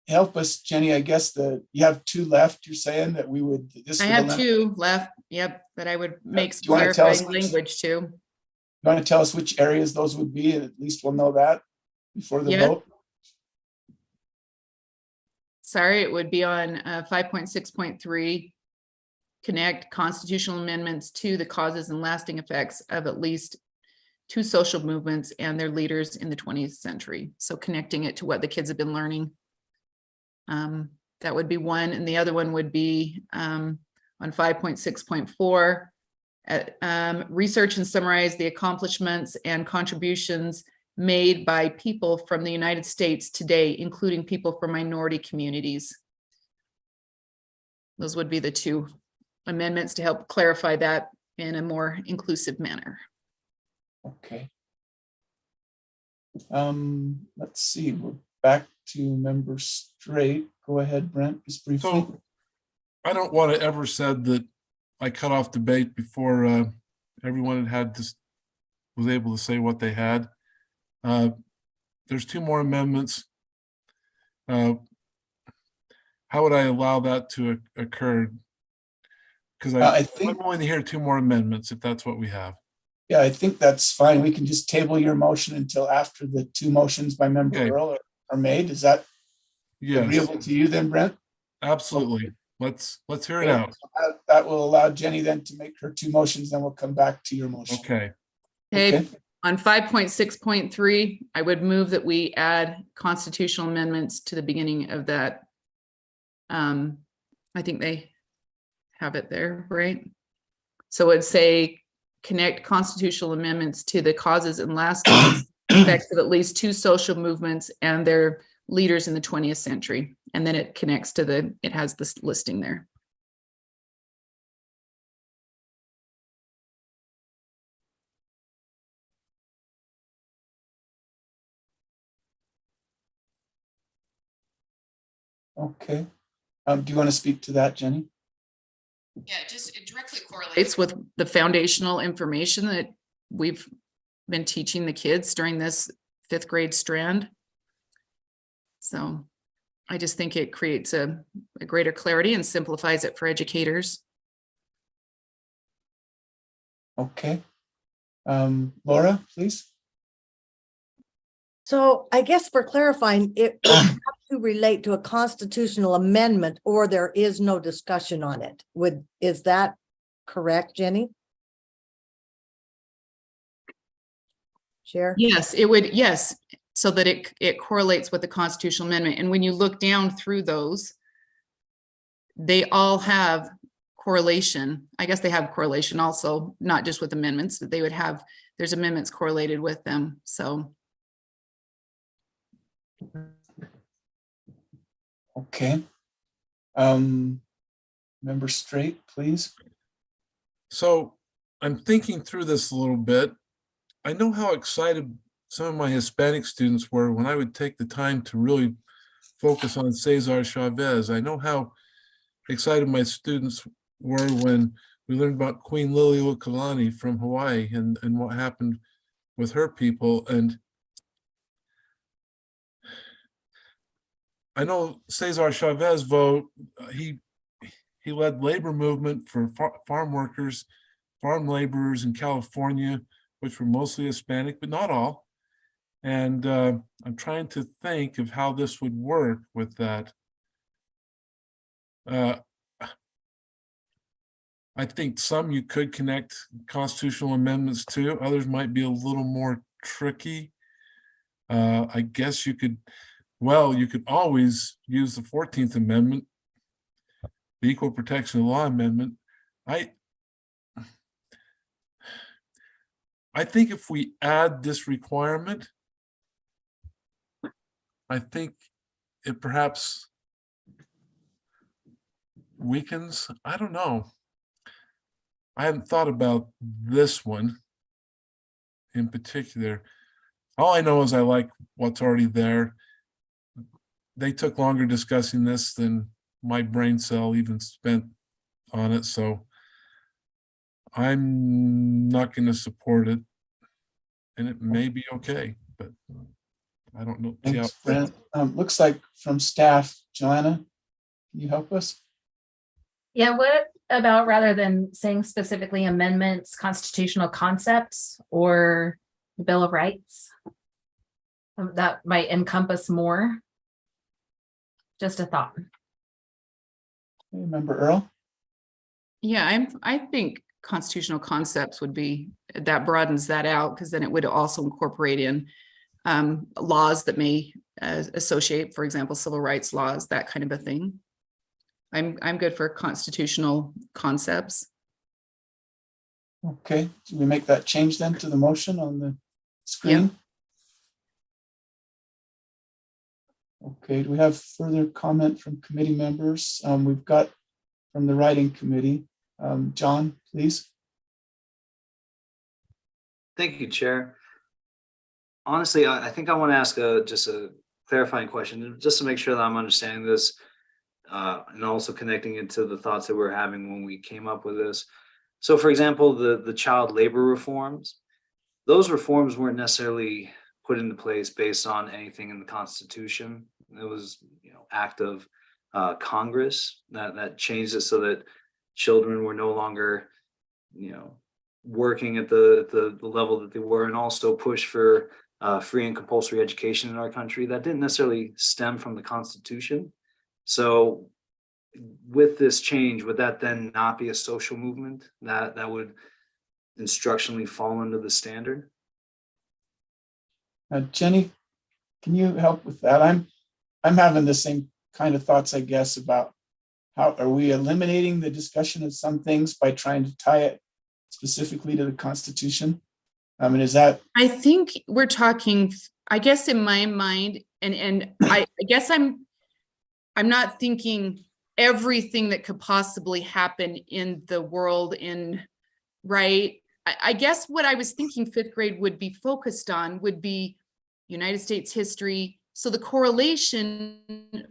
[SPEAKER 1] help us, Jenny. I guess you have two left. You're saying that we would.
[SPEAKER 3] I have two left, yep, that I would make
[SPEAKER 1] Do
[SPEAKER 3] some
[SPEAKER 1] you wanna tell us
[SPEAKER 3] clarifying language to.
[SPEAKER 1] You want to tell us which areas those would be, and at least we'll know that before the
[SPEAKER 3] Yeah.
[SPEAKER 1] vote?
[SPEAKER 3] Sorry, it would be on 5.6.3. Connect constitutional amendments to the causes and lasting effects of at least two social movements and their leaders in the 20th century. So connecting it to what the kids have been learning. That would be one. And the other one would be on 5.6.4. Research and summarize the accomplishments and contributions made by people from the United States today, including people from minority communities. Those would be the two amendments to help clarify that in a more inclusive manner.
[SPEAKER 1] Okay. Let's see, we're back to member Straight. Go ahead, Brent, just briefly.
[SPEAKER 6] So I don't want to ever said that I cut off debate before everyone was able to say what they had. There's two more amendments. how would I allow that to occur? Because
[SPEAKER 1] I think,
[SPEAKER 6] I'm willing to hear 2 more amendments if that's what we have.
[SPEAKER 1] yeah, I think that's fine. We can just table your motion until after the 2 motions by member
[SPEAKER 6] Okay.
[SPEAKER 1] Earl are made. Is that
[SPEAKER 6] Yes,
[SPEAKER 1] agreeable to you then, Brent?
[SPEAKER 6] absolutely. Let's hear it
[SPEAKER 1] Okay,
[SPEAKER 6] out.
[SPEAKER 1] so that will allow Jenny then to make her 2 motions, then we'll come back to your motion.
[SPEAKER 6] Okay,
[SPEAKER 3] Okay,
[SPEAKER 1] Okay.
[SPEAKER 3] on 5.6.3, I would move that we add constitutional amendments to the beginning of that. I think they have it there, right? So it'd say connect constitutional amendments to the causes and lasting effects of at least 2 social movements and their leaders in the 20th century. And then it connects to it has this listing there.
[SPEAKER 1] Okay. Do you want to speak to that, Jenny?
[SPEAKER 3] Yeah, it directly correlates with the foundational information that we've been teaching the kids during this 5th grade strand. So I just think it creates a greater clarity and simplifies it for educators.
[SPEAKER 1] Okay. Laura, please.
[SPEAKER 7] So I guess for clarifying, it would have to relate to a constitutional amendment or there is no discussion on it. Is that correct, Jenny? Chair?
[SPEAKER 3] Yes, it would, yes, so that it correlates with the constitutional amendment. And when you look down through those, they all have correlation. I guess they have correlation also, not just with amendments, but they would have, there's amendments correlated with them, so.
[SPEAKER 1] Okay. Member Straight, please.
[SPEAKER 6] so I'm thinking through this a little bit. I know how excited some of my Hispanic students were when I would take the time to really focus on Cesar Chavez. I know how excited my students were when we learned about Queen Liliuokalani from Hawaii and what happened with her people. And I know Cesar Chavez he led labor movement for farm workers, farm laborers in California, which were mostly Hispanic, but not all. And I'm trying to think of how this would work with that. I think some you could connect constitutional amendments to, others might be a little more tricky. I guess you could always use the 14th Amendment, the Equal Protection of Law Amendment. I think if we add this requirement, I think it perhaps weakens. I don't know. I hadn't thought about this one in particular. All I know is I like what's already there. They took longer discussing this than my brain cell even spent on it, so I'm not going to support it, and it may be okay, but I don't know.
[SPEAKER 1] Thanks, Brent. Looks like from staff, Joanna, can you help us?
[SPEAKER 10] Yeah, what about rather than saying specifically amendments, constitutional concepts, or the Bill of Rights? That might encompass more. Just a thought.
[SPEAKER 1] Member Earl?
[SPEAKER 3] Yeah, I think constitutional concepts would be, that broadens that out, because then it would also incorporate in laws that may associate, for example, civil rights laws, that kind of a thing. I'm good for constitutional concepts.
[SPEAKER 1] Okay, do we make that change then to the motion on the screen? Okay, do we have further comment from committee members? We've got from the writing committee. John, please.
[SPEAKER 11] Thank you, Chair. Honestly, I think I want to ask just a clarifying question, just to make sure that I'm understanding this, and also connecting it to the thoughts that we're having when we came up with this. So, for example, the child labor reforms, those reforms weren't necessarily put into place based on anything in the Constitution. It was, act of Congress that changed it so that children were no longer, working at the level that they were, and also push for free and compulsory education in our country. That didn't necessarily stem from the Constitution. So with this change, would that then not be a social movement that would instructionally fall under the standard?
[SPEAKER 1] Jenny, can you help with that? I'm having the same kind of thoughts, I guess, about how are we eliminating the discussion of some things by trying to tie it specifically to the Constitution? I mean, is that?
[SPEAKER 3] I think we're talking, I guess in my mind, and I guess I'm not thinking everything that could possibly happen in the world right? I guess what I was thinking fifth grade would be focused on would be United States history. So the correlation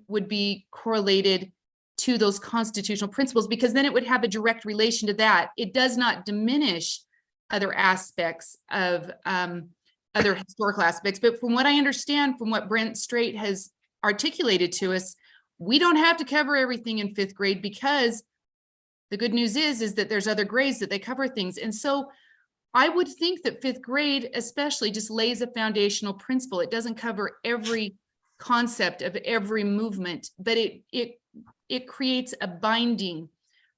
[SPEAKER 3] would be correlated to those constitutional principles, because then it would have a direct relation to that. It does not diminish other aspects of other historical aspects. But from what I understand, from what Brent Strait has articulated to us, we don't have to cover everything in fifth grade, because the good news is that there's other grades that they cover things. And so I would think that fifth grade especially just lays a foundational principle. It doesn't cover every concept of every movement, but it creates a binding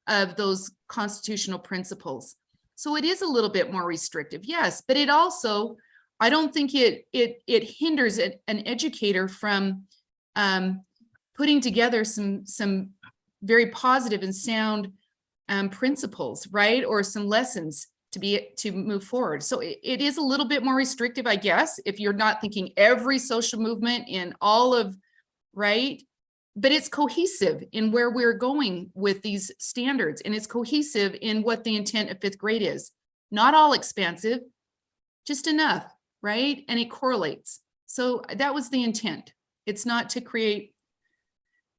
[SPEAKER 3] of those constitutional principles. So it is a little bit more restrictive, yes, but it also, I don't think it hinders an educator from putting together some very positive and sound principles, right? Or some lessons to move forward. So it is a little bit more restrictive, I guess, if you're not thinking every social movement in all of, right? But it's cohesive in where we're going with these standards, and it's cohesive in what the intent of fifth grade is. Not all expansive, just enough, right? And it correlates. So that was the intent. It's not to create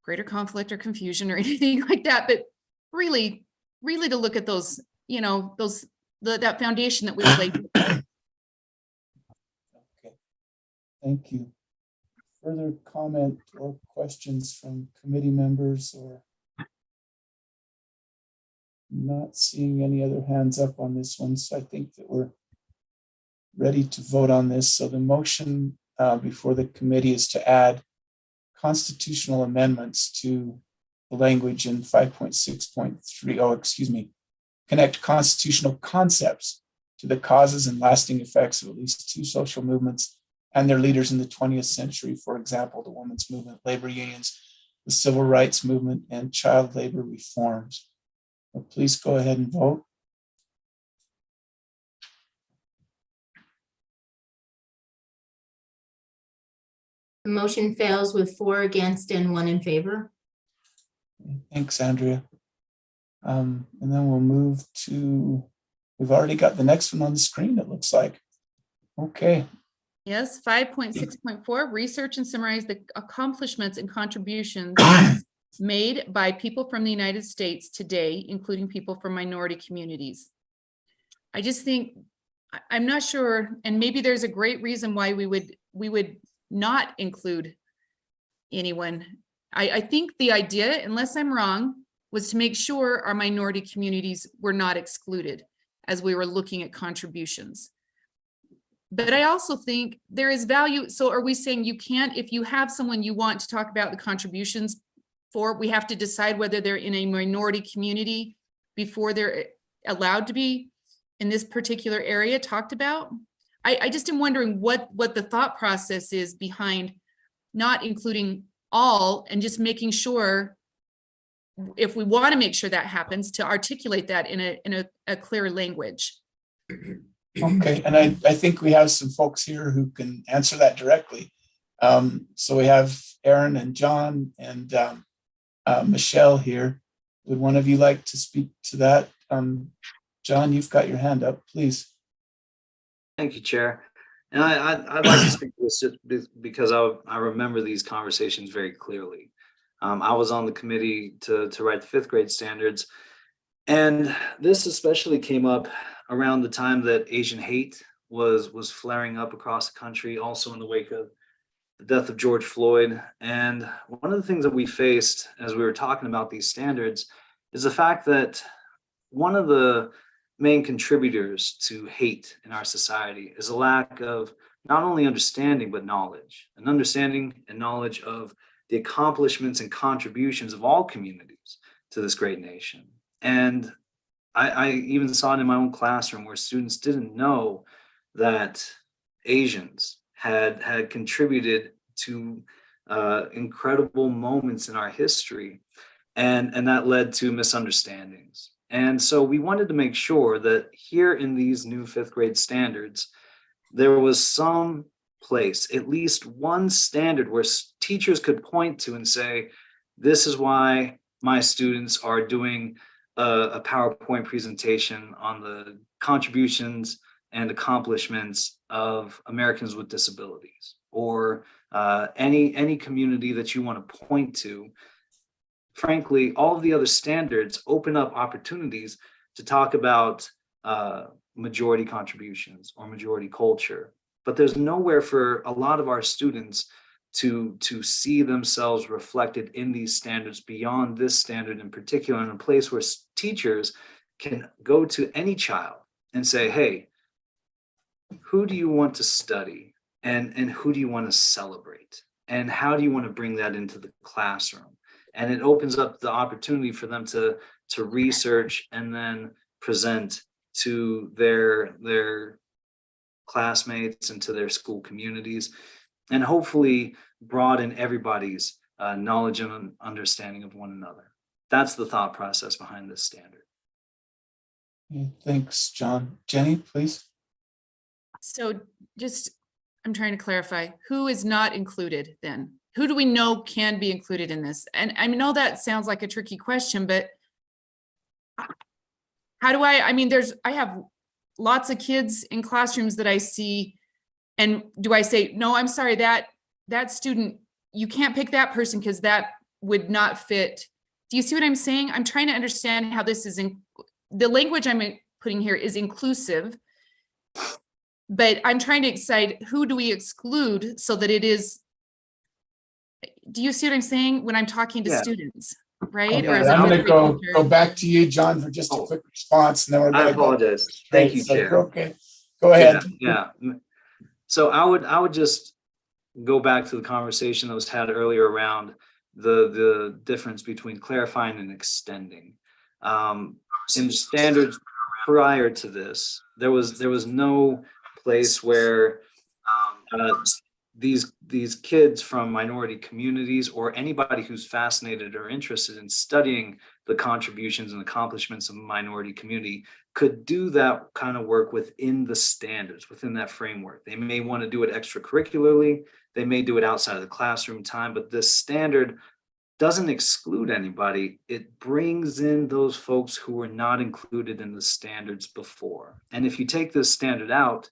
[SPEAKER 3] greater conflict or confusion or anything like that, but really to look at those, that foundation that we've laid.
[SPEAKER 1] Okay. Thank you. Further comment or questions from committee members, or not seeing any other hands up on this one. So I think that we're ready to vote on this. So the motion before the committee is to add constitutional amendments to the language in 5.6.3, connect constitutional concepts to the causes and lasting effects of at least two social movements and their leaders in the 20th century, for example, the women's movement, labor unions, the civil rights movement, and child labor reforms. So please go ahead and vote.
[SPEAKER 9] The motion fails with 4 against and 1 in favor.
[SPEAKER 1] Thanks, Andrea. And then we'll move to, we've already got the next one on the screen, it looks like. Okay.
[SPEAKER 3] Yes, 5.6.4, research and summarize the accomplishments and contributions made by people from the United States today, including people from minority communities. I just think, I'm not sure, and maybe there's a great reason why we would not include anyone. I think the idea, unless I'm wrong, was to make sure our minority communities were not excluded as we were looking at contributions. But I also think there is value. So are we saying you can't, if you have someone you want to talk about the contributions for, we have to decide whether they're in a minority community before they're allowed to be in this particular area talked about? I just am wondering what the thought process is behind not including all, and just making sure, if we want to make sure that happens, to articulate that in a clear language.
[SPEAKER 1] Okay, and I think we have some folks here who can answer that directly. So we have Aaron and John and Michelle here. Would one of you like to speak to that? John, you've got your hand up, please.
[SPEAKER 11] Thank you, Chair. And I'd like to speak to this just because I remember these conversations very clearly. I was on the committee to write the fifth grade standards, and this especially came up around the time that Asian hate was flaring up across the country, also in the wake of the death of George Floyd. And one of the things that we faced as we were talking about these standards is the fact that one of the main contributors to hate in our society is a lack of not only understanding, but knowledge, an understanding and knowledge of the accomplishments and contributions of all communities to this great nation. And I even saw it in my own classroom where students didn't know that Asians had contributed to incredible moments in our history, and that led to misunderstandings. And so we wanted to make sure that here in these new 5th grade standards, there was some place, at least one standard where teachers could point to and say, this is why my students are doing a PowerPoint presentation on the contributions and accomplishments of Americans with disabilities, or any community that you want to point to. Frankly, all of the other standards open up opportunities to talk about majority contributions or majority culture, but there's nowhere for a lot of our students to see themselves reflected in these standards beyond this standard in particular, in a place where teachers can go to any child and say, hey, who do you want to study, and who do you want to celebrate, and how do you want to bring that into the classroom? And it opens up the opportunity for them to research and then present to their classmates and to their school communities, and hopefully broaden everybody's knowledge and understanding of one another. That's the thought process behind this standard.
[SPEAKER 1] Thanks, John. Jenny, please.
[SPEAKER 3] So I'm trying to clarify, who is not included then? Who do we know can be included in this? And I know that sounds like a tricky question, but how do I mean, I have lots of kids in classrooms that I see, and do I say, no, I'm sorry, that student, you can't pick that person because that would not fit? Do you see what I'm saying? I'm trying to understand how this is the language I'm putting here is inclusive, but I'm trying to decide who do we exclude so that it is. Do you see what I'm saying when I'm talking to students, right?
[SPEAKER 1] Okay,
[SPEAKER 3] Or as
[SPEAKER 1] I'm
[SPEAKER 3] a
[SPEAKER 1] going to go back to you, John, for just a quick response. And then we're
[SPEAKER 11] I
[SPEAKER 1] going to
[SPEAKER 11] apologize. Thank you, Chair.
[SPEAKER 1] Okay, go ahead.
[SPEAKER 11] Yeah. So I would just go back to the conversation that was had earlier around the difference between clarifying and extending. In the standards prior to this, there was no place where these kids from minority communities or anybody who's fascinated or interested in studying the contributions and accomplishments of a minority community could do that kind of work within the standards, within that framework. They may want to do it extracurricularly, they may do it outside of the classroom time, but this standard doesn't exclude anybody. It brings in those folks who were not included in the standards before. And if you take this standard out,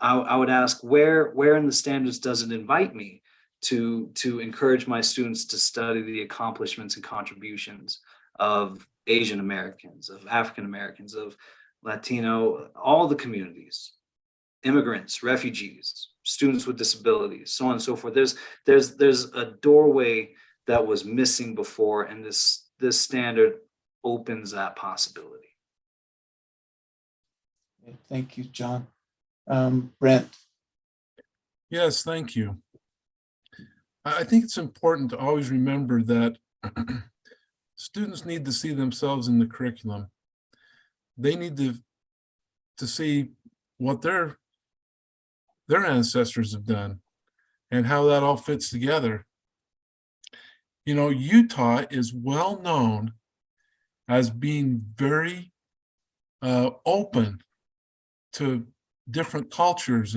[SPEAKER 11] I would ask where in the standards does it invite me to encourage my students to study the accomplishments and contributions of Asian Americans, of African Americans, of Latino, all the communities, immigrants, refugees, students with disabilities, so on and so forth. There's a doorway that was missing before, and this standard opens that possibility.
[SPEAKER 1] Thank you, John. Brent.
[SPEAKER 6] Yes, thank you. I think it's important to always remember that students need to see themselves in the curriculum. They need to see what their ancestors have done and how that all fits together. You know, Utah is well known as being very open to different cultures,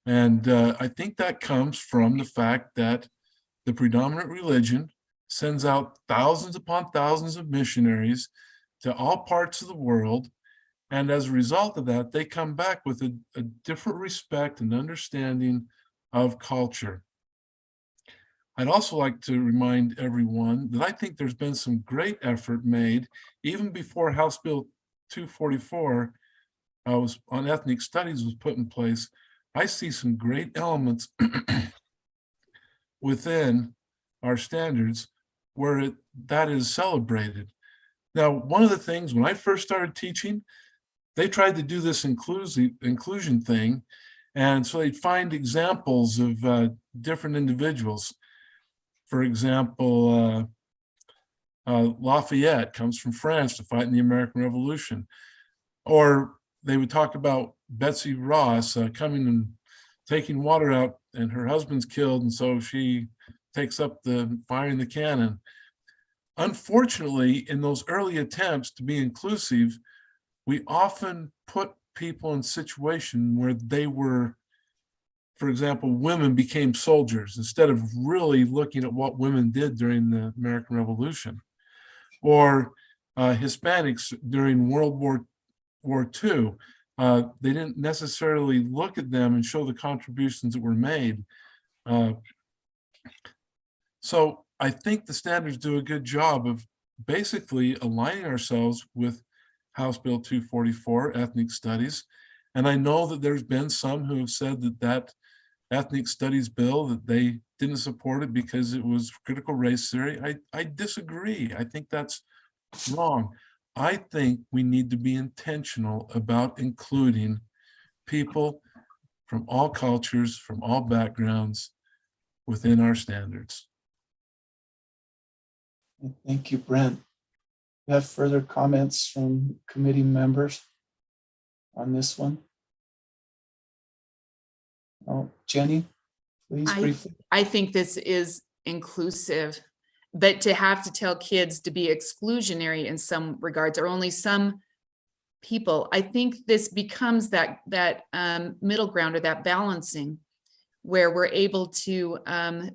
[SPEAKER 6] and I think that comes from the fact that the predominant religion sends out thousands upon thousands of missionaries to all parts of the world, and as a result of that, they come back with a different respect and understanding of culture. I'd also like to remind everyone that I think there's been some great effort made even before House Bill 244 was on ethnic studies was put in place. I see some great elements within our standards where that is celebrated. Now, one of the things when I first started teaching, they tried to do this inclusion thing. And so they'd find examples of different individuals. For example, Lafayette comes from France to fight in the American Revolution. Or they would talk about Betsy Ross coming and taking water out, and her husband's killed, and so she takes up the firing the cannon. Unfortunately, in those early attempts to be inclusive, we often put people in situations where they were, for example, women became soldiers instead of really looking at what women did during the American Revolution, or Hispanics during World War II. They didn't necessarily look at them and show the contributions that were made. So I think the standards do a good job of basically aligning ourselves with House Bill 244, ethnic studies. And I know that there's been some who have said that ethnic studies bill, that they didn't support it because it was critical race theory. I disagree. I think that's wrong. I think we need to be intentional about including people from all cultures, from all backgrounds within our standards.
[SPEAKER 1] Thank you, Brent. You have further comments from committee members on this one? Oh, Jenny, please briefly.
[SPEAKER 3] I think this is inclusive, but to have to tell kids to be exclusionary in some regards, or only some people, I think this becomes that middle ground, or that balancing, where we're able to,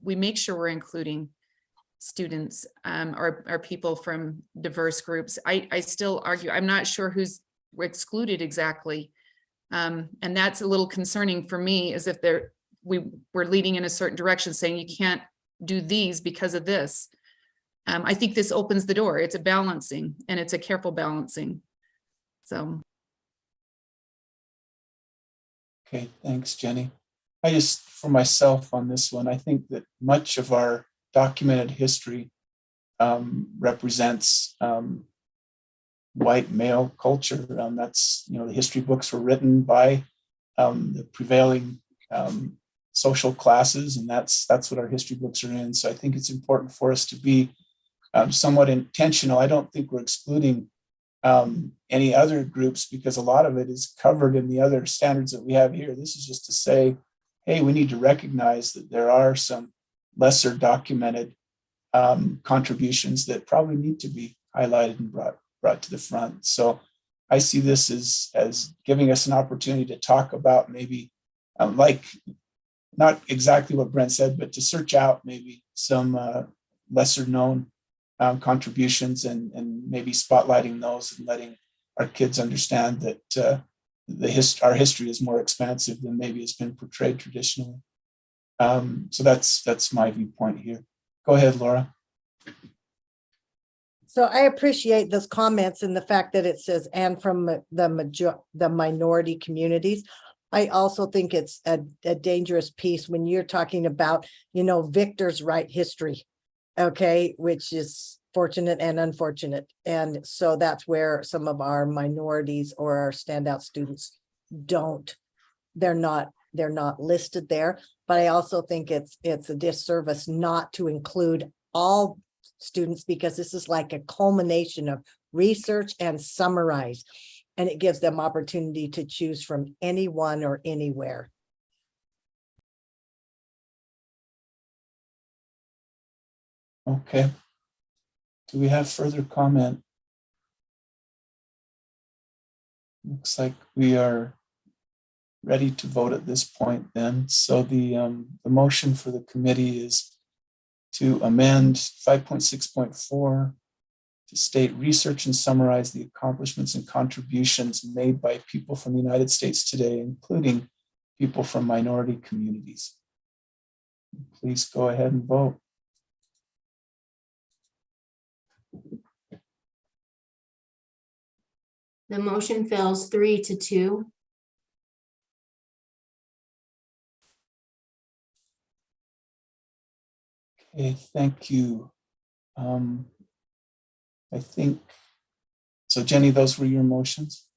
[SPEAKER 3] we make sure we're including students or people from diverse groups. I still argue, I'm not sure who's excluded exactly. And that's a little concerning for me, is if we're leading in a certain direction, saying you can't do these because of this. I think this opens the door. It's a balancing, and it's a careful balancing. So.
[SPEAKER 1] Okay, thanks, Jenny. I just, for myself on this one, I think that much of our documented history represents white male culture. That's, the history books were written by the prevailing social classes, and that's what our history books are in. So I think it's important for us to be somewhat intentional. I don't think we're excluding any other groups, because a lot of it is covered in the other standards that we have here. This is just to say, hey, we need to recognize that there are some lesser documented contributions that probably need to be highlighted and brought to the front. So I see this as giving us an opportunity to talk about maybe like, not exactly what Brent said, but to search out maybe some lesser known contributions and maybe spotlighting those and letting our kids understand that our history is more expansive than maybe it's been portrayed traditionally. So that's my viewpoint here. Go ahead, Laura.
[SPEAKER 7] So I appreciate those comments and the fact that it says, and from the minority communities. I also think it's a dangerous piece when you're talking about, victors write history, okay, which is fortunate and unfortunate. And so that's where some of our minorities or our standout students they're not listed there. But I also think it's a disservice not to include all students, because this is like a culmination of research and summarize, and it gives them opportunity to choose from anyone or anywhere.
[SPEAKER 1] Okay. Do we have further comment? Looks like we are ready to vote at this point then. So the motion for the committee is to amend 5.6.4 to state research and summarize the accomplishments and contributions made by people from the United States today, including people from minority communities. Please go ahead and vote.
[SPEAKER 9] The motion fails 3-2.
[SPEAKER 1] Okay, thank you. I think, so Jenny, those were your motions?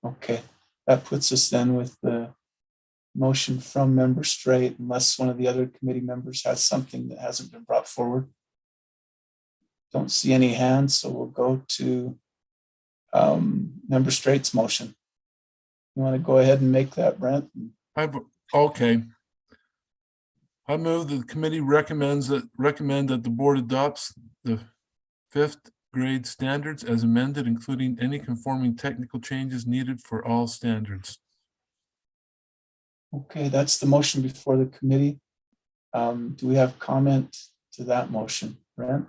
[SPEAKER 1] Okay, that puts us then with the motion from Member Straight, unless one of the other committee members has something that hasn't been brought forward. Don't see any hands, so we'll go to Member Straight's motion. You want to go ahead and make that, Brent?
[SPEAKER 6] Okay. I move that the committee recommend that the board adopts the 5th grade standards as amended, including any conforming technical changes needed for all standards.
[SPEAKER 1] Okay, that's the motion before the committee. Do we have comment to that motion, Brent?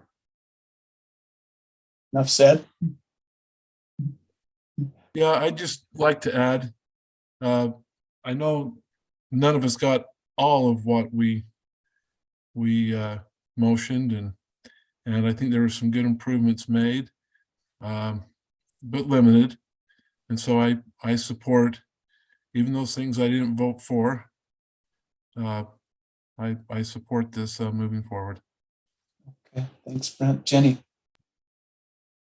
[SPEAKER 1] Enough said?
[SPEAKER 6] Yeah, I'd just like to add, I know none of us got all of what we motioned, and I think there were some good improvements made, but limited. And so I support, even those things I didn't vote for, I support this moving forward.
[SPEAKER 1] Okay, thanks, Brent. Jenny?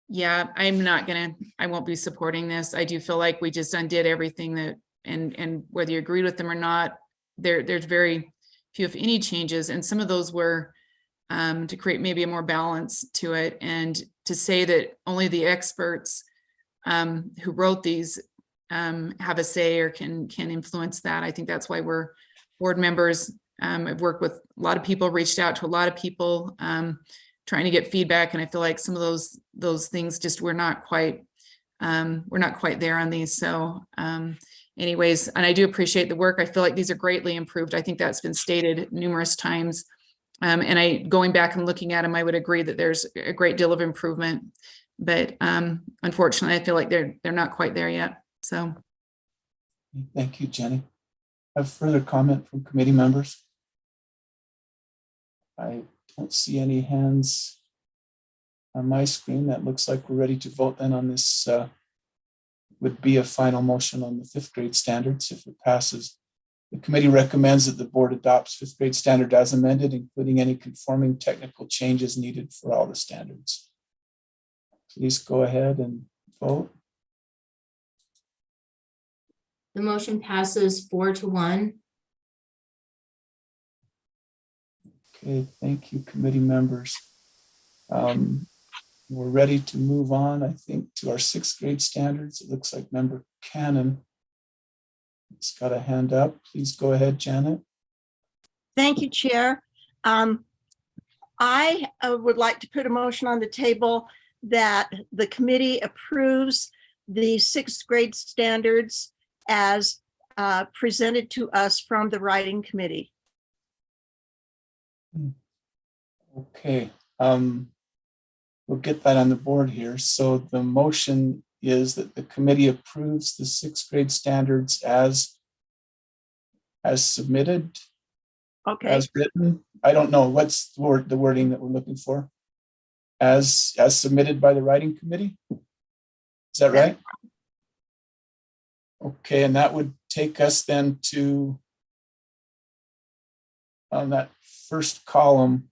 [SPEAKER 3] Yeah, I won't be supporting this. I do feel like we just undid everything that, and whether you agreed with them or not, there's very few, if any, changes. And some of those were to create maybe a more balance to it, and to say that only the experts who wrote these have a say or can influence that. I think that's why we're board members. I've worked with a lot of people, reached out to a lot of people, trying to get feedback, and I feel like some of those things just we're not quite there on these. So anyways, and I do appreciate the work. I feel like these are greatly improved. I think that's been stated numerous times. And going back and looking at them, I would agree that there's a great deal of improvement, but unfortunately, I feel like they're not quite there yet. So.
[SPEAKER 1] Thank you, Jenny. Have further comment from committee members? I don't see any hands on my screen. That looks like we're ready to vote then on this. Would be a final motion on the 5th grade standards if it passes. The committee recommends that the board adopts 5th grade standard as amended, including any conforming technical changes needed for all the standards. Please go ahead and vote.
[SPEAKER 9] The motion passes 4-1.
[SPEAKER 1] Okay, thank you, committee members. We're ready to move on, I think, to our 6th grade standards. It looks like Member Cannon has got a hand up. Please go ahead, Janet.
[SPEAKER 8] Thank you, Chair. I would like to put a motion on the table that the committee approves the 6th grade standards as presented to us from the writing committee.
[SPEAKER 1] Okay, we'll get that on the board here. So the motion is that the committee approves the 6th grade standards as submitted.
[SPEAKER 8] Okay.
[SPEAKER 1] As written. I don't know what's the wording that we're looking for. As submitted by the writing committee. Is that right? Okay, and that would take us then to on that first column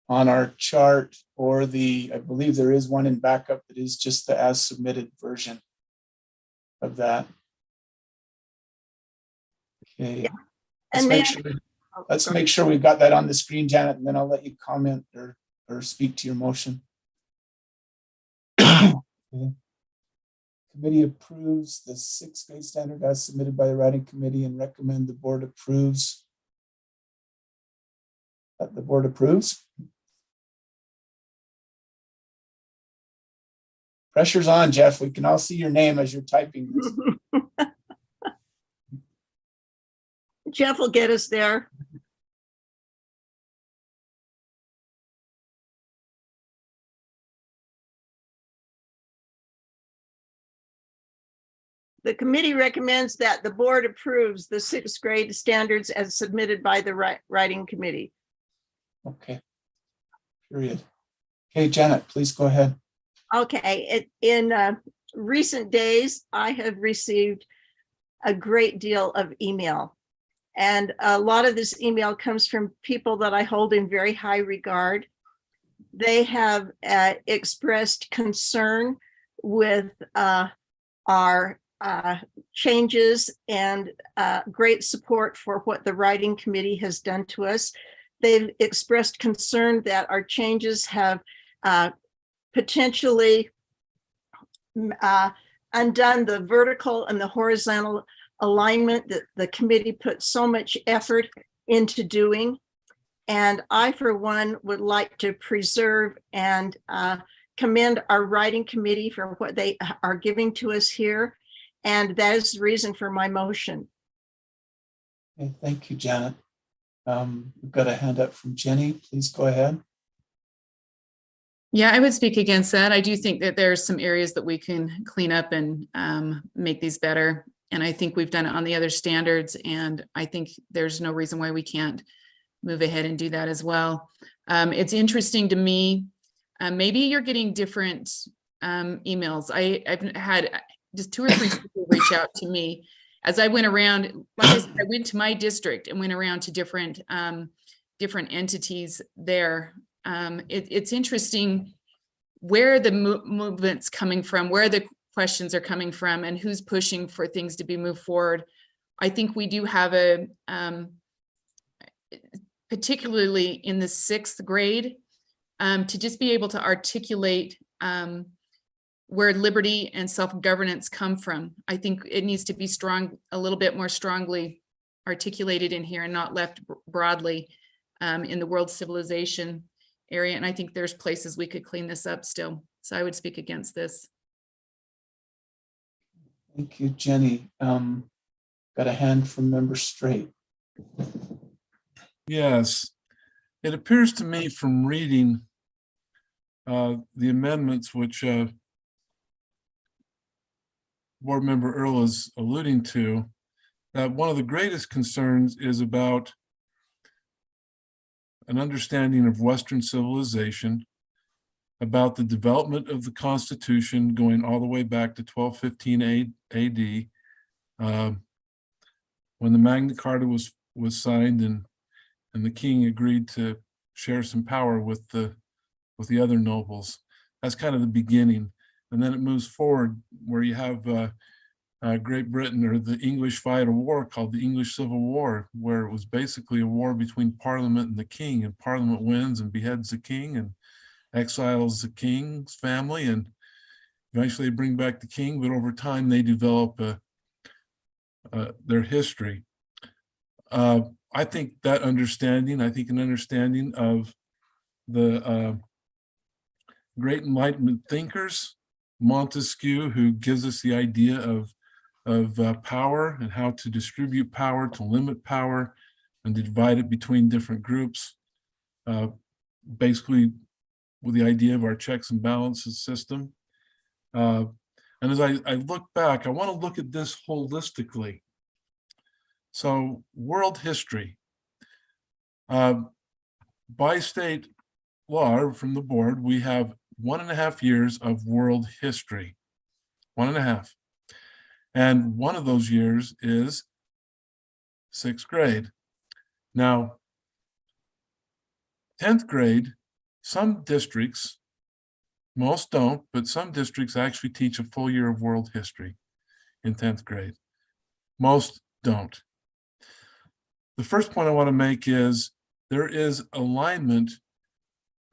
[SPEAKER 1] on our chart, or I believe there is one in backup that is just the as submitted version of that. Okay.
[SPEAKER 8] Yeah.
[SPEAKER 1] Let's make sure we've got that on the screen, Janet, and then I'll let you comment or speak to your motion. Okay. Committee approves the 6th grade standard as submitted by the writing committee and recommend the board approves. The board approves. Pressure's on, Jeff. We can all see your name as you're typing this.
[SPEAKER 8] Jeff will get us there. The committee recommends that the board approves the 6th grade standards as submitted by the writing committee.
[SPEAKER 1] Okay. Period. Okay, Janet, please go ahead.
[SPEAKER 8] Okay, in recent days, I have received a great deal of email. And a lot of this email comes from people that I hold in very high regard. They have expressed concern with our changes and great support for what the writing committee has done to us. They've expressed concern that our changes have potentially undone the vertical and the horizontal alignment that the committee put so much effort into doing. And I, for one, would like to preserve and commend our writing committee for what they are giving to us here. And that is the reason for my motion.
[SPEAKER 1] Okay, thank you, Janet. We've got a hand up from Jenny. Please go ahead.
[SPEAKER 3] Yeah, I would speak against that. I do think that there's some areas that we can clean up and make these better. And I think we've done it on the other standards. And I think there's no reason why we can't move ahead and do that as well. It's interesting to me, maybe you're getting different emails. I've had just 2 or 3 people reach out to me as I went around. Like I said, I went to my district and went around to different entities there. It's interesting where the movement's coming from, where the questions are coming from, and who's pushing for things to be moved forward. I think we do have a, particularly in the 6th grade, to just be able to articulate where liberty and self-governance come from. I think it needs to be a little bit more strongly articulated in here and not left broadly in the world civilization area. And I think there's places we could clean this up still. So I would speak against this.
[SPEAKER 1] Thank you, Jenny. Got a hand from Member Straight.
[SPEAKER 6] Yes, it appears to me from reading the amendments, which Board Member Earl is alluding to, that one of the greatest concerns is about an understanding of Western civilization, about the development of the Constitution going all the way back to 1215 AD, when the Magna Carta was signed and the king agreed to share some power with the other nobles. That's kind of the beginning. And then it moves forward where you have Great Britain, or the English fight a war called the English Civil War, where it was basically a war between Parliament and the king, and Parliament wins and beheads the king and exiles the king's family, and eventually they bring back the king, but over time they develop their history. I think that understanding, an understanding of the great Enlightenment thinkers, Montesquieu, who gives us the idea of power and how to distribute power, to limit power, and to divide it between different groups, basically with the idea of our checks and balances system. And as I look back, I want to look at this holistically. So world history, by state law from the board, we have 1.5 years of world history, 1.5. And one of those years is 6th grade. Now, 10th grade, some districts, most don't, but some districts actually teach a full year of world history in 10th grade. Most don't. The first point I want to make is there is alignment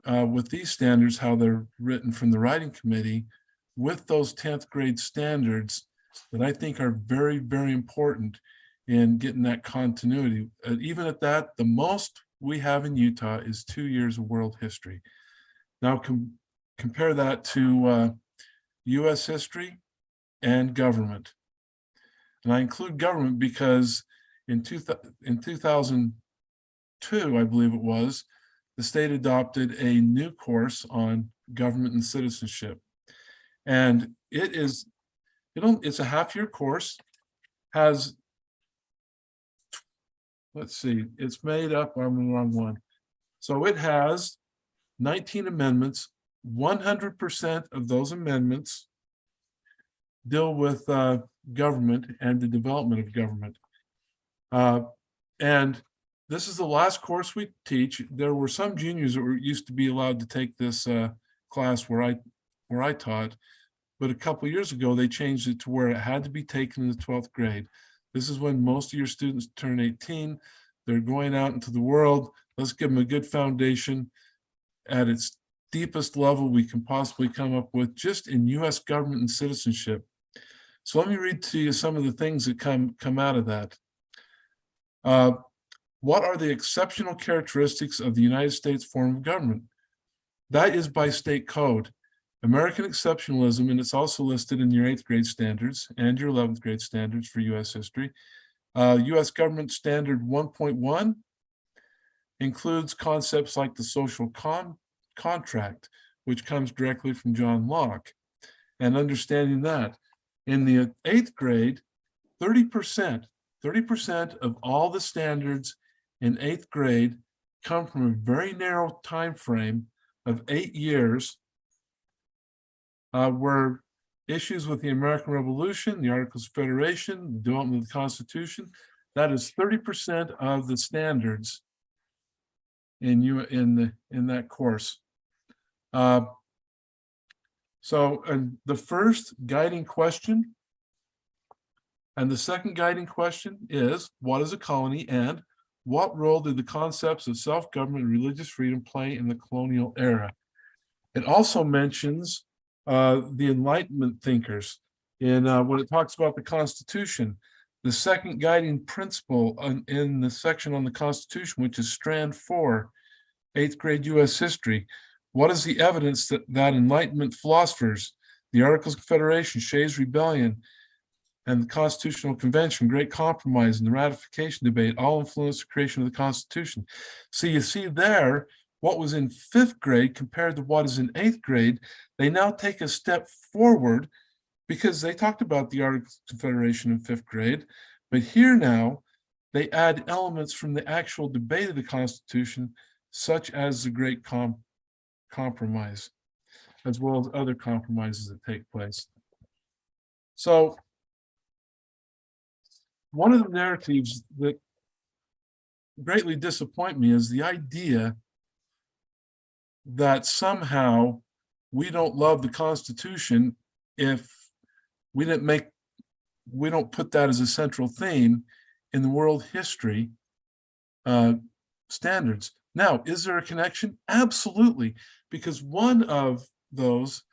[SPEAKER 6] with these standards, how they're written from the writing committee, with those 10th grade standards that I think are very, very important in getting that continuity. Even at that, the most we have in Utah is 2 years of world history. Now compare that to US history and government. And I include government because in 2002, I believe it was, the state adopted a new course on government and citizenship. And it's a half-year course, has, let's see, it's made up, I'm the wrong one. So it has 19 amendments. 100% of those amendments deal with government and the development of government. And this is the last course we teach. There were some juniors that used to be allowed to take this class where I taught, but a couple of years ago they changed it to where it had to be taken in the 12th grade. This is when most of your students turn 18. They're going out into the world. Let's give them a good foundation at its deepest level we can possibly come up with, just in U.S. government and citizenship. So let me read to you some of the things that come out of that. What are the exceptional characteristics of the United States form of government? That is by state code. American exceptionalism, and it's also listed in your 8th grade standards and your 11th grade standards for U.S. history. U.S. Government Standard 1.1 includes concepts like the social contract, which comes directly from John Locke. And understanding that in the 8th grade, 30% of all the standards in 8th grade come from a very narrow time frame of 8 years, were issues with the American Revolution, the Articles of Federation, the development of the Constitution. That is 30% of the standards in that course. So the first guiding question and the second guiding question is, what is a colony, and what role did the concepts of self-government and religious freedom play in the colonial era? It also mentions the Enlightenment thinkers in when it talks about the Constitution. The second guiding principle in the section on the Constitution, which is strand 4, 8th grade U.S. history. What is the evidence that Enlightenment philosophers, the Articles of Confederation, Shays' Rebellion, and the Constitutional Convention, Great Compromise, and the ratification debate all influenced the creation of the Constitution? So you see there, what was in 5th grade compared to what is in 8th grade, they now take a step forward because they talked about the Articles of Confederation in 5th grade, but here now they add elements from the actual debate of the Constitution, such as the Great Compromise, as well as other compromises that take place. So one of the narratives that greatly disappoint me is the idea that somehow we don't love the Constitution if we don't put that as a central theme in the world history standards. Now, is there a connection? Absolutely, because one of those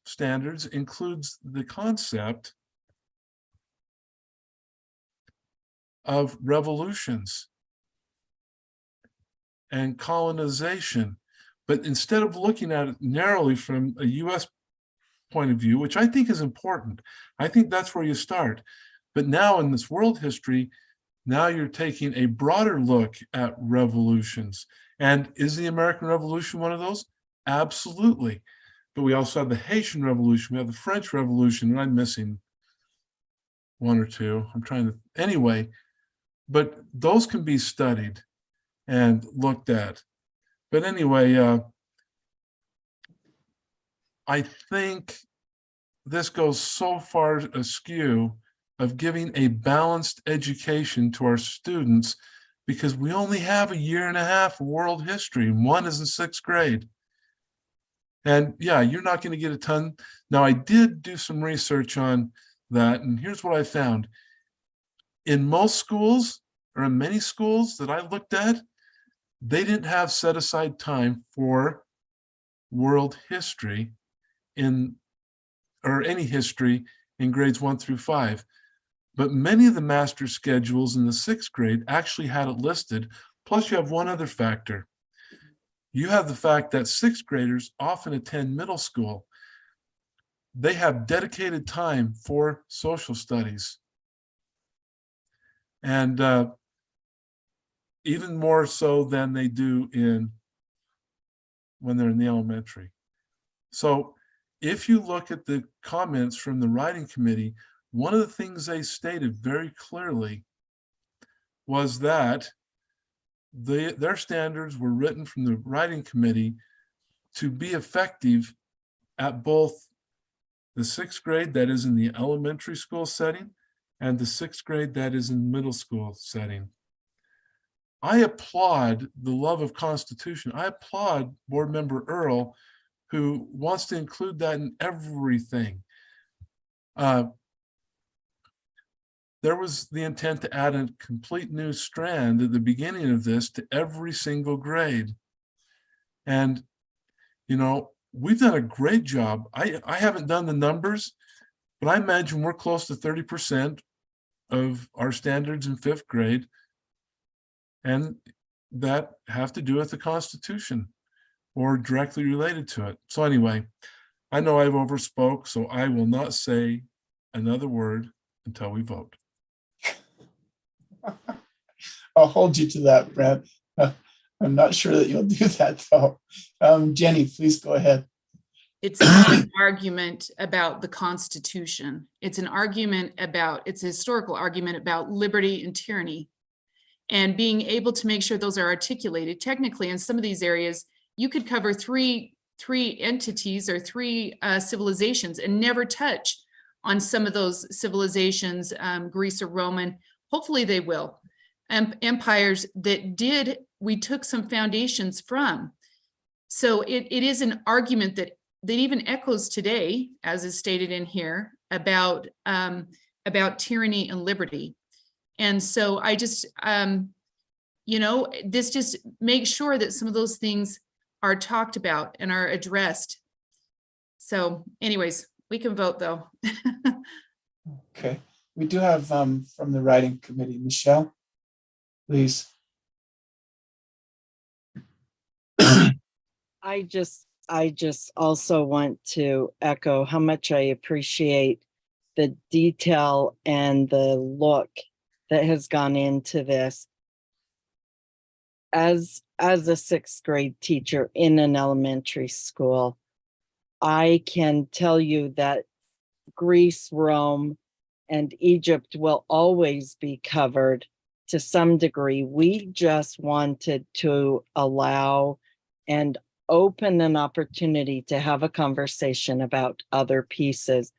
[SPEAKER 6] standards includes the concept of revolutions and colonization. But instead of looking at it narrowly from a U.S. point of view, which I think is important, I think that's where you start. But now in this world history, now you're taking a broader look at revolutions. And is the American Revolution one of those? Absolutely. But we also have the Haitian Revolution, we have the French Revolution, and I'm missing one or two. I'm trying to, anyway, but those can be studied and looked at. But anyway, I think this goes so far askew of giving a balanced education to our students, because we only have 1.5 years of world history, and one is in 6th grade. And yeah, you're not going to get a ton. Now, I did do some research on that, and here's what I found. In most schools, or in many schools that I looked at, they didn't have set aside time for world history or any history in grades 1 through 5. But many of the master schedules in the 6th grade actually had it listed. Plus, you have one other factor. You have the fact that 6th graders often attend middle school. They have dedicated time for social studies. And even more so than they do when they're in the elementary. So if you look at the comments from the writing committee, one of the things they stated very clearly was that their standards were written from the writing committee to be effective at both the 6th grade, that is in the elementary school setting, and the 6th grade, that is in middle school setting. I applaud the love of Constitution. I applaud Board Member Earl, who wants to include that in everything. There was the intent to add a complete new strand at the beginning of this to every single grade. And, you know, we've done a great job. I haven't done the numbers, but I imagine we're close to 30% of our standards in 5th grade. And that have to do with the Constitution or directly related to it. So anyway, I know I've overspoke, so I will not say another word until we vote.
[SPEAKER 1] I'll hold you to that, Brent. I'm not sure that you'll do that though. Jenny, please go ahead.
[SPEAKER 3] It's not an argument about the Constitution. It's an argument about, it's a historical argument about liberty and tyranny. And being able to make sure those are articulated. Technically, in some of these areas, you could cover three entities or three civilizations and never touch on some of those civilizations, Greece or Roman. Hopefully they will. Empires that we took some foundations from. So it is an argument that even echoes today, as is stated in here, about tyranny and liberty. And so I just, this just makes sure that some of those things are talked about and are addressed. So anyways, we can vote though.
[SPEAKER 1] Okay, we do have from the writing committee, Michelle, please.
[SPEAKER 13] I just also want to echo how much I appreciate the detail and the look that has gone into this. As a 6th grade teacher in an elementary school, I can tell you that Greece, Rome, and Egypt will always be covered to some degree. We just wanted to allow and open an opportunity to have a conversation about other pieces.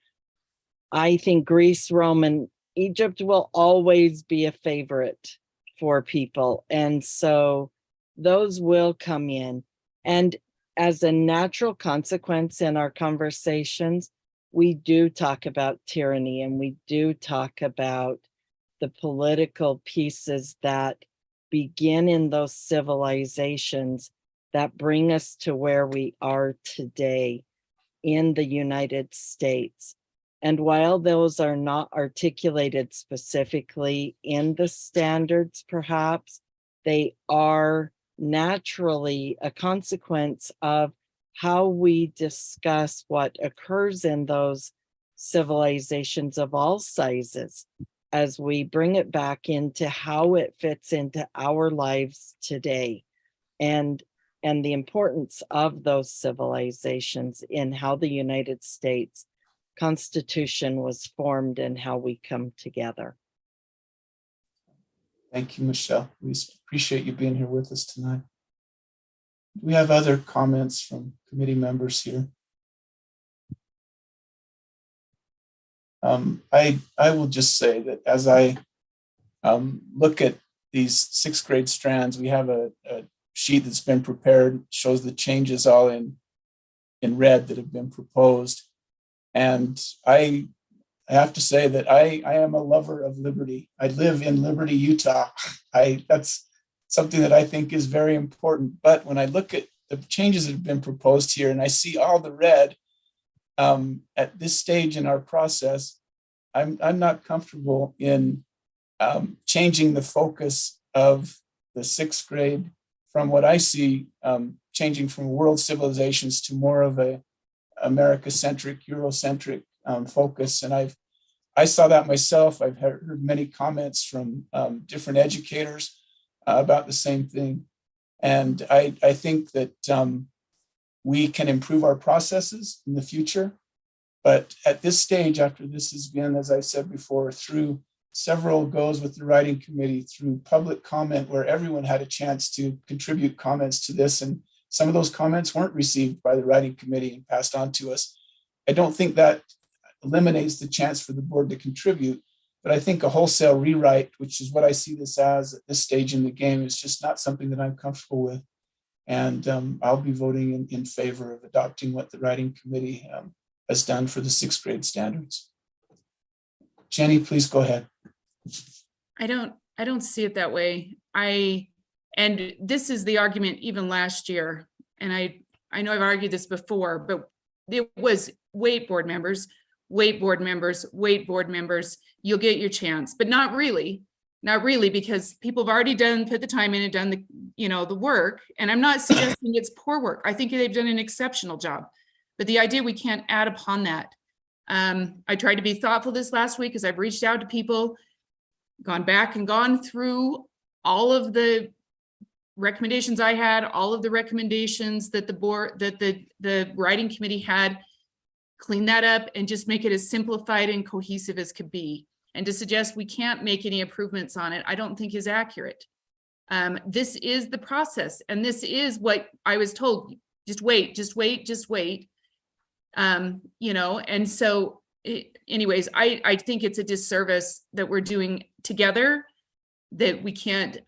[SPEAKER 13] I think Greece, Rome, and Egypt will always be a favorite for people. And so those will come in. And as a natural consequence in our conversations, we do talk about tyranny and we do talk about the political pieces that begin in those civilizations that bring us to where we are today in the United States. And while those are not articulated specifically in the standards, perhaps, they are naturally a consequence of how we discuss what occurs in those civilizations of all sizes as we bring it back into how it fits into our lives today and the importance of those civilizations in how the United States Constitution was formed and how we come together.
[SPEAKER 1] Thank you, Michelle. We appreciate you being here with us tonight. Do we have other comments from committee members here? I will just say that as I look at these 6th grade strands, we have a sheet that's been prepared, shows the changes all in red that have been proposed. And I have to say that I am a lover of liberty. I live in Liberty, Utah. That's something that I think is very important. But when I look at the changes that have been proposed here and I see all the red at this stage in our process, I'm not comfortable in changing the focus of the 6th grade from what I see changing from world civilizations to more of a America-centric, Eurocentric focus. And I saw that myself. I've heard many comments from different educators about the same thing. And I think that we can improve our processes in the future. But at this stage, after this has been, as I said before, through several goes with the writing committee, through public comment where everyone had a chance to contribute comments to this, and some of those comments weren't received by the writing committee and passed on to us. I don't think that eliminates the chance for the board to contribute, But I think a wholesale rewrite, which is what I see this as at this stage in the game, is just not something that I'm comfortable with. And I'll be voting in favor of adopting what the writing committee has done for the 6th grade standards. Jenny, please go ahead.
[SPEAKER 3] I don't see it that way. And this is the argument even last year. And I know I've argued this before, but it was wait, board members, wait, board members, wait, board members, you'll get your chance, but not really, because people have already put the time in and done the work. And I'm not suggesting it's poor work. I think they've done an exceptional job, but the idea we can't add upon that. I tried to be thoughtful this last week as I've reached out to people, gone back and gone through all of the recommendations I had, all of the recommendations that the writing committee had, clean that up and just make it as simplified and cohesive as could be. And to suggest we can't make any improvements on it, I don't think is accurate. This is the process, and this is what I was told. Just wait, just wait, just wait. And so anyways, I think it's a disservice that we're doing together, that we can't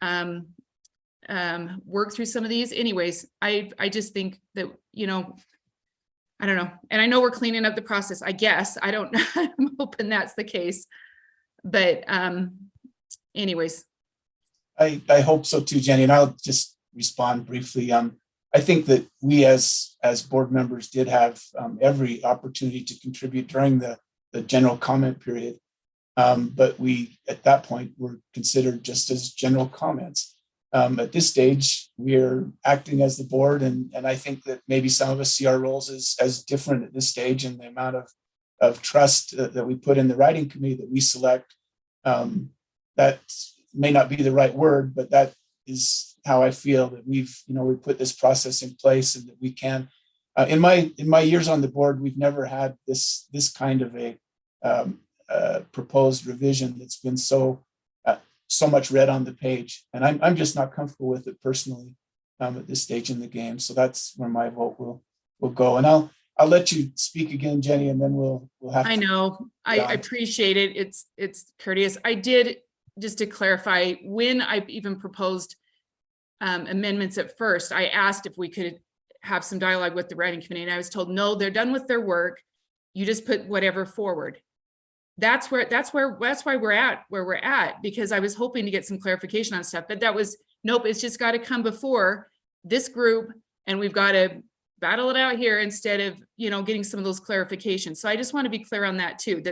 [SPEAKER 3] work through some of these. Anyways, I just think that, I don't know. And I know we're cleaning up the process, I guess. I don't know. I'm hoping that's the case. But anyways.
[SPEAKER 1] I hope so too, Jenny, and I'll just respond briefly. I think that we as board members did have every opportunity to contribute during the general comment period. But we, at that point, were considered just as general comments. At this stage, we're acting as the board, and I think that maybe some of us see our roles as different at this stage, and the amount of trust that we put in the writing committee that we select. That may not be the right word, but that is how I feel that we put this process in place, and that we can. In my years on the board, we've never had this kind of a proposed revision that's been so much red on the page, and I'm just not comfortable with it personally at this stage in the game. So that's where my vote will go. And I'll let you speak again, Jenny, and then we'll have.
[SPEAKER 3] I know. I appreciate it. It's courteous. I did, just to clarify, when I even proposed amendments at first, I asked if we could have some dialogue with the writing committee, and I was told, no, they're done with their work. You just put whatever forward. That's why we're at where we're at, because I was hoping to get some clarification on stuff, but that was, nope, it's just got to come before this group, and we've got to battle it out here instead of, getting some of those clarifications. So I just want to be clear on that too,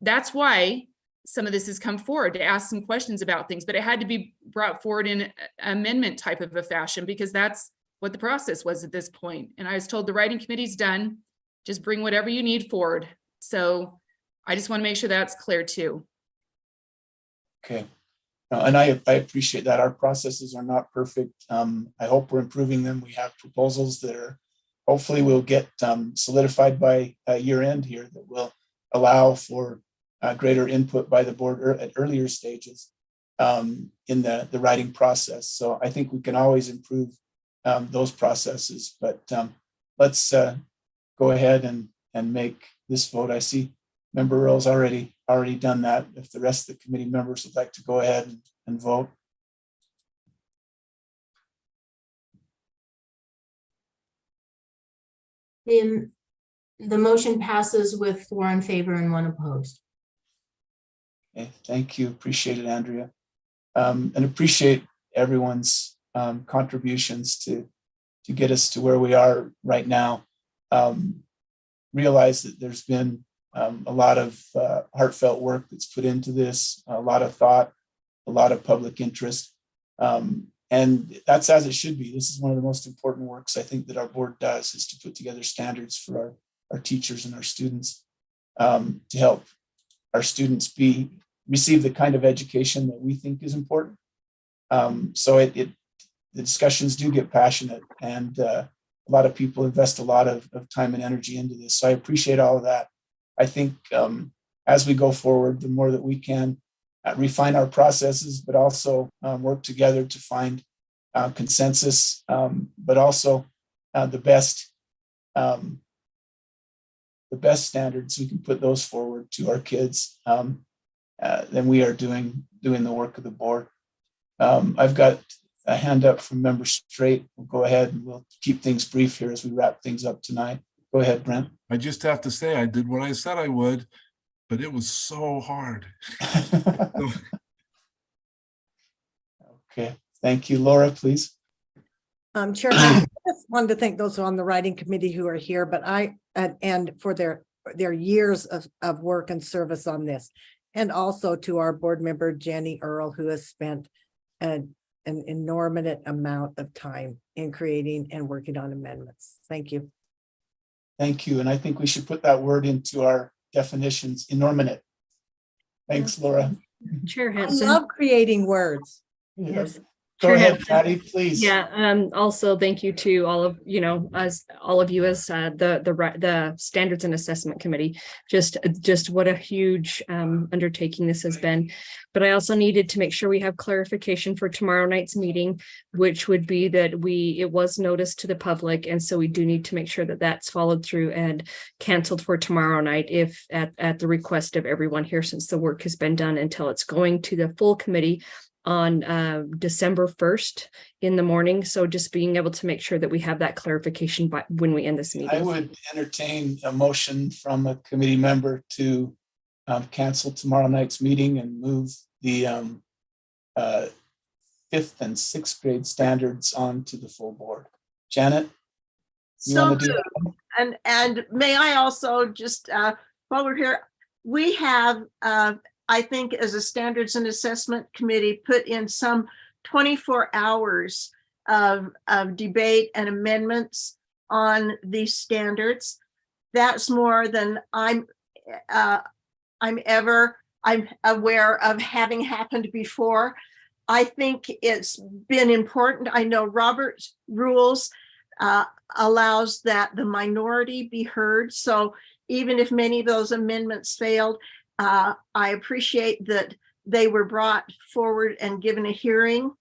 [SPEAKER 3] that's why some of this has come forward, to ask some questions about things, but it had to be brought forward in an amendment type of a fashion, because that's what the process was at this point. And I was told the writing committee's done, just bring whatever you need forward. So I just want to make sure that's clear too.
[SPEAKER 1] Okay. And I appreciate that. Our processes are not perfect. I hope we're improving them. We have proposals that are hopefully will get solidified by year end here, that will allow for greater input by the board at earlier stages in the writing process. So I think we can always improve those processes, but let's go ahead and make this vote. I see Member Earl's already done that. If the rest of the committee members would like to go ahead and vote.
[SPEAKER 9] The motion passes with 4 in favor and 1 opposed.
[SPEAKER 1] Okay, thank you. Appreciate it, Andrea. And appreciate everyone's contributions to get us to where we are right now. Realize that there's been a lot of heartfelt work that's put into this, a lot of thought, a lot of public interest. And that's as it should be. This is one of the most important works I think that our board does, is to put together standards for our teachers and our students, to help our students receive the kind of education that we think is important. So the discussions do get passionate, and a lot of people invest a lot of time and energy into this. So I appreciate all of that. I think as we go forward, the more that we can refine our processes, but also work together to find consensus, but also the best the best standards, we can put those forward to our kids, then we are doing the work of the board. I've got a hand up from Member Straight. We'll go ahead and we'll keep things brief here as we wrap things up tonight. Go ahead, Brent.
[SPEAKER 6] I just have to say, I did what I said I would, but it was so hard.
[SPEAKER 1] Okay, thank you. Laura, please.
[SPEAKER 7] Chairman, I just wanted to thank those on the writing committee who are here, but and for their years of work and service on this. And also to our board member, Jenny Earl, who has spent an inordinate amount of time in creating and working on amendments. Thank you.
[SPEAKER 1] Thank you. And I think we should put that word into our definitions, inordinate. Thanks, Laura.
[SPEAKER 4] Chair
[SPEAKER 7] I
[SPEAKER 4] Hanson.
[SPEAKER 7] love creating words.
[SPEAKER 1] Yes. Go ahead, Patty, please.
[SPEAKER 4] Yeah, also thank you to all of, as all of you as the Standards and Assessment Committee. Just what a huge undertaking this has been. But I also needed to make sure we have clarification for tomorrow night's meeting, which would be that it was noticed to the public. And so we do need to make sure that that's followed through and canceled for tomorrow night, if at the request of everyone here, since the work has been done, until it's going to the full committee on December 1st in the morning. So just being able to make sure that we have that clarification by when we end this meeting.
[SPEAKER 1] I would entertain a motion from a committee member to cancel tomorrow night's meeting and move the 5th and 6th grade standards onto the full board. Janet?
[SPEAKER 8] So, and may I also just, while we're here, we have, I think as a Standards and Assessment Committee, put in some 24 hours of debate and amendments on these standards. That's more than I'm aware of having happened before. I think it's been important. I know Robert's rules allows that the minority be heard. So even if many of those amendments failed, I appreciate that they were brought forward and given a hearing.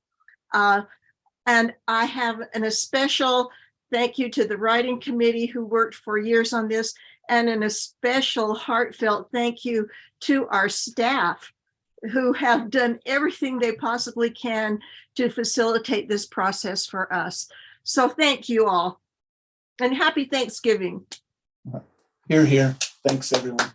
[SPEAKER 8] And I have a special thank you to the writing committee who worked for years on this, and a special heartfelt thank you to our staff who have done everything they possibly can to facilitate this process for us. So thank you all, and happy Thanksgiving.
[SPEAKER 1] Hear, hear. Thanks, everyone.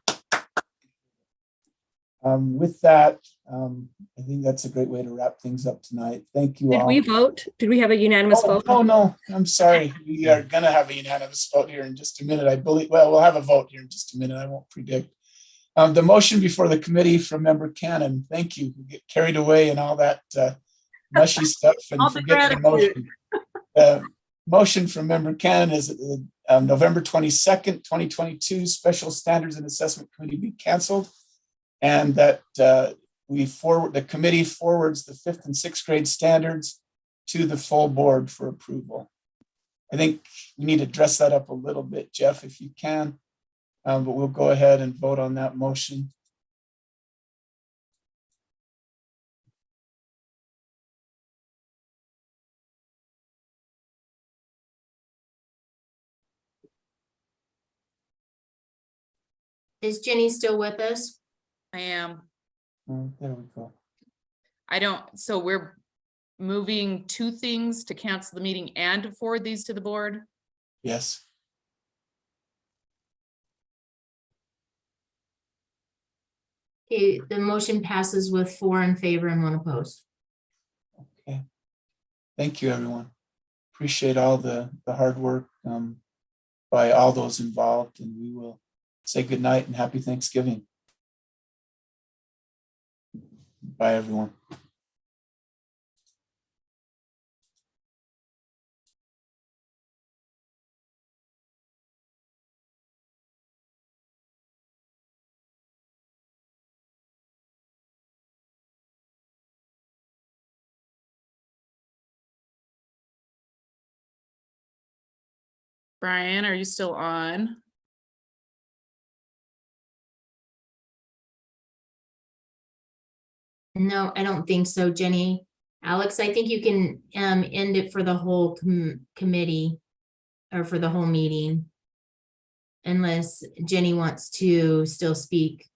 [SPEAKER 1] With that, I think that's a great way to wrap things up tonight. Thank you all.
[SPEAKER 4] Did we vote? Did we have a unanimous vote?
[SPEAKER 1] Oh, no, I'm sorry. We are going to have a unanimous vote here in just a minute. I believe, well, we'll have a vote here in just a minute. I won't predict. The motion before the committee from Member Cannon. Thank you. We get carried away and all that mushy stuff and forget the motion. Motion from Member Cannon is November 22nd, 2022 Special Standards and Assessment Committee be canceled, and that the committee forwards the 5th and 6th grade standards to the full board for approval. I think we need to dress that up a little bit, Jeff, if you can, but we'll go ahead and vote on that motion.
[SPEAKER 9] Is Jenny still with us?
[SPEAKER 3] I am.
[SPEAKER 1] There we go.
[SPEAKER 3] So we're moving two things to cancel the meeting and to forward these to the board?
[SPEAKER 1] Yes.
[SPEAKER 9] Okay, the motion passes with 4 in favor and 1 opposed.
[SPEAKER 1] Okay. Thank you, everyone. Appreciate all the hard work by all those involved, and we will say good night and happy Thanksgiving. Bye, everyone.
[SPEAKER 3] Brian, are you still on?
[SPEAKER 9] No, I don't think so, Jenny. Alex, I think you can end it for the whole committee or for the whole meeting. unless Jenny wants to still speak